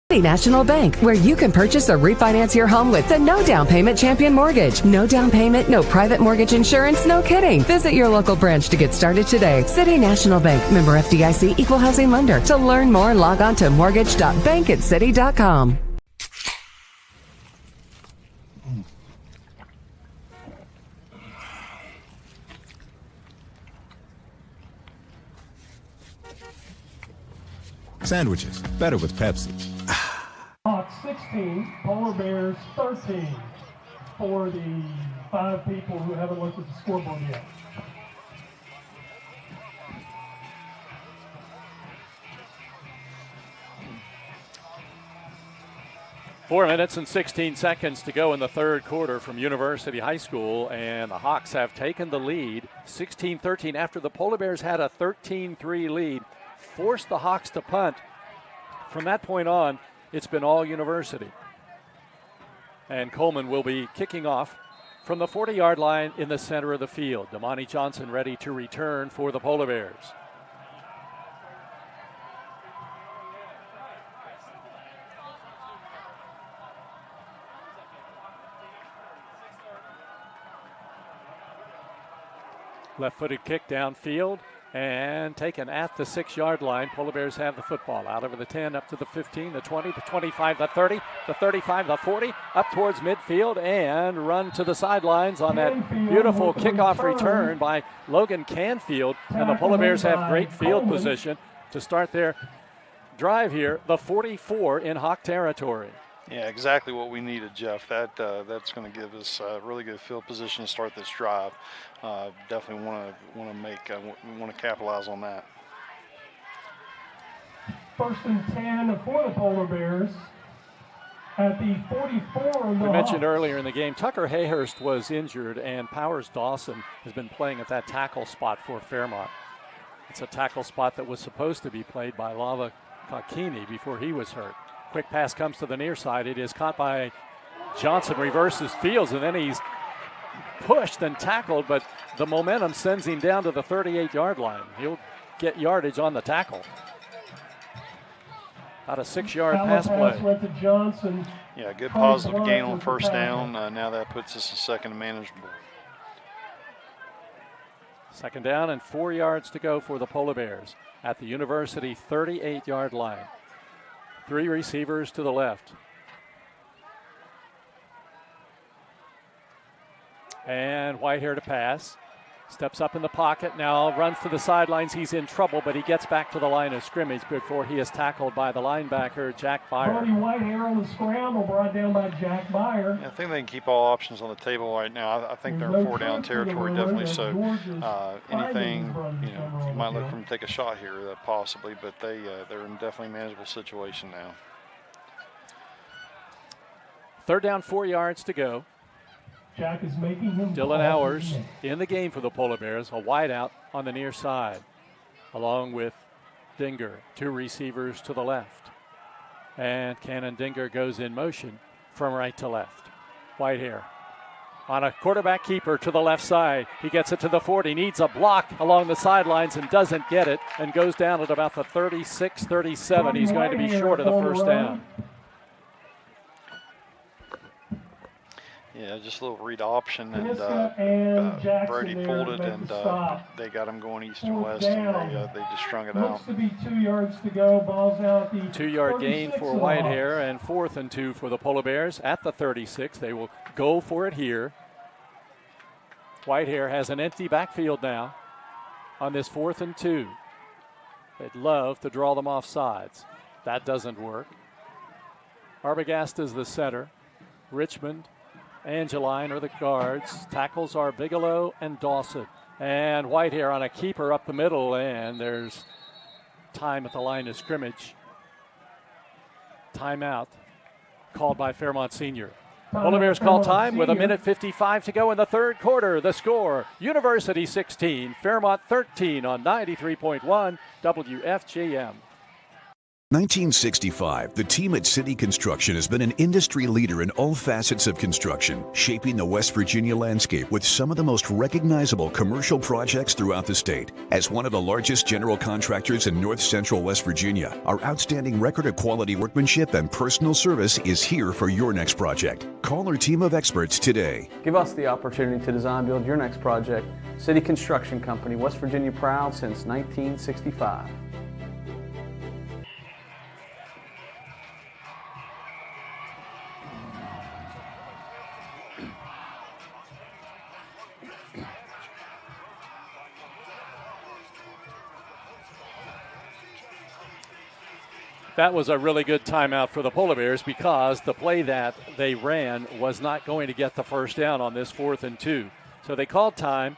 City National Bank, where you can purchase or refinance your home with the no down payment champion mortgage. No down payment, no private mortgage insurance, no kidding. Visit your local branch to get started today. City National Bank, member FDIC, equal housing lender. To learn more, log on to mortgage.bankatcity.com. Sandwiches, better with Pepsi. Hawks 16, Polar Bears 13 for the 5 people who haven't looked at the scoreboard yet. Four minutes and 16 seconds to go in the third quarter from University High School, and the Hawks have taken the lead 16-13 after the Polar Bears had a 13-3 lead, forced the Hawks to punt. From that point on, it's been all University. And Coleman will be kicking off from the 40-yard line in the center of the field. Damani Johnson ready to return for the Polar Bears. Left-footed kick downfield and taken at the 6-yard line. Polar Bears have the football out over the 10, up to the 15, the 20, the 25, the 30, the 35, the 40, up towards midfield and run to the sidelines on that beautiful kickoff return by Logan Canfield. And the Polar Bears have great field position to start their drive here, the 44 in Hawk territory. Yeah, exactly what we needed, Jeff. That's going to give us a really good field position to start this drive. Definitely want to capitalize on that. First and 10 for the Polar Bears at the 44. We mentioned earlier in the game, Tucker Hayhurst was injured, and Powers Dawson has been playing at that tackle spot for Fairmont. It's a tackle spot that was supposed to be played by Lava Kakini before he was hurt. Quick pass comes to the near side. It is caught by Johnson reverses fields, and then he's pushed and tackled, but the momentum sends him down to the 38-yard line. He'll get yardage on the tackle. About a 6-yard pass play. Went to Johnson. Yeah, good positive gain on first down. Now that puts us in second and manageable. Second down and 4 yards to go for the Polar Bears at the University 38-yard line. 3 receivers to the left. And Whitehair to pass. Steps up in the pocket now, runs to the sidelines. He's in trouble, but he gets back to the line of scrimmage before he is tackled by the linebacker, Jack Byer. Brody Whitehair on the scramble, brought down by Jack Byer. Yeah, I think they can keep all options on the table right now. I think they're in 4-down territory, definitely. So anything, you might look for them to take a shot here, possibly, but they're in definitely manageable situation now. Third down, 4 yards to go. Jack is making him. Dylan Howers in the game for the Polar Bears, a wide out on the near side, along with Dinger, 2 receivers to the left. And Cannon Dinger goes in motion from right to left. Whitehair on a quarterback keeper to the left side. He gets it to the 40, needs a block along the sidelines and doesn't get it, and goes down at about the 36, 37. He's going to be short of the first down. Yeah, just a little read option, and Brody pulled it, and they got him going east and west, and they just strung it out. Looks to be 2 yards to go. Ball's out the 2-yard gain for Whitehair, and 4th and 2 for the Polar Bears at the 36. They will go for it here. Whitehair has an empty backfield now on this 4th and 2. They'd love to draw them off sides. That doesn't work. Arbogast is the center. Richmond, Angeline are the guards. Tackles are Bigelow and Dawson. And Whitehair on a keeper up the middle, and there's time at the line of scrimmage. Timeout called by Fairmont Senior. Polar Bears call time with 1:55 to go in the third quarter. The score, University 16, Fairmont 13 on 93.1 WFGM. 1965, the team at City Construction has been an industry leader in all facets of construction, shaping the West Virginia landscape with some of the most recognizable commercial projects throughout the state. As one of the largest general contractors in north central West Virginia, our outstanding record of quality workmanship and personal service is here for your next project. Call our team of experts today. Give us the opportunity to design build your next project. City Construction Company, West Virginia proud since 1965. That was a really good timeout for the Polar Bears because the play that they ran was not going to get the first down on this 4th and 2. So they called time.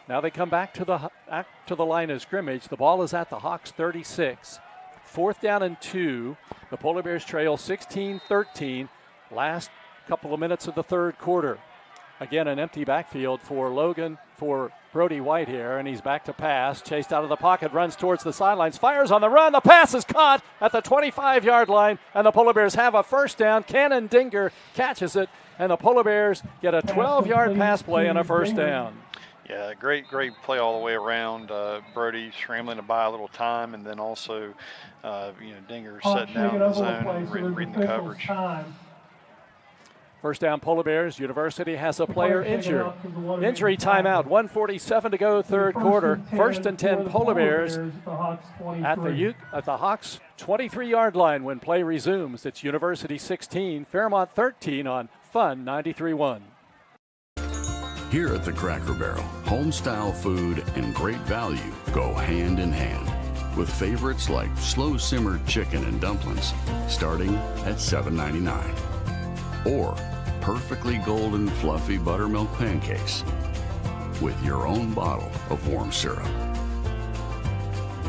Now they come back to the line of scrimmage. The ball is at the Hawks 36. 4th down and 2. The Polar Bears trail 16-13. Last couple of minutes of the third quarter. Again, an empty backfield for Brody Whitehair, and he's back to pass. Chased out of the pocket, runs towards the sidelines, fires on the run. The pass is caught at the 25-yard line, and the Polar Bears have a first down. Cannon Dinger catches it, and the Polar Bears get a 12-yard pass play and a first down. Yeah, great play all the way around. Brody scrambling to buy a little time, and then also, Dinger setting down in the zone and reading the coverage. First down, Polar Bears. University has a player injured. Injury timeout, 1:47 to go, third quarter. 1st and 10, Polar Bears at the Hawks 23-yard line when play resumes. It's University 16, Fairmont 13 on Fun 93.1. Here at the Cracker Barrel, home-style food and great value go hand in hand, with favorites like slow-simmered chicken and dumplings starting at $7.99. Or perfectly golden fluffy buttermilk pancakes with your own bottle of warm syrup.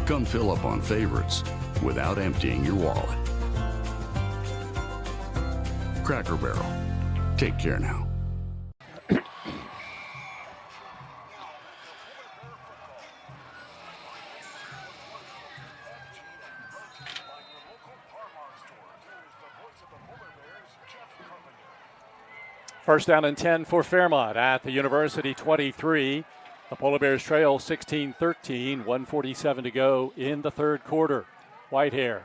Come fill up on favorites without emptying your wallet. Cracker Barrel. Take care now. First down and 10 for Fairmont at the University 23. The Polar Bears trail 16-13, 1:47 to go in the third quarter. Whitehair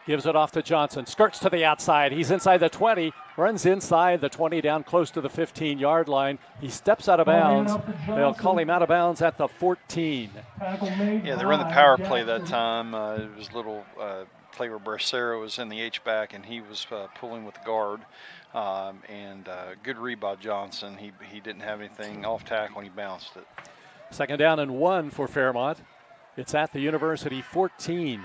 gives it off to Johnson, skirts to the outside. He's inside the 20, runs inside the 20 down close to the 15-yard line. He steps out of bounds. They'll call him out of bounds at the 14. Yeah, they ran the power play that time. It was a little play where Bracero was in the H-back and he was pulling with the guard. Good read by Johnson. He didn't have anything off tackle when he bounced it. Second down and 1 for Fairmont. It's at the University 14.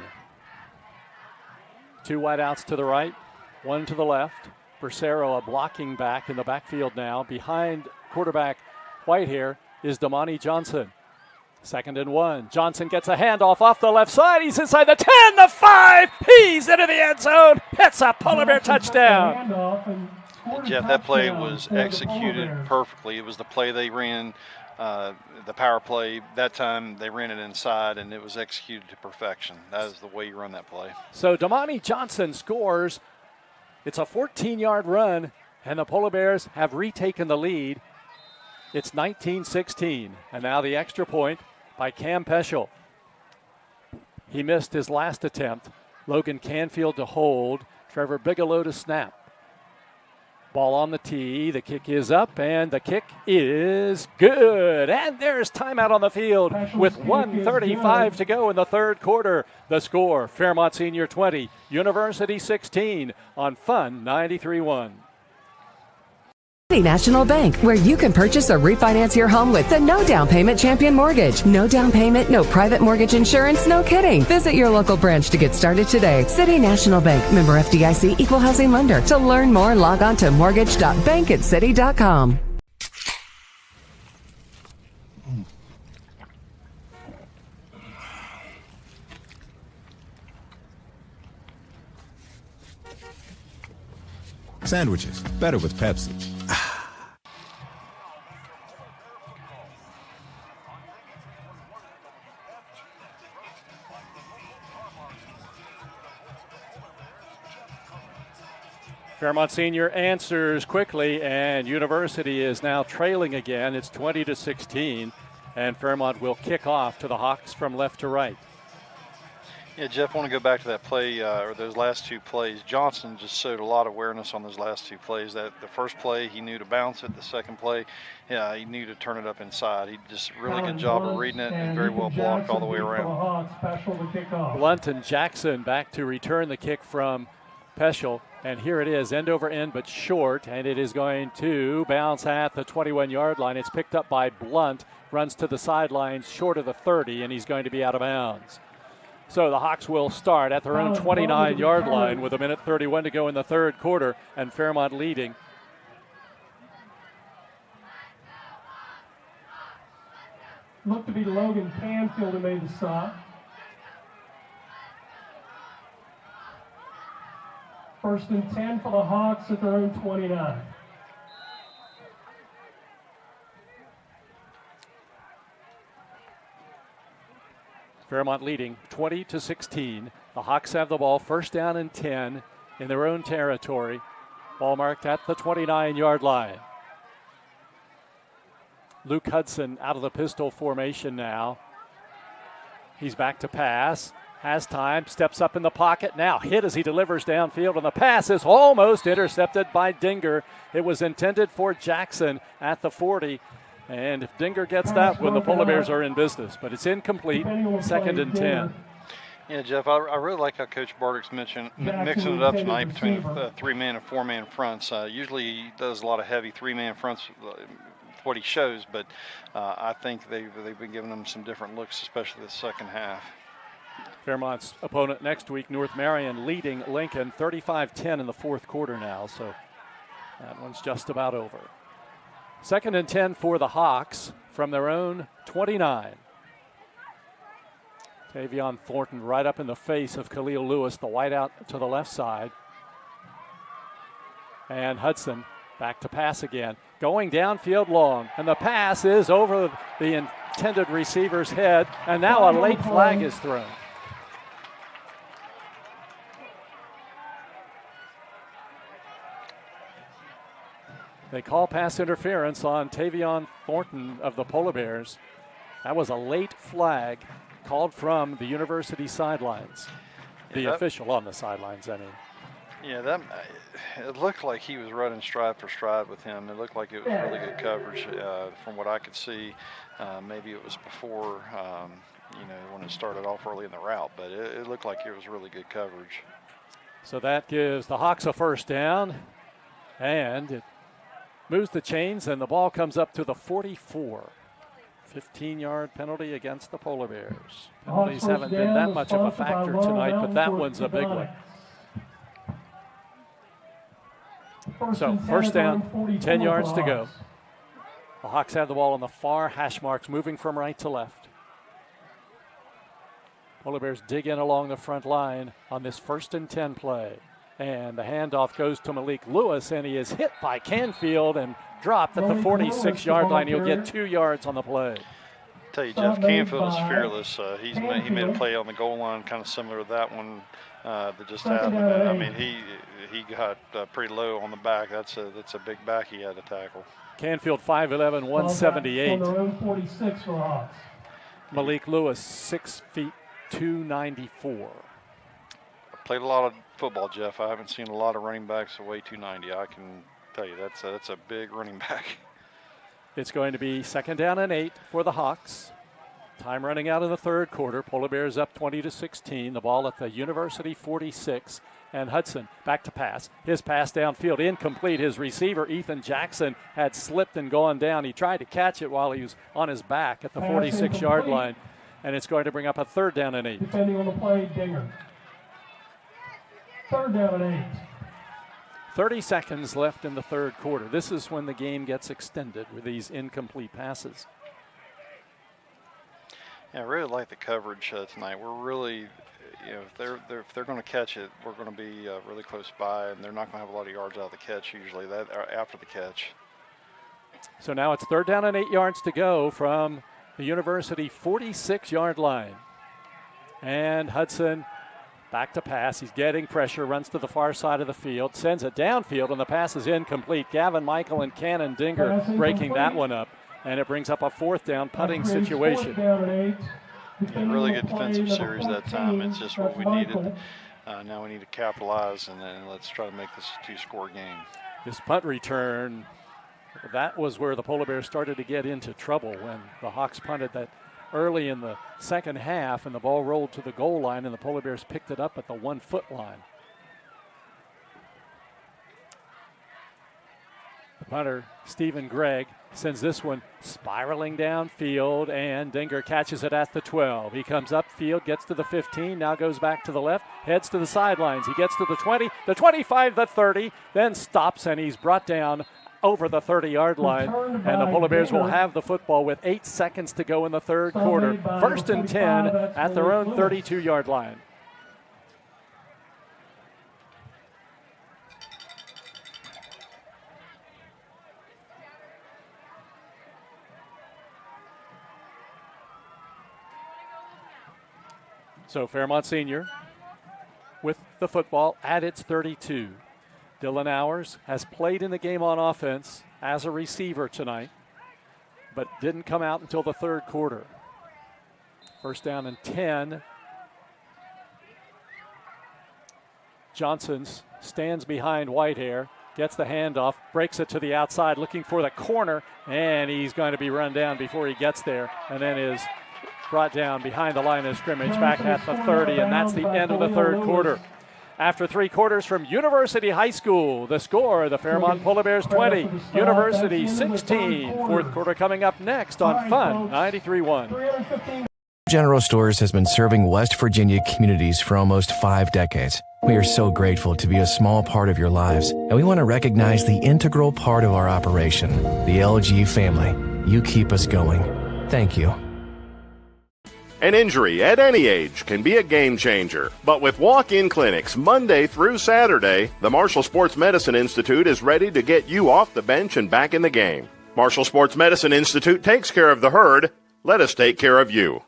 2 wideouts to the right, 1 to the left. Bracero, a blocking back in the backfield now. Behind quarterback Whitehair is Damani Johnson. Second and 1. Johnson gets a handoff off the left side. He's inside the 10, the 5. He's into the end zone. It's a Polar Bear touchdown. Jeff, that play was executed perfectly. It was the play they ran, the power play. That time they ran it inside, and it was executed to perfection. That is the way you run that play. So Damani Johnson scores. It's a 14-yard run, and the Polar Bears have retaken the lead. It's 19-16, and now the extra point by Cam Peschel. He missed his last attempt. Logan Canfield to hold. Trevor Bigelow to snap. Ball on the tee. The kick is up, and the kick is good. And there's timeout on the field with 1:35 to go in the third quarter. The score, Fairmont Senior 20, University 16 on Fun 93.1. City National Bank, where you can purchase or refinance your home with the no down payment champion mortgage. No down payment, no private mortgage insurance, no kidding. Visit your local branch to get started today. City National Bank, member FDIC, equal housing lender. To learn more, log on to mortgage.bankatcity.com. Sandwiches, better with Pepsi. Fairmont Senior answers quickly, and University is now trailing again. It's 20-16, and Fairmont will kick off to the Hawks from left to right. Yeah, Jeff, I want to go back to that play, or those last 2 plays. Johnson just showed a lot of awareness on those last 2 plays. That the first play, he knew to bounce it. The second play, he knew to turn it up inside. He just really good job of reading it and very well blocked all the way around. Blunt and Jackson back to return the kick from Peschel. And here it is, end over end, but short, and it is going to bounce at the 21-yard line. It's picked up by Blunt, runs to the sidelines short of the 30, and he's going to be out of bounds. So the Hawks will start at their own 29-yard line with 1:31 to go in the third quarter, and Fairmont leading. Looked to be Logan Canfield who made the stop. First and 10 for the Hawks at their own 29. Fairmont leading 20-16. The Hawks have the ball, first down and 10 in their own territory. Ball marked at the 29-yard line. Luke Hudson out of the pistol formation now. He's back to pass. Has time, steps up in the pocket, now hit as he delivers downfield, and the pass is almost intercepted by Dinger. It was intended for Jackson at the 40, and if Dinger gets that one, the Polar Bears are in business, but it's incomplete, second and 10. Yeah, Jeff, I really like how Coach Bardick's mixing it up tonight between 3-man and 4-man fronts. Usually he does a lot of heavy 3-man fronts, what he shows, but I think they've been giving them some different looks, especially the second half. Fairmont's opponent next week, North Marion, leading Lincoln 35-10 in the fourth quarter now, so that one's just about over. Second and 10 for the Hawks from their own 29. Tavion Thornton right up in the face of Khalil Lewis, the wideout to the left side. And Hudson back to pass again, going downfield long, and the pass is over the intended receiver's head, and now a late flag is thrown. They call pass interference on Tavion Thornton of the Polar Bears. That was a late flag called from the university sidelines. The official on the sidelines, I mean. Yeah, it looked like he was running stride for stride with him. It looked like it was really good coverage from what I could see. Maybe it was before, when it started off early in the route, but it looked like it was really good coverage. So that gives the Hawks a first down, and it moves the chains, and the ball comes up to the 44. 15-yard penalty against the Polar Bears. Penalties haven't been that much of a factor tonight, but that one's a big one. So first down, 10 yards to go. The Hawks have the ball on the far hash marks, moving from right to left. Polar Bears dig in along the front line on this 1st and 10 play. And the handoff goes to Malik Lewis, and he is hit by Canfield and dropped at the 46-yard line. He'll get 2 yards on the play. I tell you, Jeff, Canfield is fearless. He made a play on the goal line kind of similar to that one that just happened. I mean, he got pretty low on the back. That's a big back he had to tackle. Canfield 5'11", 178. Malik Lewis 6 feet 294. Played a lot of football, Jeff. I haven't seen a lot of running backs that weigh 290. I can tell you that's a big running back. It's going to be 2nd down and 8 for the Hawks. Time running out in the third quarter. Polar Bears up 20-16. The ball at the University 46. And Hudson back to pass. His pass downfield incomplete. His receiver, Ethan Jackson, had slipped and gone down. He tried to catch it while he was on his back at the 46-yard line. And it's going to bring up a 3rd down and 8. Depending on the play, Dinger. 3rd down and 8. 30 seconds left in the third quarter. This is when the game gets extended with these incomplete passes. Yeah, I really like the coverage tonight. We're really, if they're going to catch it, we're going to be really close by, and they're not going to have a lot of yards out of the catch usually. That after the catch. So now it's 3rd down and 8 yards to go from the University 46-yard line, and Hudson. Back to pass. He's getting pressure, runs to the far side of the field, sends it downfield, and the pass is incomplete. Gavin Michael and Cannon Dinger breaking that one up, and it brings up a 4th down punting situation. Really good defensive series that time. It's just what we needed. Now we need to capitalize, and then let's try to make this a 2-score game. This punt return, that was where the Polar Bears started to get into trouble when the Hawks punted that early in the second half, and the ball rolled to the goal line, and the Polar Bears picked it up at the 1-foot line. The punter, Stephen Gregg, sends this one spiraling downfield, and Dinger catches it at the 12. He comes upfield, gets to the 15, now goes back to the left, heads to the sidelines. He gets to the 20, the 25, the 30, then stops, and he's brought down over the 30-yard line, and the Polar Bears will have the football with 8 seconds to go in the third quarter. 1st and 10 at their own 32-yard line. So Fairmont Senior with the football at its 32. Dylan Hours has played in the game on offense as a receiver tonight, but didn't come out until the third quarter. 1st down and 10. Johnson stands behind Whitehair, gets the handoff, breaks it to the outside, looking for the corner, and he's going to be run down before he gets there, and then is brought down behind the line of scrimmage back at the 30, and that's the end of the third quarter. After 3 quarters from University High School, the score, the Fairmont Polar Bears 20, University 16. Fourth quarter coming up next on Fun 93.1. General Stores has been serving West Virginia communities for almost 5 decades. We are so grateful to be a small part of your lives, and we want to recognize the integral part of our operation, the LG family. You keep us going. Thank you. An injury at any age can be a game changer, but with walk-in clinics Monday through Saturday, the Marshall Sports Medicine Institute is ready to get you off the bench and back in the game. Marshall Sports Medicine Institute takes care of the herd. Let us take care of you.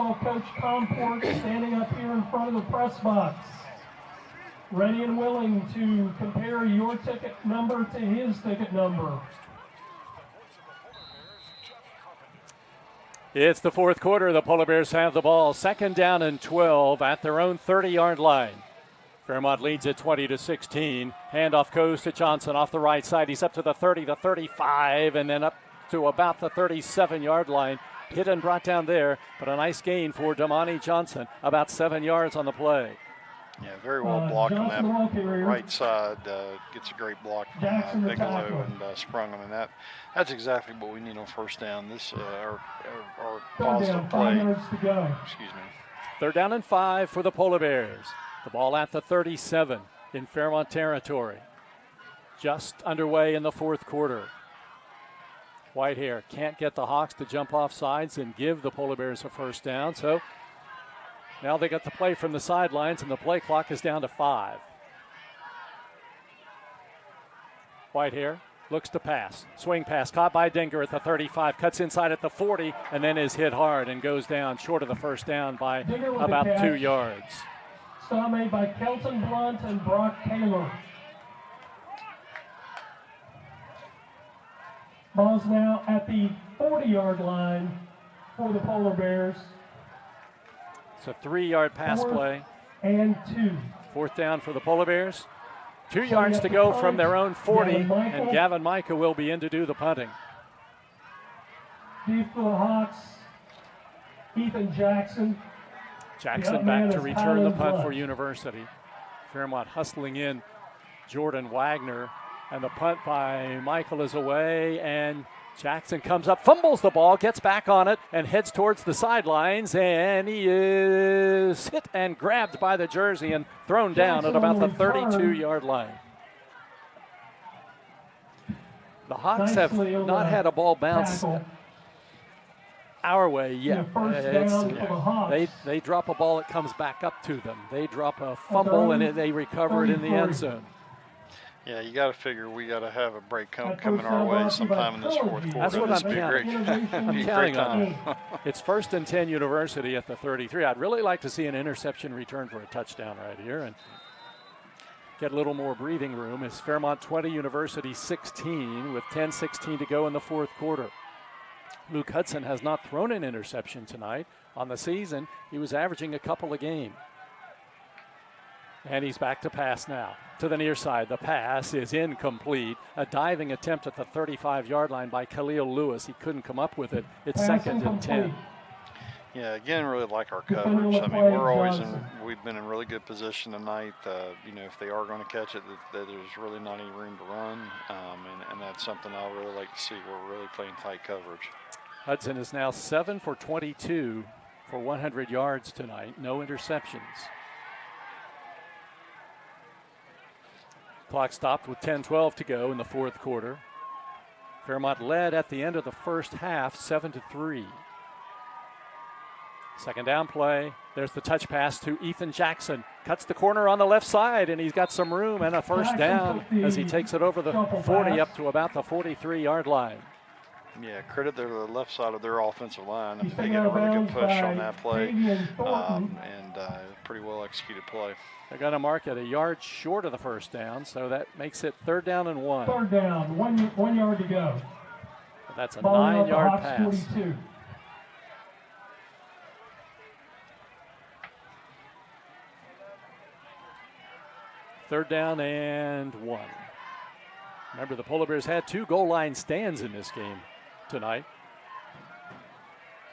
football coach Comport standing up here in front of the press box, ready and willing to compare your ticket number to his ticket number. It's the fourth quarter. The Polar Bears have the ball. 2nd down and 12 at their own 30-yard line. Fairmont leads at 20-16. Handoff goes to Johnson off the right side. He's up to the 30, the 35, and then up to about the 37-yard line. Hit and brought down there, but a nice gain for Damani Johnson, about 7 yards on the play. Yeah, very well blocked on that right side. Gets a great block from Bigelow and sprung him, and that's exactly what we need on first down. This our positive play. Excuse me. 3rd down and 5 for the Polar Bears. The ball at the 37 in Fairmont territory. Just underway in the fourth quarter. Whitehair can't get the Hawks to jump off sides and give the Polar Bears a first down, so now they got the play from the sidelines, and the play clock is down to 5. Whitehair looks to pass. Swing pass caught by Dinger at the 35. Cuts inside at the 40 and then is hit hard and goes down short of the first down by about 2 yards. Stop made by Kelton Blunt and Brock Taylor. Ball's now at the 40-yard line for the Polar Bears. It's a 3-yard pass play. And 2. 4th down for the Polar Bears. 2 yards to go from their own 40, and Gavin Micah will be in to do the punting. Deep for the Hawks, Ethan Jackson. Jackson back to return the punt for University. Fairmont hustling in Jordan Wagner, and the punt by Michael is away, and Jackson comes up, fumbles the ball, gets back on it, and heads towards the sidelines, and he is hit and grabbed by the jersey and thrown down at about the 32-yard line. The Hawks have not had a ball bounce our way yet. They drop a ball, it comes back up to them. They drop a fumble, and they recover it in the end zone. Yeah, you got to figure we got to have a break coming our way sometime in this fourth quarter. That's what I'm counting. I'm counting on it. it. It's 1st and 10 University at the 33. I'd really like to see an interception return for a touchdown right here and get a little more breathing room. It's Fairmont 20, University 16 with 10:16 to go in the fourth quarter. Luke Hudson has not thrown an interception tonight. On the season, he was averaging a couple a game. And he's back to pass now. To the near side, the pass is incomplete. A diving attempt at the 35-yard line by Khalil Lewis. He couldn't come up with it. It's 2nd and 10. Yeah, again, really like our coverage. I mean, we've been in really good position tonight. If they are going to catch it, that there's really not any room to run. And that's something I really like to see. We're really playing tight coverage. Hudson is now 7 for 22 for 100 yards tonight. No interceptions. Clock stopped with 10:12 to go in the fourth quarter. Fairmont led at the end of the first half, 7-3. 2nd down play. There's the touch pass to Ethan Jackson. Cuts the corner on the left side, and he's got some room and a first down as he takes it over the 40 up to about the 43-yard line. Yeah, credit to the left side of their offensive line. They get a really good push on that play, and pretty well executed play. They're going to mark it a yard short of the first down, so that makes it 3rd down and 1. 3rd down, 1 yard to go. That's a 9-yard pass. 42. Third down and 1. Remember, the Polar Bears had 2 goal line stands in this game tonight.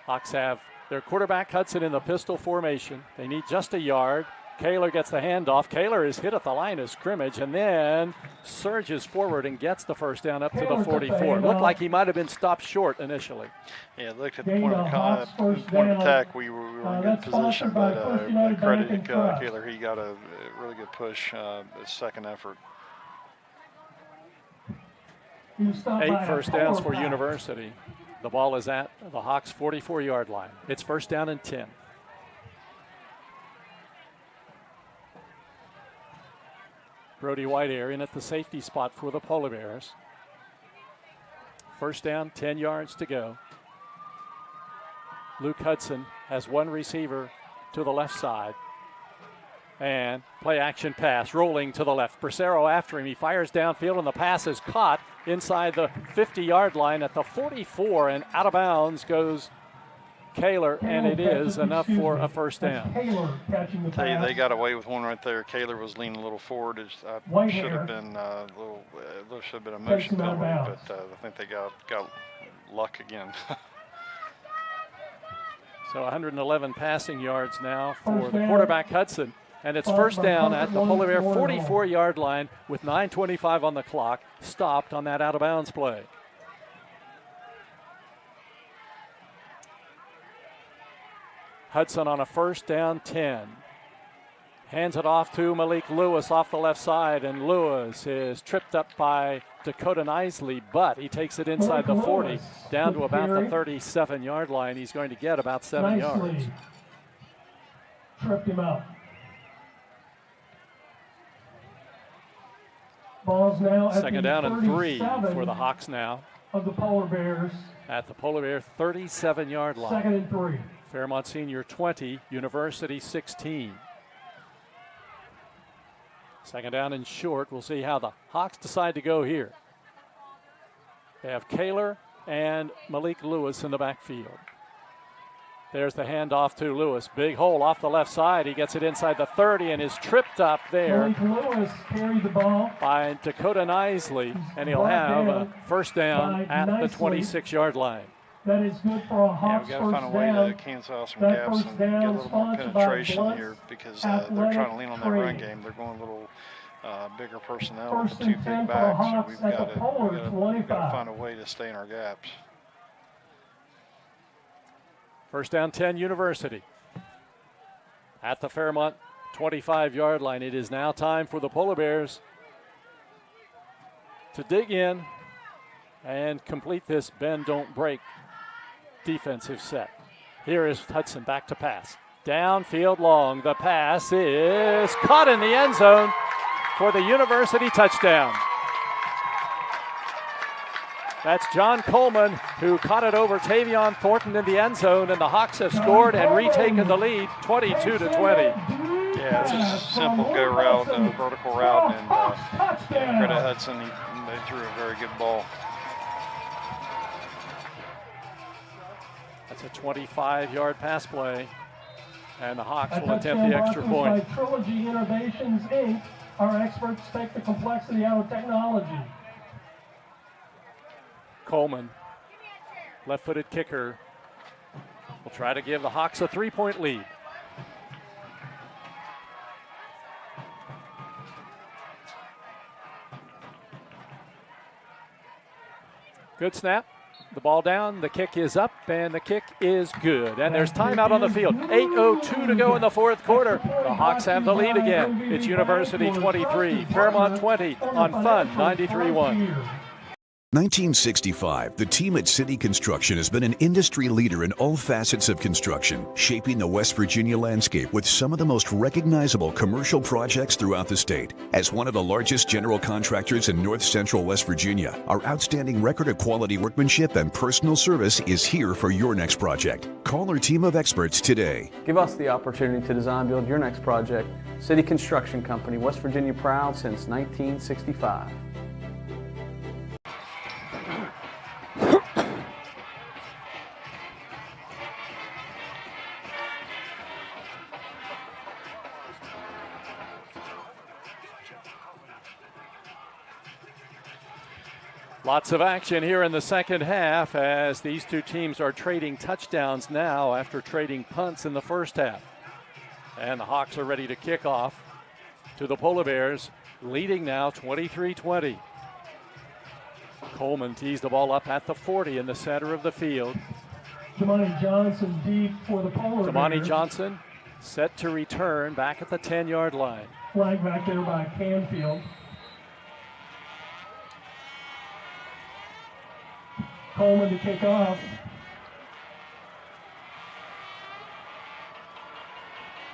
Hawks have their quarterback Hudson in the pistol formation. They need just a yard. Kaler gets the handoff. Kaler is hit at the line of scrimmage and then surges forward and gets the first down up to the 44. It looked like he might have been stopped short initially. Yeah, look at the point of attack. We were in good position, but credit to Kaler. He got a really good push, his second effort. 8 first downs for University. The ball is at the Hawks' 44-yard line. It's 1st down and 10. Brody Whitehair in at the safety spot for the Polar Bears. 1st down, 10 yards to go. Luke Hudson has one receiver to the left side. And play action pass, rolling to the left. Bracero after him. He fires downfield, and the pass is caught inside the 50-yard line at the 44, and out of bounds goes Kaler, and it is enough for a first down. Tell you, they got away with one right there. Kaler was leaning a little forward. It should have been a motion penalty, but I think they got luck again. So 111 passing yards now for the quarterback, Hudson. And it's first down at the Polar Bear 44-yard line with 9:25 on the clock, stopped on that out-of-bounds play. Hudson on a first down 10. Hands it off to Malik Lewis off the left side, and Lewis is tripped up by Dakota Nisley, but he takes it inside the 40, down to about the 37-yard line. He's going to get about 7 yards. Tripped him up. Ball's now at second down and 3 for the Hawks now. Of the Polar Bears. At the Polar Bear 37-yard line. 2nd and 3. Fairmont Senior 20, University 16. Second down and short. We'll see how the Hawks decide to go here. They have Kaler and Malik Lewis in the backfield. There's the handoff to Lewis. Big hole off the left side. He gets it inside the 30 and is tripped up there Lewis carried the ball by Dakota Nisley, and he'll have a first down at the 26-yard line. That is good for a Hawks we've got to find a way to cancel out some gaps and get a little more penetration here, because they're trying to lean on that run game. They're going a little bigger personnel with 2 big backs, so we've got to find a way to stay in our gaps. First down 10, University. At the Fairmont 25-yard line, it is now time for the Polar Bears to dig in and complete this bend, don't break defensive set. Here is Hudson back to pass. Downfield long. The pass is caught in the end zone for the University touchdown. That's John Coleman, who caught it over Tavion Thornton in the end zone, and the Hawks have scored and retaken the lead 22-20. Yeah, it's a simple go route, a vertical route, and credit Hudson, they threw a very good ball. That's a 25-yard pass play, and the Hawks will attempt the extra point. By Trilogy Innovations, Inc., our experts take the complexity out of technology. Coleman, left-footed kicker, will try to give the Hawks a 3-point lead. Good snap. The ball down, the kick is up, and the kick is good. And there's timeout on the field. 8:02 to go in the fourth quarter. The Hawks have the lead again. It's University 23, Fairmont 20 on Fun 93.1. 1965, the team at City Construction has been an industry leader in all facets of construction, shaping the West Virginia landscape with some of the most recognizable commercial projects throughout the state. As one of the largest general contractors in north central West Virginia, our outstanding record of quality workmanship and personal service is here for your next project. Call our team of experts today. Give us the opportunity to design build your next project. City Construction Company, West Virginia proud since 1965. Lots of action here in the second half as these two teams are trading touchdowns now after trading punts in the first half. And the Hawks are ready to kick off to the Polar Bears, leading now 23-20. Coleman tees the ball up at the 40 in the center of the field. Damani Johnson deep for the Polar Bears. Damani Johnson set to return back at the 10-yard line. Flag back there by Canfield. Coleman to kick off.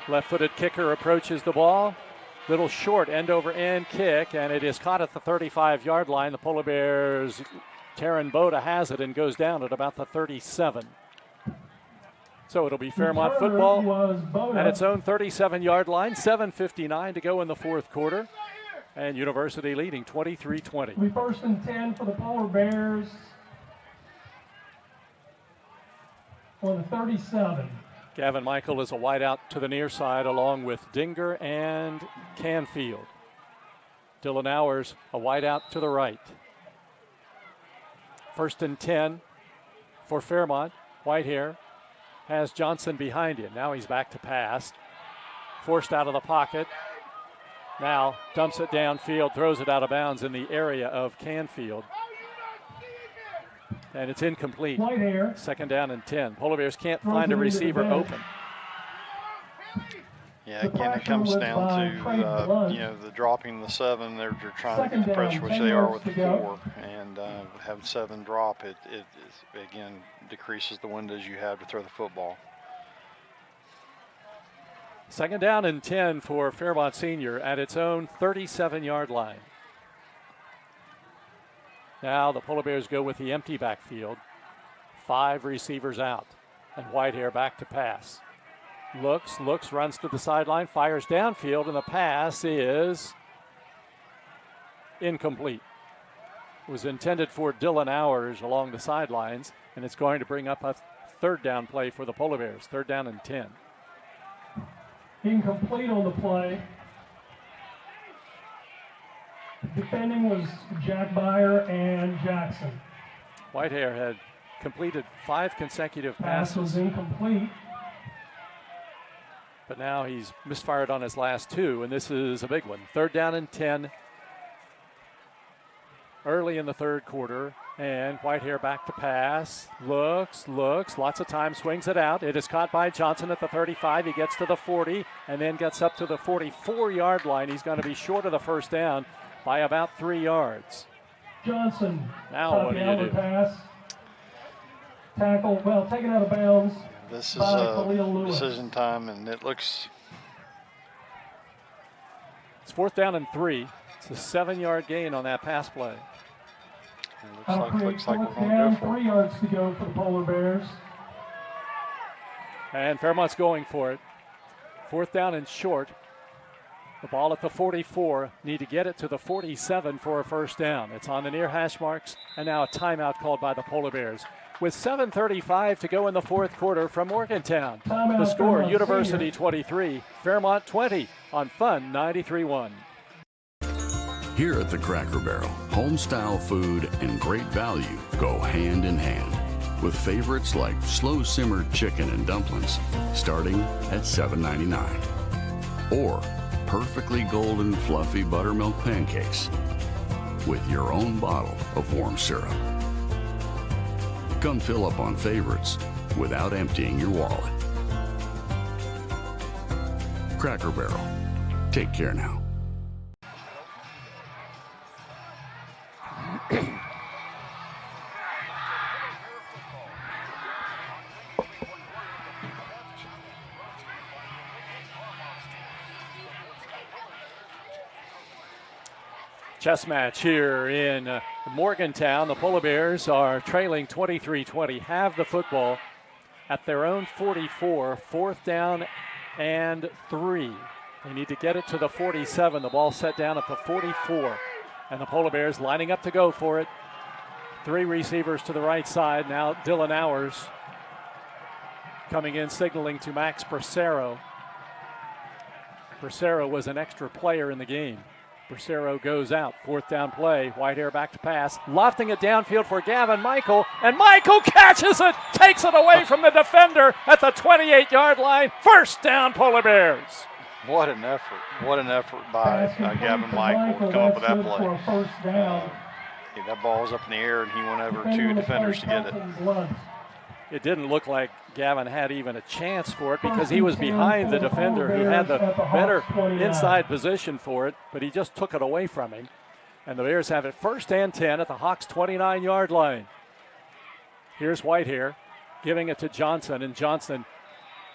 Left-footed kicker approaches the ball. Little short end-over-end kick, and it is caught at the 35-yard line. The Polar Bears, Taryn Boda has it and goes down at about the 37. So it'll be Fairmont football at its own 37-yard line, 7:59 to go in the fourth quarter, and University leading 23-20. It'll be 1st and 10 for the Polar Bears on the 37. Gavin Michael is a wide out to the near side along with Dinger and Canfield. Dylan Hours a wide out to the right. 1st and 10 for Fairmont. Whitehair has Johnson behind him. Now he's back to pass. Forced out of the pocket. Now dumps it downfield, throws it out of bounds in the area of Canfield. And it's incomplete. Whitehair. 2nd down and 10. Polar Bears can't find a receiver open. Yeah, again, it comes down to, the dropping the 7. They're trying to get the pressure, which they are with the 4. And having 7 drop, it again, decreases the windows you have to throw the football. 2nd down and 10 for Fairmont Senior at its own 37-yard line. Now the Polar Bears go with the empty backfield. 5 receivers out. And Whitehair back to pass. Looks, runs to the sideline, fires downfield, and the pass is incomplete. It was intended for Dylan Hours along the sidelines, and it's going to bring up a 3rd down play for the Polar Bears. 3rd down and 10. Incomplete on the play. Defending was Jack Byer and Jackson. Whitehair had completed 5 consecutive Pass passes. was incomplete. But now he's misfired on his last 2, and this is a big one. 3rd down and 10 early in the 3rd quarter, and Whitehair back to pass. Looks, lots of time, swings it out. It is caught by Johnson at the 35. He gets to the 40 and then gets up to the 44-yard line. He's going to be short of the 1st down by about 3 yards. Johnson. Now what do you do? Pass. Tackle, taken out of bounds. This is decision time, and it looks... It's 4th down and 3. It's a 7-yard gain on that pass play. Looks like we're going down, to go for 3 yards to go for the Polar Bears. And Fairmont's going for it. 4th down and short. The ball at the 44. Need to get it to the 47 for a 1st down. It's on the near hash marks, and now a timeout called by the Polar Bears. With 7:35 to go in the 4th quarter from Morgantown. The score, University 23, Fairmont 20 on Fun 93.1. Here at the Cracker Barrel, home-style food and great value go hand in hand, with favorites like slow-simmered chicken and dumplings starting at $7.99, or perfectly golden fluffy buttermilk pancakes with your own bottle of warm syrup. Come fill up on favorites without emptying your wallet. Cracker Barrel. Take care now. Chess match here in Morgantown. The Polar Bears are trailing 23-20, have the football at their own 44, 4th down and 3. They need to get it to the 47. The ball set down at the 44. And the Polar Bears lining up to go for it. 3 receivers to the right side. Now Dylan Hours coming in, signaling to Max Bracero. Bracero was an extra player in the game. Bracero goes out, 4th down play. Whitehair back to pass, lofting it downfield for Gavin Michael, and Michael catches it, takes it away from the defender at the 28-yard line. 1st down, Polar Bears. What an effort. What an effort by Gavin Michael to come up with that play. That ball was up in the air, and he went over 2 defenders to get it. It didn't look like Gavin had even a chance for it because he was behind the defender who had the better inside position for it, but he just took it away from him. And the Bears have it 1st and 10 at the Hawks' 29-yard line. Here's Whitehair giving it to Johnson, and Johnson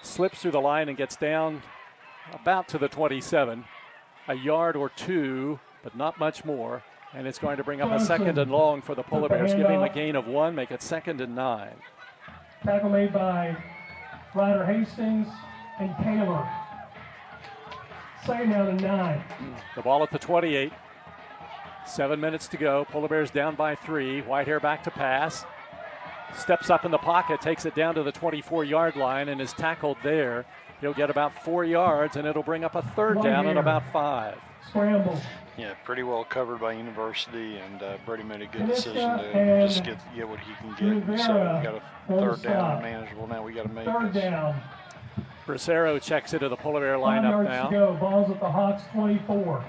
slips through the line and gets down about to the 27. A yard or 2, but not much more. And it's going to bring up a 2nd and long for the Polar Bears, giving him a gain of 1, make it 2nd and 9. Tackle made by Ryder Hastings, and Taylor. Second down and 9. The ball at the 28. 7 minutes to go. Polar Bears down by 3. Whitehair back to pass. Steps up in the pocket, takes it down to the 24-yard line, and is tackled there. He'll get about 4 yards, and it'll bring up a third down and about 5. Scramble. Yeah, pretty well covered by University, and Brady made a good decision to just get what he can get. So we got a third down manageable now. We got to make third this. down. Bracero checks into the Polar Bear 5 lineup yards now. to go. Ball's at the Hawks 24.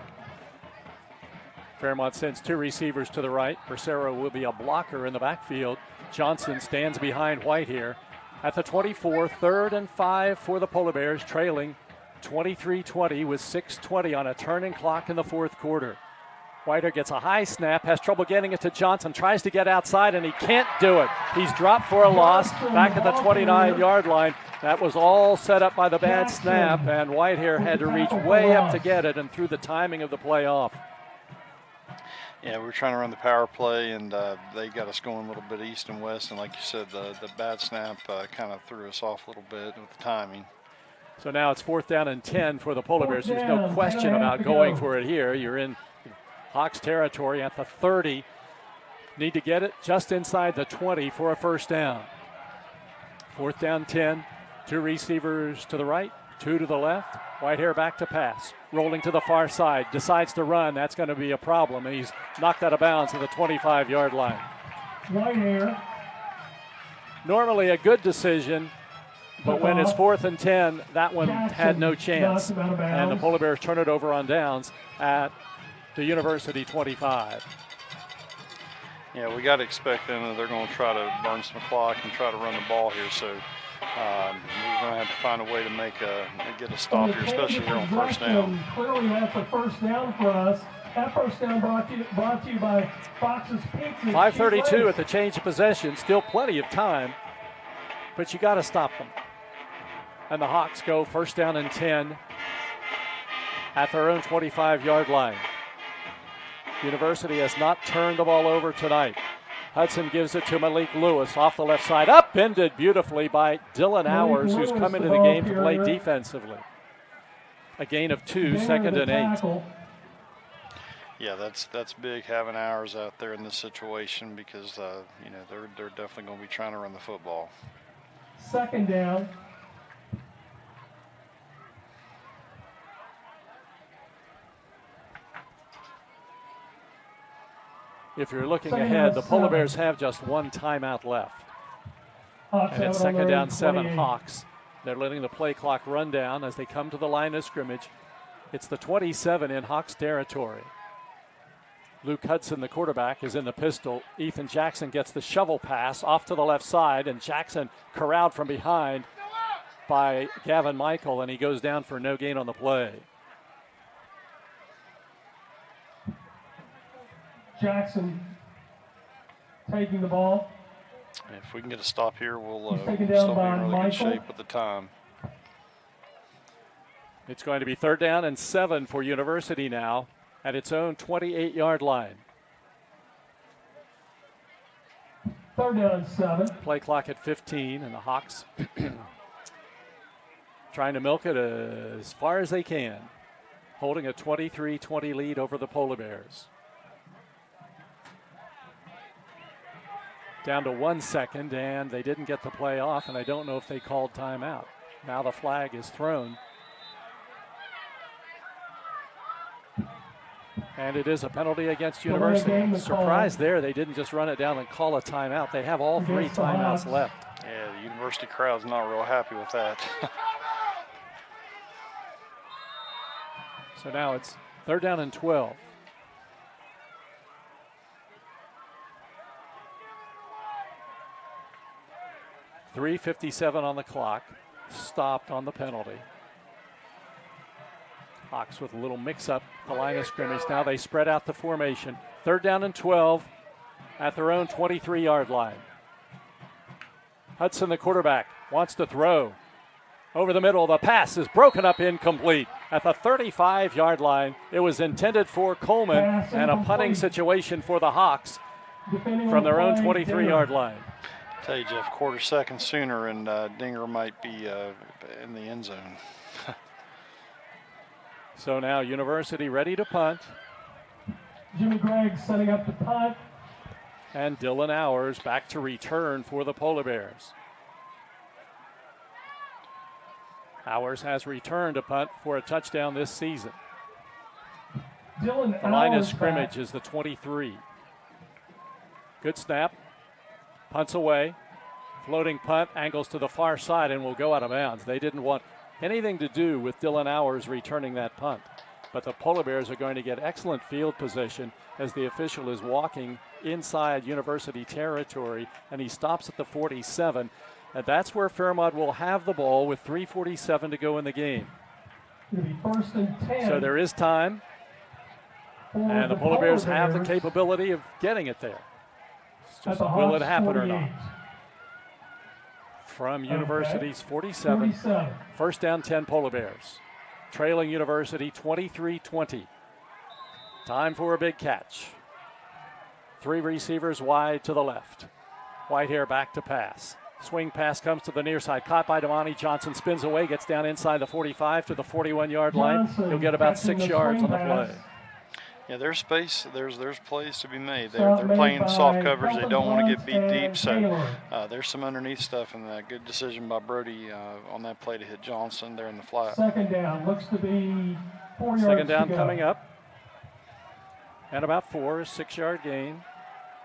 Fairmont sends 2 receivers to the right. Bracero will be a blocker in the backfield. Johnson stands behind Whitehair. At the 24, 3rd and 5 for the Polar Bears, trailing 23-20 with 6:20 on a turning clock in the 4th quarter. Whitehair gets a high snap, has trouble getting it to Johnson, tries to get outside, and he can't do it. He's dropped for a loss back at the 29-yard line. That was all set up by the bad snap, and Whitehair had to reach way up to get it and threw the timing of the play off. Yeah, we were trying to run the power play, and they got us going a little bit east and west. And like you said, the bad snap kind of threw us off a little bit with the timing. So now it's 4th down and 10 for the Polar Bears. There's no question about going for it here. You're in Hawks territory at the 30. Need to get it just inside the 20 for a first down. 4th down 10. 2 receivers to the right, 2 to the left. Whitehair back to pass. Rolling to the far side. Decides to run. That's going to be a problem. And he's knocked out of bounds at the 25-yard line. Whitehair. Normally a good decision, but when it's 4th and 10, that one had no chance. And the Polar Bears turn it over on downs at the University 25. Yeah, we got to expect them that they're going to try to burn some clock and try to run the ball here. So we're going to have to find a way to get a stop here, especially here on first down. Clearly that's a first down for us. That first down brought to you by Fox's Pizza. 5:32 at the change of possession. Still plenty of time, but you got to stop them. And the Hawks go first down and 10 at their own 25-yard line. University has not turned the ball over tonight. Hudson gives it to Malik Lewis off the left side. Upended beautifully by Dylan Hours, who's come into the game to play defensively. A gain of 2, 2nd and 8. Yeah, that's big having Hours out there in this situation because they're definitely going to be trying to run the football. 2nd down. If you're looking ahead, the Polar Bears have just 1 timeout left. And it's 2nd down 7 Hawks. They're letting the play clock run down as they come to the line of scrimmage. It's the 27 in Hawks territory. Luke Hudson, the quarterback, is in the pistol. Ethan Jackson gets the shovel pass off to the left side, and Jackson corralled from behind by Gavin Michael, and he goes down for no gain on the play. Jackson taking the ball. If we can get a stop here, we'll still be in by really good shape with the time. It's going to be 3rd down and 7 for University now at its own 28-yard line. 3rd down and 7. Play clock at 15, and the Hawks trying to milk it as far as they can, holding a 23-20 lead over the Polar Bears. Down to 1 second, and they didn't get the play off, and I don't know if they called timeout. Now the flag is thrown. And it is a penalty against University. I'm surprised there they didn't just run it down and call a timeout. They have all 3 timeouts left. Yeah, the University crowd's not real happy with that. So now it's 3rd down and 12. .357 on the clock. Stopped on the penalty. Hawks with a little mix-up the line of scrimmage. Now they spread out the formation. 3rd down and 12 at their own 23-yard line. Hudson, the quarterback, wants to throw. Over the middle, the pass is broken up, incomplete. At the 35-yard line, it was intended for Coleman, and a punting situation for the Hawks from their own 23-yard line. Tell you, Jeff, quarter second sooner, and Dinger might be in the end zone. So now University ready to punt. Jimmy Gregg setting up the punt. And Dylan Hours back to return for the Polar Bears. Hours has returned to punt for a touchdown this season. The line of scrimmage is the 23. Good snap. Punts away. Floating punt, angles to the far side and will go out of bounds. They didn't want anything to do with Dylan Hours returning that punt. But the Polar Bears are going to get excellent field position as the official is walking inside University territory, and he stops at the 47. And that's where Fairmont will have the ball with 3:47 to go in the game. It'll be 1st and 10. So there is time. And the Polar Bears have the capability of getting it there. It's just, will it happen or not? From University's 47. First down 10 Polar Bears. Trailing University 23-20. Time for a big catch. 3 receivers wide to the left. Whitehair back to pass. Swing pass comes to the near side. Caught by Damani Johnson. Spins away. Gets down inside the 45 to the 41-yard line. He'll get about 6 yards on the play. Yeah, there's space. There's plays to be made. They're playing soft coverage. They don't want to get beat deep. So there's some underneath stuff, and a good decision by Brody on that play to hit Johnson there in the flat. Second down looks to be 4 yards. Second down to go. coming up. And about 4, 6-yard gain.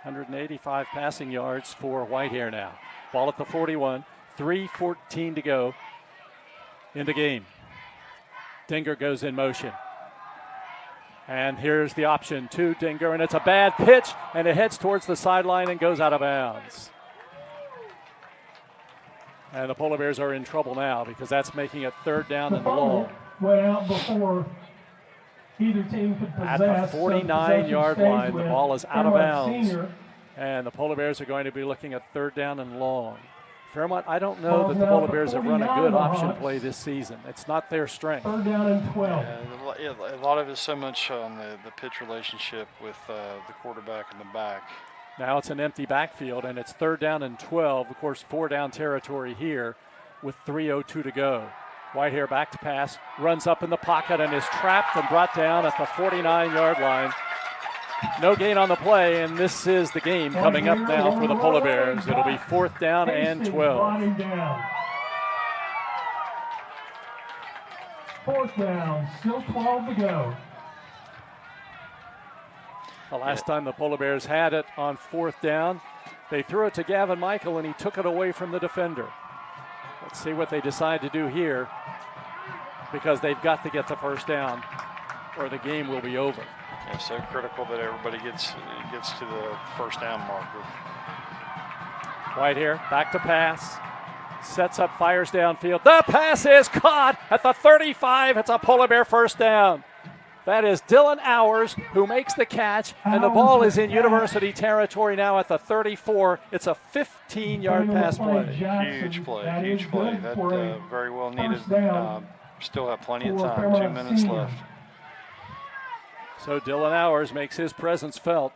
185 passing yards for Whitehair now. Ball at the 41. 3:14 to go in the game. Dinger goes in motion. And here's the option to Dinger, and it's a bad pitch, and it heads towards the sideline and goes out of bounds. And the Polar Bears are in trouble now because that's making it 3rd down and long. Went out before either team could possess. At the 49-yard line, the ball is out of bounds. And the Polar Bears are going to be looking at 3rd down and long. Fairmont, I don't know that the Polar Bears have run a good option play this season. It's not their strength. 3rd down and 12. Yeah, a lot of it is so much on the pitch relationship with the quarterback and the back. Now it's an empty backfield, and it's 3rd down and 12. Of course, 4-down territory here with 3:02 to go. Whitehair back to pass, runs up in the pocket, and is trapped and brought down at the 49-yard line. No gain on the play, and this is the game coming up now for the Polar Bears. It'll be 4th down and 12. 4th down, still 12 to go. The last time the Polar Bears had it on 4th down, they threw it to Gavin Michael, and he took it away from the defender. Let's see what they decide to do here, because they've got to get the 1st down, or the game will be over. Yeah, so critical that everybody gets to the 1st down marker. Whitehair back to pass. Sets up, fires downfield. The pass is caught at the 35. It's a Polar Bear 1st down. That is Dylan Hours who makes the catch, and the ball is in University territory now at the 34. It's a 15-yard pass play. Huge play, huge play. That very well needed. Still have plenty of time, 2 minutes left. So Dylan Hours makes his presence felt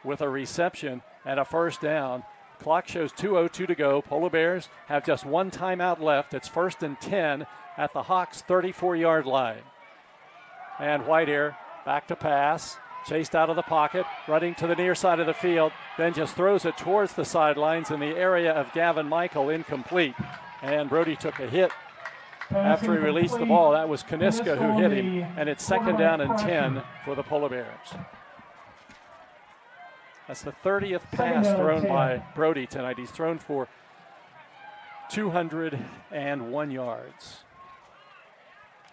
with a reception and a 1st down. Clock shows 2:02 to go. Polar Bears have just 1 timeout left. It's 1st and 10 at the Hawks' 34-yard line. And Whitehair back to pass, chased out of the pocket, running to the near side of the field, then just throws it towards the sidelines in the area of Gavin Michael, incomplete. And Brody took a hit after he released the ball. That was Kaniska who hit him, and it's 2nd down and 10 for the Polar Bears. That's the 30th pass thrown by Brody tonight. He's thrown for 201 yards.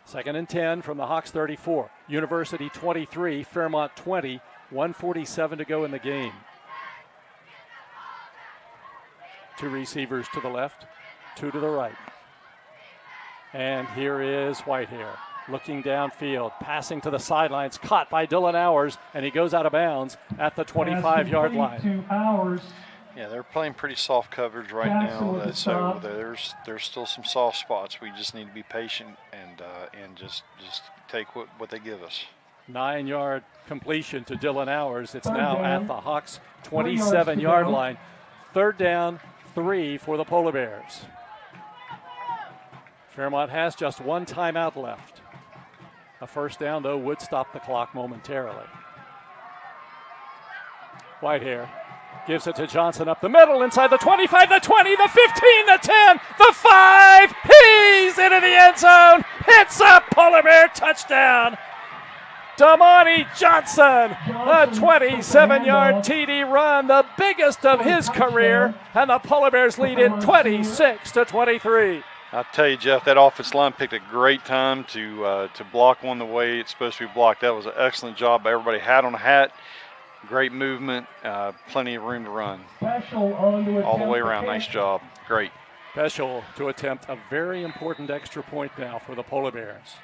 2nd and 10 from the Hawks 34. University 23, Fairmont 20, 1:47 to go in the game. 2 receivers to the left, 2 to the right. And here is Whitehair looking downfield, passing to the sidelines, caught by Dylan Hours, and he goes out of bounds at the 25-yard line. Yeah, they're playing pretty soft coverage right now, so there's still some soft spots. We just need to be patient and just take what they give us. 9-yard completion to Dylan Hours. It's now at the Hawks' 27-yard line. 3rd down, 3 for the Polar Bears. Fairmont has just 1 timeout left. A 1st down, though, would stop the clock momentarily. Whitehair gives it to Johnson up the middle, inside the 25, the 20, the 15, the 10, the 5. He's into the end zone. Hits a Polar Bear touchdown. Damani Johnson, a 27-yard TD run, the biggest of his career, and the Polar Bears lead it 26-23. I'll tell you, Jeff, that offensive line picked a great time to block one the way it's supposed to be blocked. That was an excellent job by everybody. Hat on a hat, great movement, plenty of room to run. All the way around, nice job, great. Peschel to attempt a very important extra point now for the Polar Bears.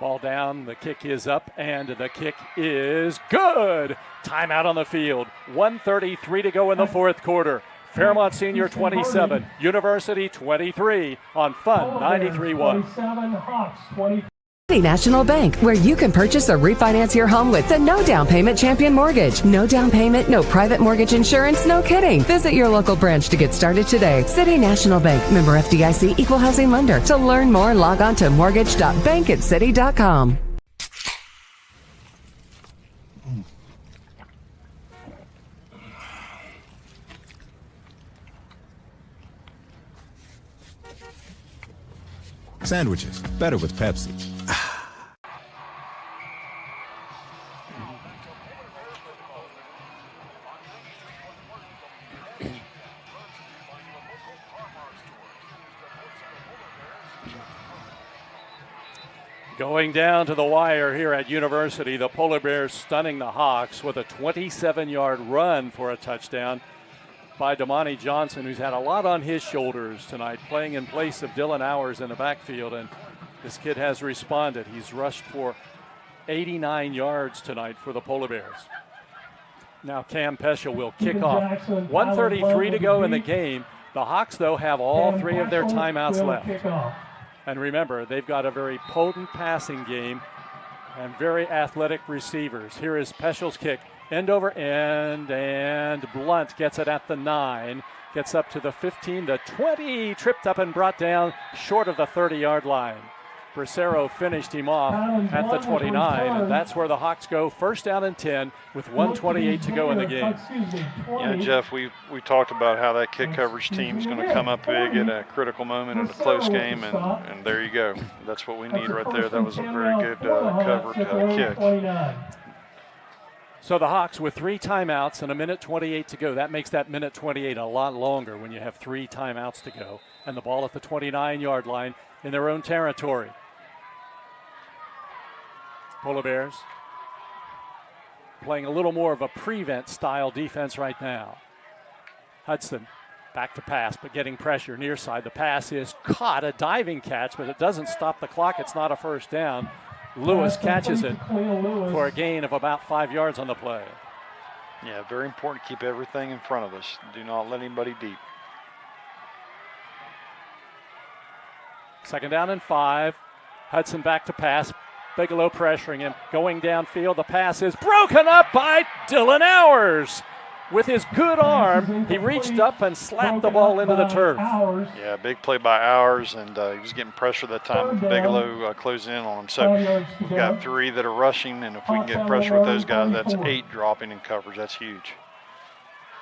Ball down, the kick is up, and the kick is good. Timeout on the field, 1:33 to go in the 4th quarter. Fairmont Senior 27, University 23 on Fun 93.1. City National Bank, where you can purchase or refinance your home with the no down payment champion mortgage. No down payment, no private mortgage insurance, no kidding. Visit your local branch to get started today. City National Bank, member FDIC, equal housing lender. To learn more, log on to mortgage.bankatcity.com. Sandwiches, better with Pepsi. Going down to the wire here at University, the Polar Bears stunning the Hawks with a 27-yard run for a touchdown by Damani Johnson, who's had a lot on his shoulders tonight, playing in place of Dylan Hours in the backfield, and this kid has responded. He's rushed for 89 yards tonight for the Polar Bears. Now Cam Peschel will kick off. 1:33 to go in the game. The Hawks, though, have all 3 of their timeouts left. And remember, they've got a very potent passing game and very athletic receivers. Here is Peschel's kick. End over end, and Blunt gets it at the 9. Gets up to the 15, the 20. Tripped up and brought down short of the 30-yard line. Bracero finished him off at the 29, and that's where the Hawks go. 1st down and 10 with 1:28 to go in the game. Yeah, Jeff, we talked about how that kick coverage team is going to come up big at a critical moment in a close game, and there you go. That's what we need right there. That was a very good covered kick. So the Hawks with 3 timeouts and a 1:28 to go. That makes that 1:28 a lot longer when you have 3 timeouts to go. And the ball at the 29-yard line in their own territory. Polar Bears playing a little more of a prevent style defense right now. Hudson back to pass, but getting pressure near side. The pass is caught, a diving catch, but it doesn't stop the clock. It's not a 1st down. Lewis catches it for a gain of about 5 yards on the play. Yeah, very important to keep everything in front of us. Do not let anybody deep. 2nd down and 5. Hudson back to pass. Bigelow pressuring him. Going downfield. The pass is broken up by Dylan Hours. With his good arm, he reached up and slapped the ball into the turf. Yeah, big play by Hours, and he was getting pressure that time. Bigelow closed in on him. So we've got 3 that are rushing, and if we can get pressure with those guys, that's 8 dropping in coverage. That's huge.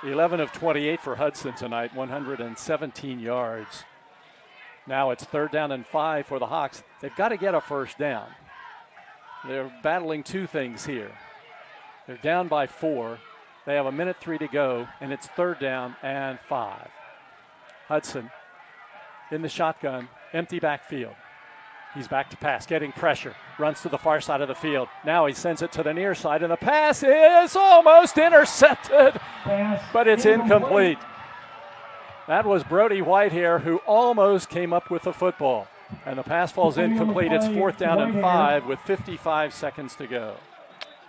11 of 28 for Hudson tonight, 117 yards. Now it's 3rd down and 5 for the Hawks. They've got to get a 1st down. They're battling 2 things here. They're down by 4. They have a 1:03 to go, and it's 3rd down and 5. Hudson in the shotgun, empty backfield. He's back to pass, getting pressure, runs to the far side of the field. Now he sends it to the near side, and the pass is almost intercepted, but it's incomplete. That was Brody Whitehair, who almost came up with the football. And the pass falls incomplete. It's 4th down and 5 with 55 seconds to go.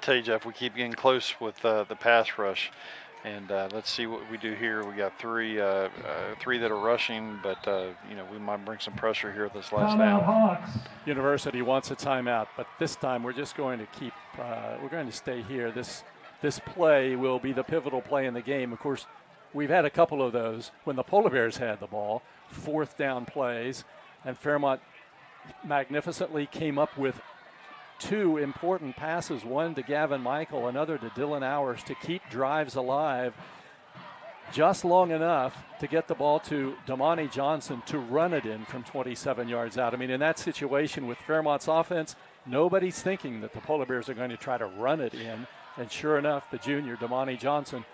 Tell you, Jeff, we keep getting close with the pass rush, and let's see what we do here. We got 3 that are rushing, but we might bring some pressure here at this last down. University wants a timeout, but this time we're just going to keep. We're going to stay here. This play will be the pivotal play in the game. Of course, we've had a couple of those when the Polar Bears had the ball, fourth down plays, and Fairmont magnificently came up with two important passes, one to Gavin Michael, another to Dylan Hours, to keep drives alive just long enough to get the ball to Damani Johnson to run it in from 27 yards out. I mean, in that situation with Fairmont's offense, nobody's thinking that the Polar Bears are going to try to run it in. And sure enough, the junior, Damani Johnson,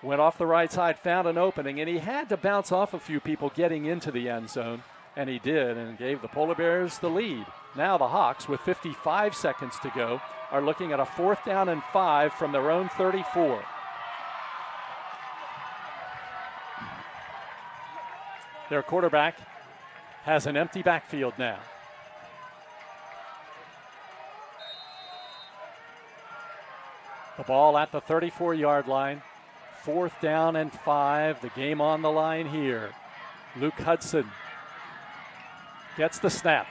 went off the right side, found an opening, and he had to bounce off a few people getting into the end zone, and he did, and gave the Polar Bears the lead. Now the Hawks, with 55 seconds to go, are looking at a 4th down and 5 from their own 34. Their quarterback has an empty backfield now. The ball at the 34-yard line. 4th down and 5. The game on the line here. Luke Hudson gets the snap.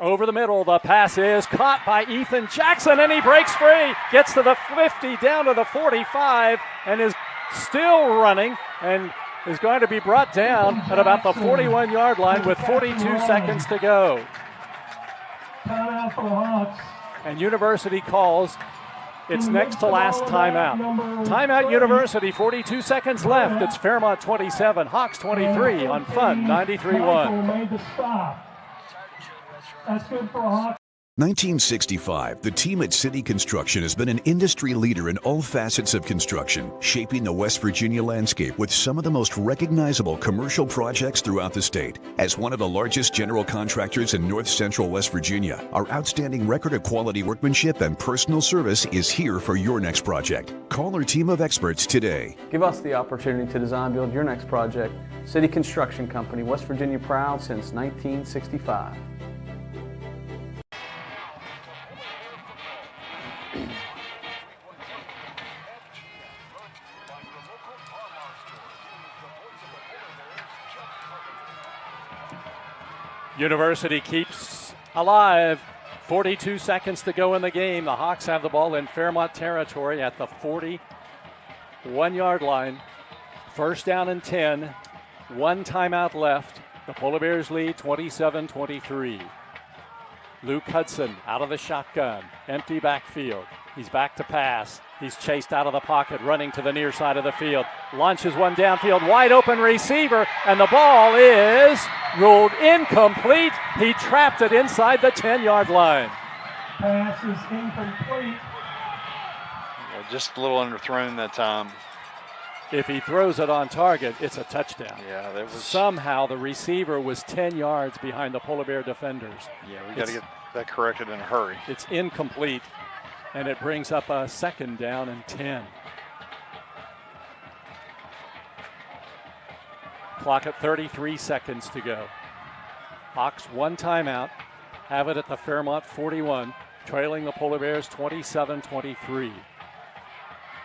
Over the middle, the pass is caught by Ethan Jackson, and he breaks free. Gets to the 50, down to the 45, and is still running, and is going to be brought down at about the 41-yard line with 42 seconds to go. Timeout for the Hawks. And University calls its next to last timeout. Timeout University, 42 seconds left. It's Fairmont 27, Hawks 23 on Fun 93.1. Made the stop. That's good for Hawks. 1965, the team at City Construction has been an industry leader in all facets of construction, shaping the West Virginia landscape with some of the most recognizable commercial projects throughout the state. As one of the largest general contractors in north central West Virginia, our outstanding record of quality workmanship and personal service is here for your next project. Call our team of experts today. Give us the opportunity to design build your next project. City Construction Company, West Virginia proud since 1965. University keeps alive. 42 seconds to go in the game. The Hawks have the ball in Fairmont territory at the 41-yard line. 1st down and 10. 1 timeout left. The Polar Bears lead 27-23. Luke Hudson out of the shotgun. Empty backfield. He's back to pass. He's chased out of the pocket, running to the near side of the field. Launches one downfield, wide open receiver, and the ball is ruled incomplete. He trapped it inside the 10-yard line. Pass is incomplete. Well, just a little underthrown that time. If he throws it on target, it's a touchdown. Yeah, that was. Somehow the receiver was 10 yards behind the Polar Bear defenders. Yeah, we got to get that corrected in a hurry. It's incomplete, and it brings up a 2nd down and 10. Clock at 33 seconds to go. Hawks 1 timeout, have it at the Fairmont 41, trailing the Polar Bears 27-23.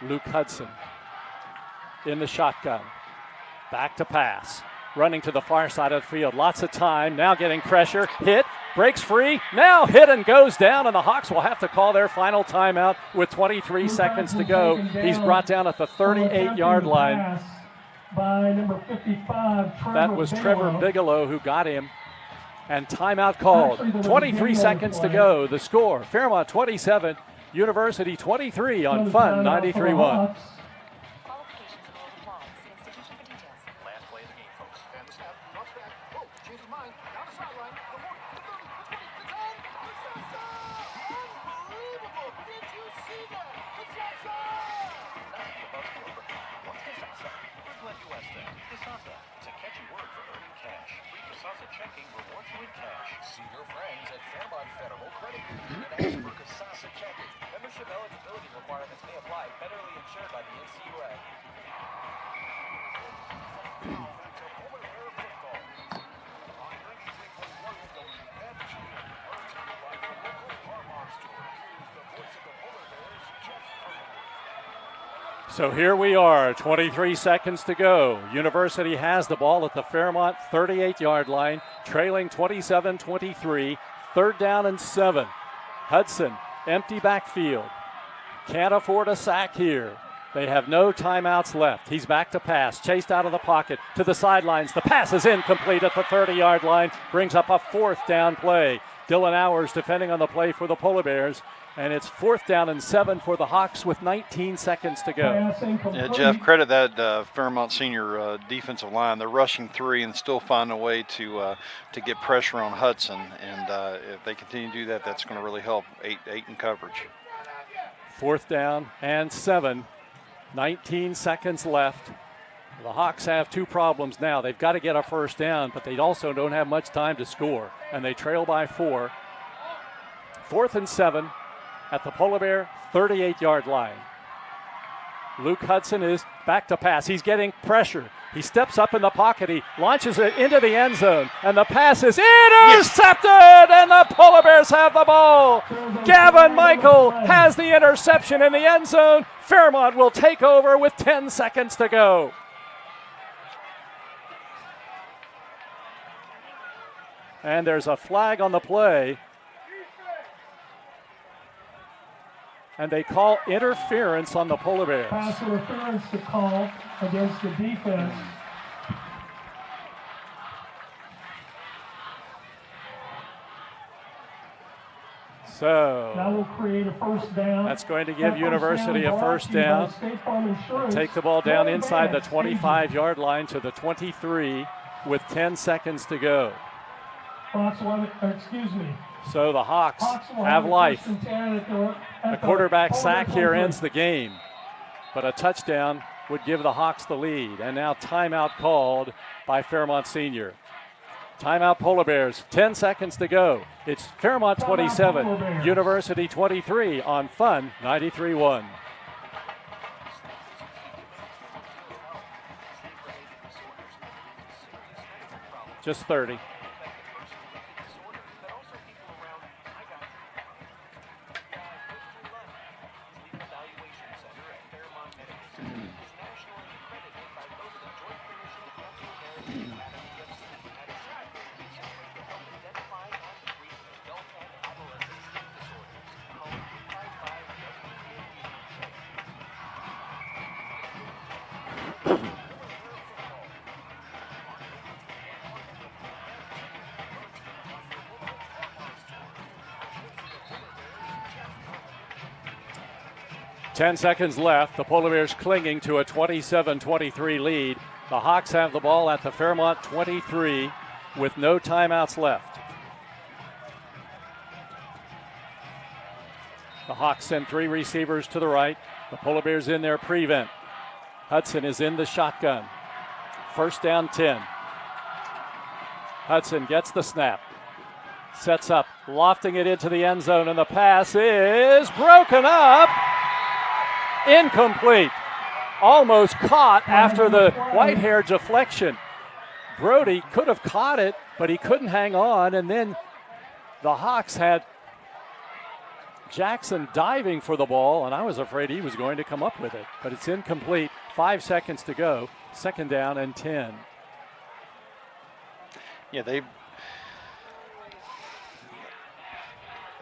Luke Hudson in the shotgun, back to pass, running to the far side of the field. Lots of time, now getting pressure, hit, breaks free, now hit and goes down, and the Hawks will have to call their final timeout with 23 seconds to go. He's brought down at the 38-yard line. By number 55, that was Trevor Bigelow who got him. And timeout called. 23 seconds to go. The score, Fairmont 27, University 23 on Fun 93.1. So here we are, 23 seconds to go. University has the ball at the Fairmont 38-yard line, trailing 27-23, 3rd down and 7. Hudson, empty backfield. Can't afford a sack here. They have no timeouts left. He's back to pass, chased out of the pocket to the sidelines. The pass is incomplete at the 30-yard line, brings up a 4th down play. Dylan Hours defending on the play for the Polar Bears, and it's 4th down and 7 for the Hawks with 19 seconds to go. Yeah, Jeff, credit that Fairmont senior defensive line. They're rushing 3 and still find a way to get pressure on Hudson, and if they continue to do that, that's going to really help 8 in coverage. 4th down and 7. 19 seconds left. The Hawks have 2 problems now. They've got to get a 1st down, but they also don't have much time to score, and they trail by 4. 4th and 7 at the Polar Bear 38-yard line. Luke Hudson is back to pass. He's getting pressure. He steps up in the pocket. He launches it into the end zone, and the pass is intercepted, and the Polar Bears have the ball. Gavin Michael has the interception in the end zone. Fairmont will take over with 10 seconds to go. And there's a flag on the play. And they call interference on the Polar Bears. Pass interference to call against the defense. So that will create a 1st down. That's going to give University a 1st down. Take the ball down inside the 25-yard line to the 23 with 10 seconds to go. So the Hawks have life. A quarterback sack here ends the game, but a touchdown would give the Hawks the lead. And now timeout called by Fairmont Senior. Timeout Polar Bears, 10 seconds to go. It's Fairmont 27, University 23 on Fun 93.1. Just 30. Ten seconds left. The Polar Bears clinging to a 27-23 lead. The Hawks have the ball at the Fairmont 23 with no timeouts left. The Hawks send 3 receivers to the right. The Polar Bears in their prevent. Hudson is in the shotgun. 1st down 10. Hudson gets the snap. Sets up, lofting it into the end zone, and the pass is broken up. Incomplete. Almost caught after the Whitehair deflection. Brody could have caught it, but he couldn't hang on, and then the Hawks had Jackson diving for the ball, and I was afraid he was going to come up with it, but it's incomplete. 5 seconds to go. 2nd down and 10. Yeah,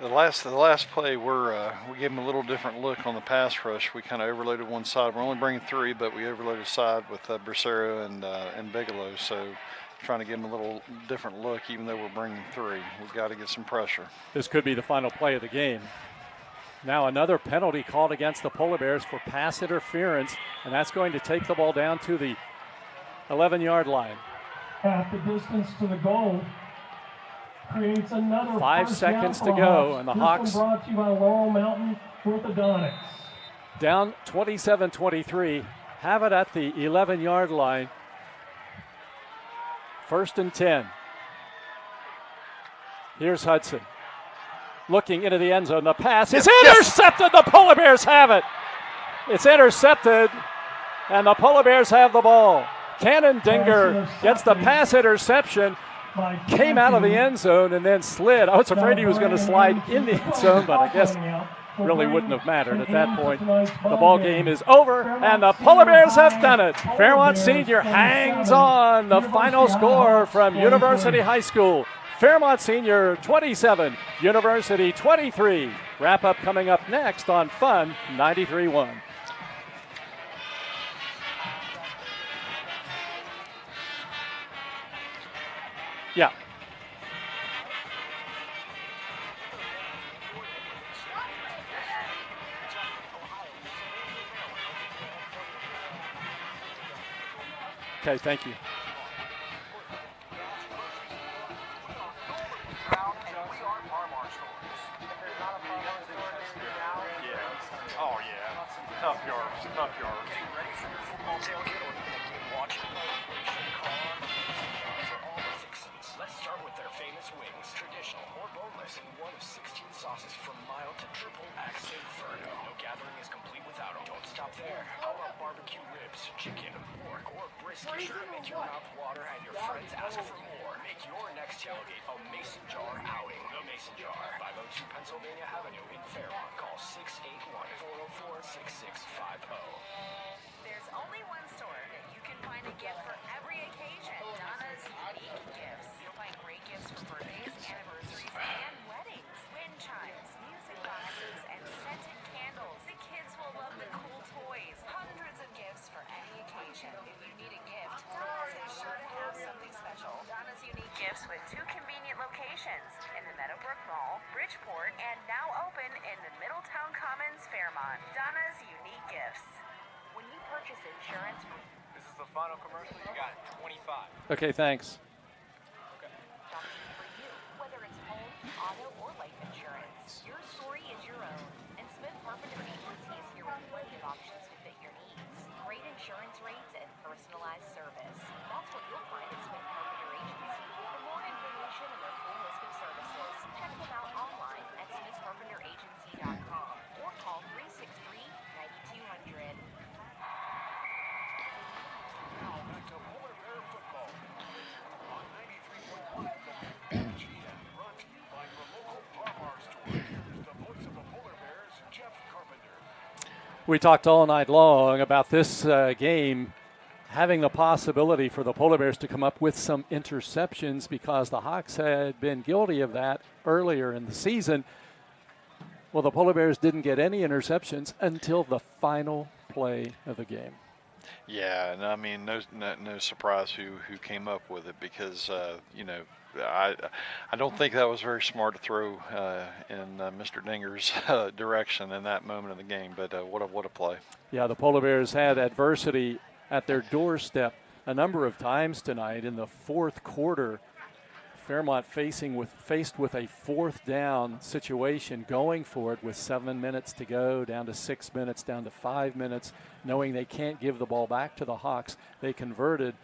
the last play, we gave them a little different look on the pass rush. We kind of overloaded one side. We're only bringing 3, but we overloaded side with Bracero and Bigelow. So trying to give them a little different look, even though we're bringing 3. We've got to get some pressure. This could be the final play of the game. Now another penalty called against the Polar Bears for pass interference, and that's going to take the ball down to the 11-yard line. Half the distance to the goal. Creates another 5 seconds to go, and the Hawks brought to you by Laurel Mountain Orthodontics. Down 27-23, have it at the 11-yard line. 1st and 10. Here's Hudson. Looking into the end zone. The pass is intercepted. The Polar Bears have it. It's intercepted, and the Polar Bears have the ball. Cannon Dinger gets the pass interception. Came out of the end zone and then slid. I was afraid he was going to slide in the end zone, but I guess really wouldn't have mattered at that point. The ball game is over, and the Polar Bears have done it. Fairmont Senior hangs on. The final score from University High School. Fairmont Senior 27, University 23. Wrap up coming up next on Fun 93.1. Yeah. Okay, thank you. Oh, yeah. Tough yards. Getting ready for your football tailgate or game watching celebration car for all the fixins. Let's start with their famous wings. Traditional or boneless in one of 16 sauces from mild to triple X Inferno. No gathering is complete without them. Don't stop there. How about barbecue ribs, chicken, pork, or brisket? Sure to make your mouth water and your friends ask for more. Make your next tailgate a Mason Jar outing. The Mason Jar, 502 Pennsylvania Avenue in Fairmont. Call 681-404-6650. There's only one store that you can find a gift for every occasion. Donna's Unique Gifts. You'll find great gifts for birthdays, anniversaries, and weddings. Wind chimes, music boxes, and scented candles. The kids will love the cool toys. Hundreds of gifts for any occasion. If you need a gift, Donna's is sure to have something special. Donna's Unique Gifts with 2 convenient locations in the Meadowbrook Mall, Bridgeport, and now open in the Middletown Commons, Fairmont. Donna's Unique Gifts. When you purchase insurance, This is the final commercial. You got 25. Okay, thanks. for you, whether it's home, auto, or life insurance, your story is your own. And Smith Carpenter Agency is here with plenty of options to fit your needs. Great insurance rates and personalized service. That's what you'll find at Smith Carpenter Agency. For more information and their full list of services, check them out online at smithcarpenteragency.com or call 363-9200. Now back to Polar Bear football. On 93.1 WFGM, brought to you by your local Par store. Here's the voice of the Polar Bears, Jeff Carpenter. We talked all night long about this game having the possibility for the Polar Bears to come up with some interceptions because the Hawks had been guilty of that earlier in the season. Well, the Polar Bears didn't get any interceptions until the final play of the game. Yeah, and I mean, no surprise who came up with it because I don't think that was very smart to throw in Mr. Dinger's direction in that moment of the game. But what a play! Yeah, the Polar Bears had adversity at their doorstep a number of times tonight. In the fourth quarter, Fairmont faced with a 4th down situation, going for it with 7 minutes to go, down to 6 minutes, down to 5 minutes, knowing they can't give the ball back to the Hawks. They converted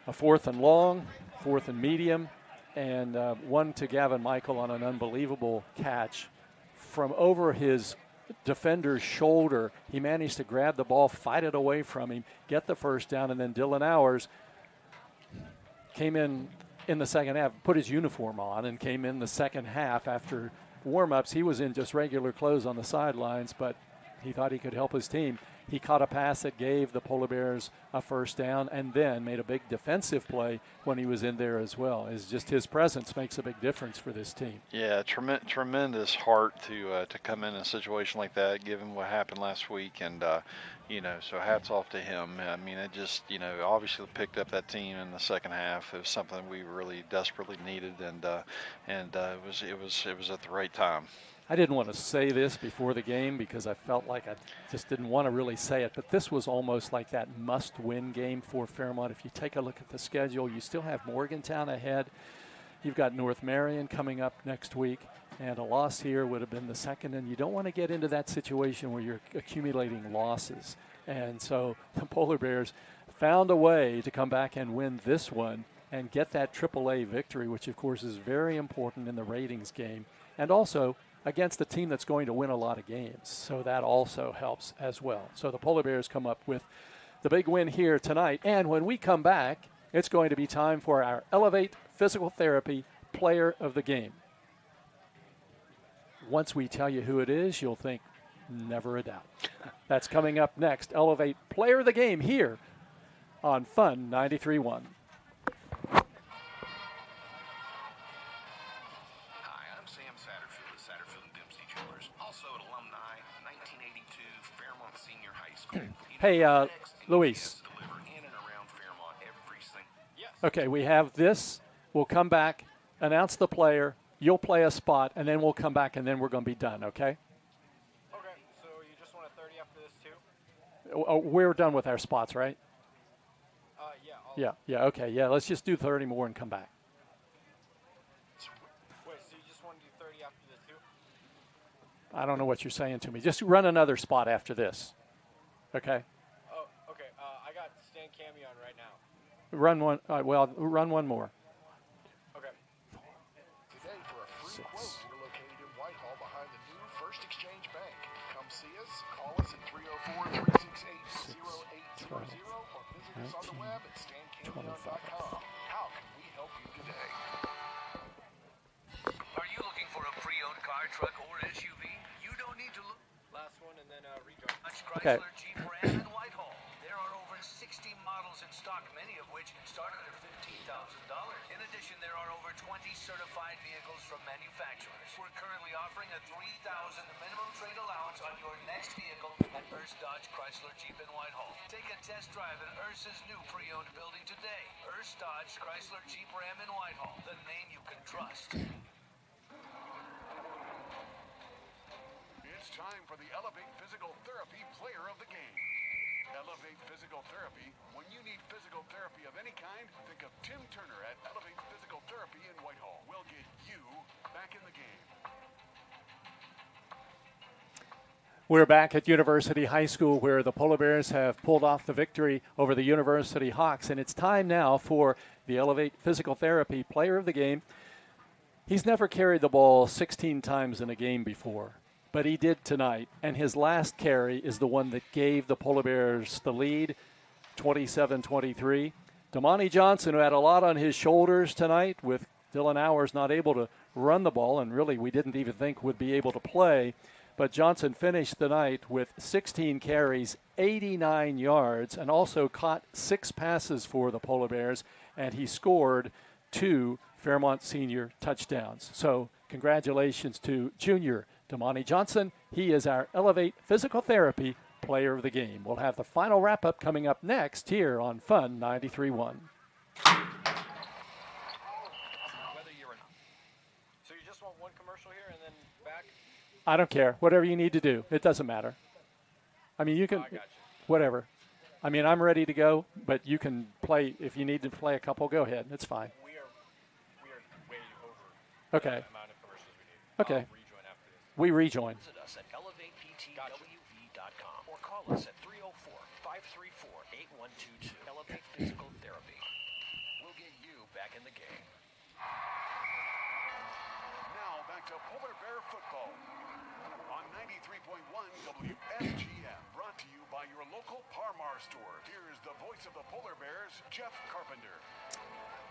a 4th and long, 4th and medium, and one to Gavin Michael on an unbelievable catch from over his defender's shoulder. He managed to grab the ball, fight it away from him, get the first down, and then Dylan Hours came in the second half, put his uniform on, and came in the second half after warm-ups. He was in just regular clothes on the sidelines, but he thought he could help his team. He caught a pass that gave the Polar Bears a first down and then made a big defensive play when he was in there as well. It's just his presence makes a big difference for this team. Yeah, tremendous heart to come in a situation like that, given what happened last week, and so hats off to him. I mean, it just obviously picked up that team in the second half. It was something we really desperately needed, and it was at the right time. I didn't want to say this before the game because I felt like I just didn't want to really say it, but this was almost like that must-win game for Fairmont. If you take a look at the schedule, you still have Morgantown ahead. You've got North Marion coming up next week, and a loss here would have been the second, and you don't want to get into that situation where you're accumulating losses. And so the Polar Bears found a way to come back and win this one and get that AAA victory, which, of course, is very important in the ratings game, and also against a team that's going to win a lot of games. So that also helps as well. So the Polar Bears come up with the big win here tonight. And when we come back, it's going to be time for our Elevate Physical Therapy Player of the Game. Once we tell you who it is, you'll think, never a doubt. That's coming up next. Elevate Player of the Game here on Fun 93.1. Hey, Luis. Okay, we have this We'll come back, announce the player. You'll play a spot, and then we'll come back, and then we're going to be done, okay? Okay, so you just want a 30 after this, too? Oh, we're done with our spots, right? Yeah. Yeah, okay. Yeah, let's just do 30 more and come back. Wait, so you just want to do 30 after this, too? I don't know what you're saying to me. Just run another spot after this, okay? Oh, okay. I got Stan Cammy on right now. Run one. Run one more. Okay. Today for a free quote, we're located in Whitehall behind the new First Exchange Bank. Come see us. Call us at 304-368-0800 or visit us on the web at stancamyon.com. How can we help you today? Are you looking for a pre-owned car, truck, or SUV? You don't need to look. Last one and then rejoin. Okay. Chrysler, Jeep, Ram, and Whitehall. There are over 60 models in stock, many of which start under $15,000. In addition, there are over 20 certified vehicles from manufacturers. We're currently offering a $3,000 minimum trade allowance on your next vehicle at Urs Dodge Chrysler Jeep in Whitehall. Take a test drive at Urs's new pre-owned building today. Urs Dodge Chrysler Jeep Ram in Whitehall, the name you can trust. It's time for the Elevate Physical Therapy Player of the Game. Elevate Physical Therapy. When you need physical therapy of any kind, think of Tim Turner at Elevate Physical Therapy in Whitehall. We'll get you back in the game. We're back at University High School where the Polar Bears have pulled off the victory over the University Hawks, and it's time now for the Elevate Physical Therapy Player of the Game. He's never carried the ball 16 times in a game before, but he did tonight, and his last carry is the one that gave the Polar Bears the lead, 27-23. Damani Johnson, who had a lot on his shoulders tonight with Dylan Hours not able to run the ball, and really we didn't even think would be able to play, but Johnson finished the night with 16 carries, 89 yards, and also caught 6 passes for the Polar Bears, and he scored 2 Fairmont senior touchdowns. So congratulations to junior Damani Johnson. He is our Elevate Physical Therapy Player of the Game. We'll have the final wrap-up coming up next here on Fun 93.1. So you just want one commercial here and then back? I don't care. Whatever you need to do. It doesn't matter. I mean, you can, whatever. I mean, I'm ready to go, but you can play, if you need to play a couple, go ahead. It's fine. We are way over okay. the amount of commercials we need. Okay. I'll rejoin after this. We rejoin. Visit us at elevateptwv.com or call us at 304-534-8122. Elevate Physical Therapy. We'll get you back in the game. Now back to Polar Bear football on 93.1 WSGM, brought to you by your local Parmar store. Here's the voice of the Polar Bears, Jeff Carpenter.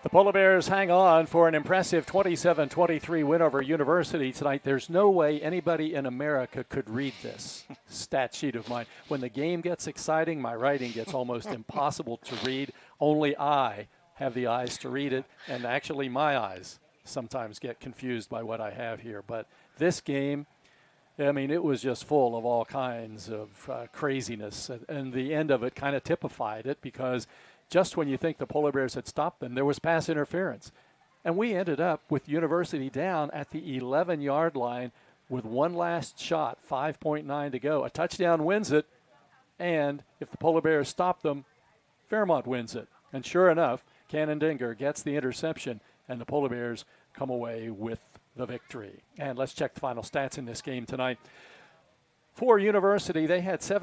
The Polar Bears hang on for an impressive 27-23 win over University tonight. There's no way anybody in America could read this stat sheet of mine. When the game gets exciting, my writing gets almost impossible to read. Only I have the eyes to read it, and actually my eyes sometimes get confused by what I have here. But this game, I mean, it was just full of all kinds of craziness, and the end of it kind of typified it because just when you think the Polar Bears had stopped them, there was pass interference. And we ended up with University down at the 11-yard line with one last shot, 5.9 to go. A touchdown wins it, and if the Polar Bears stop them, Fairmont wins it. And sure enough, Cannon Dinger gets the interception, and the Polar Bears come away with the victory. And let's check the final stats in this game tonight. For University, they had 17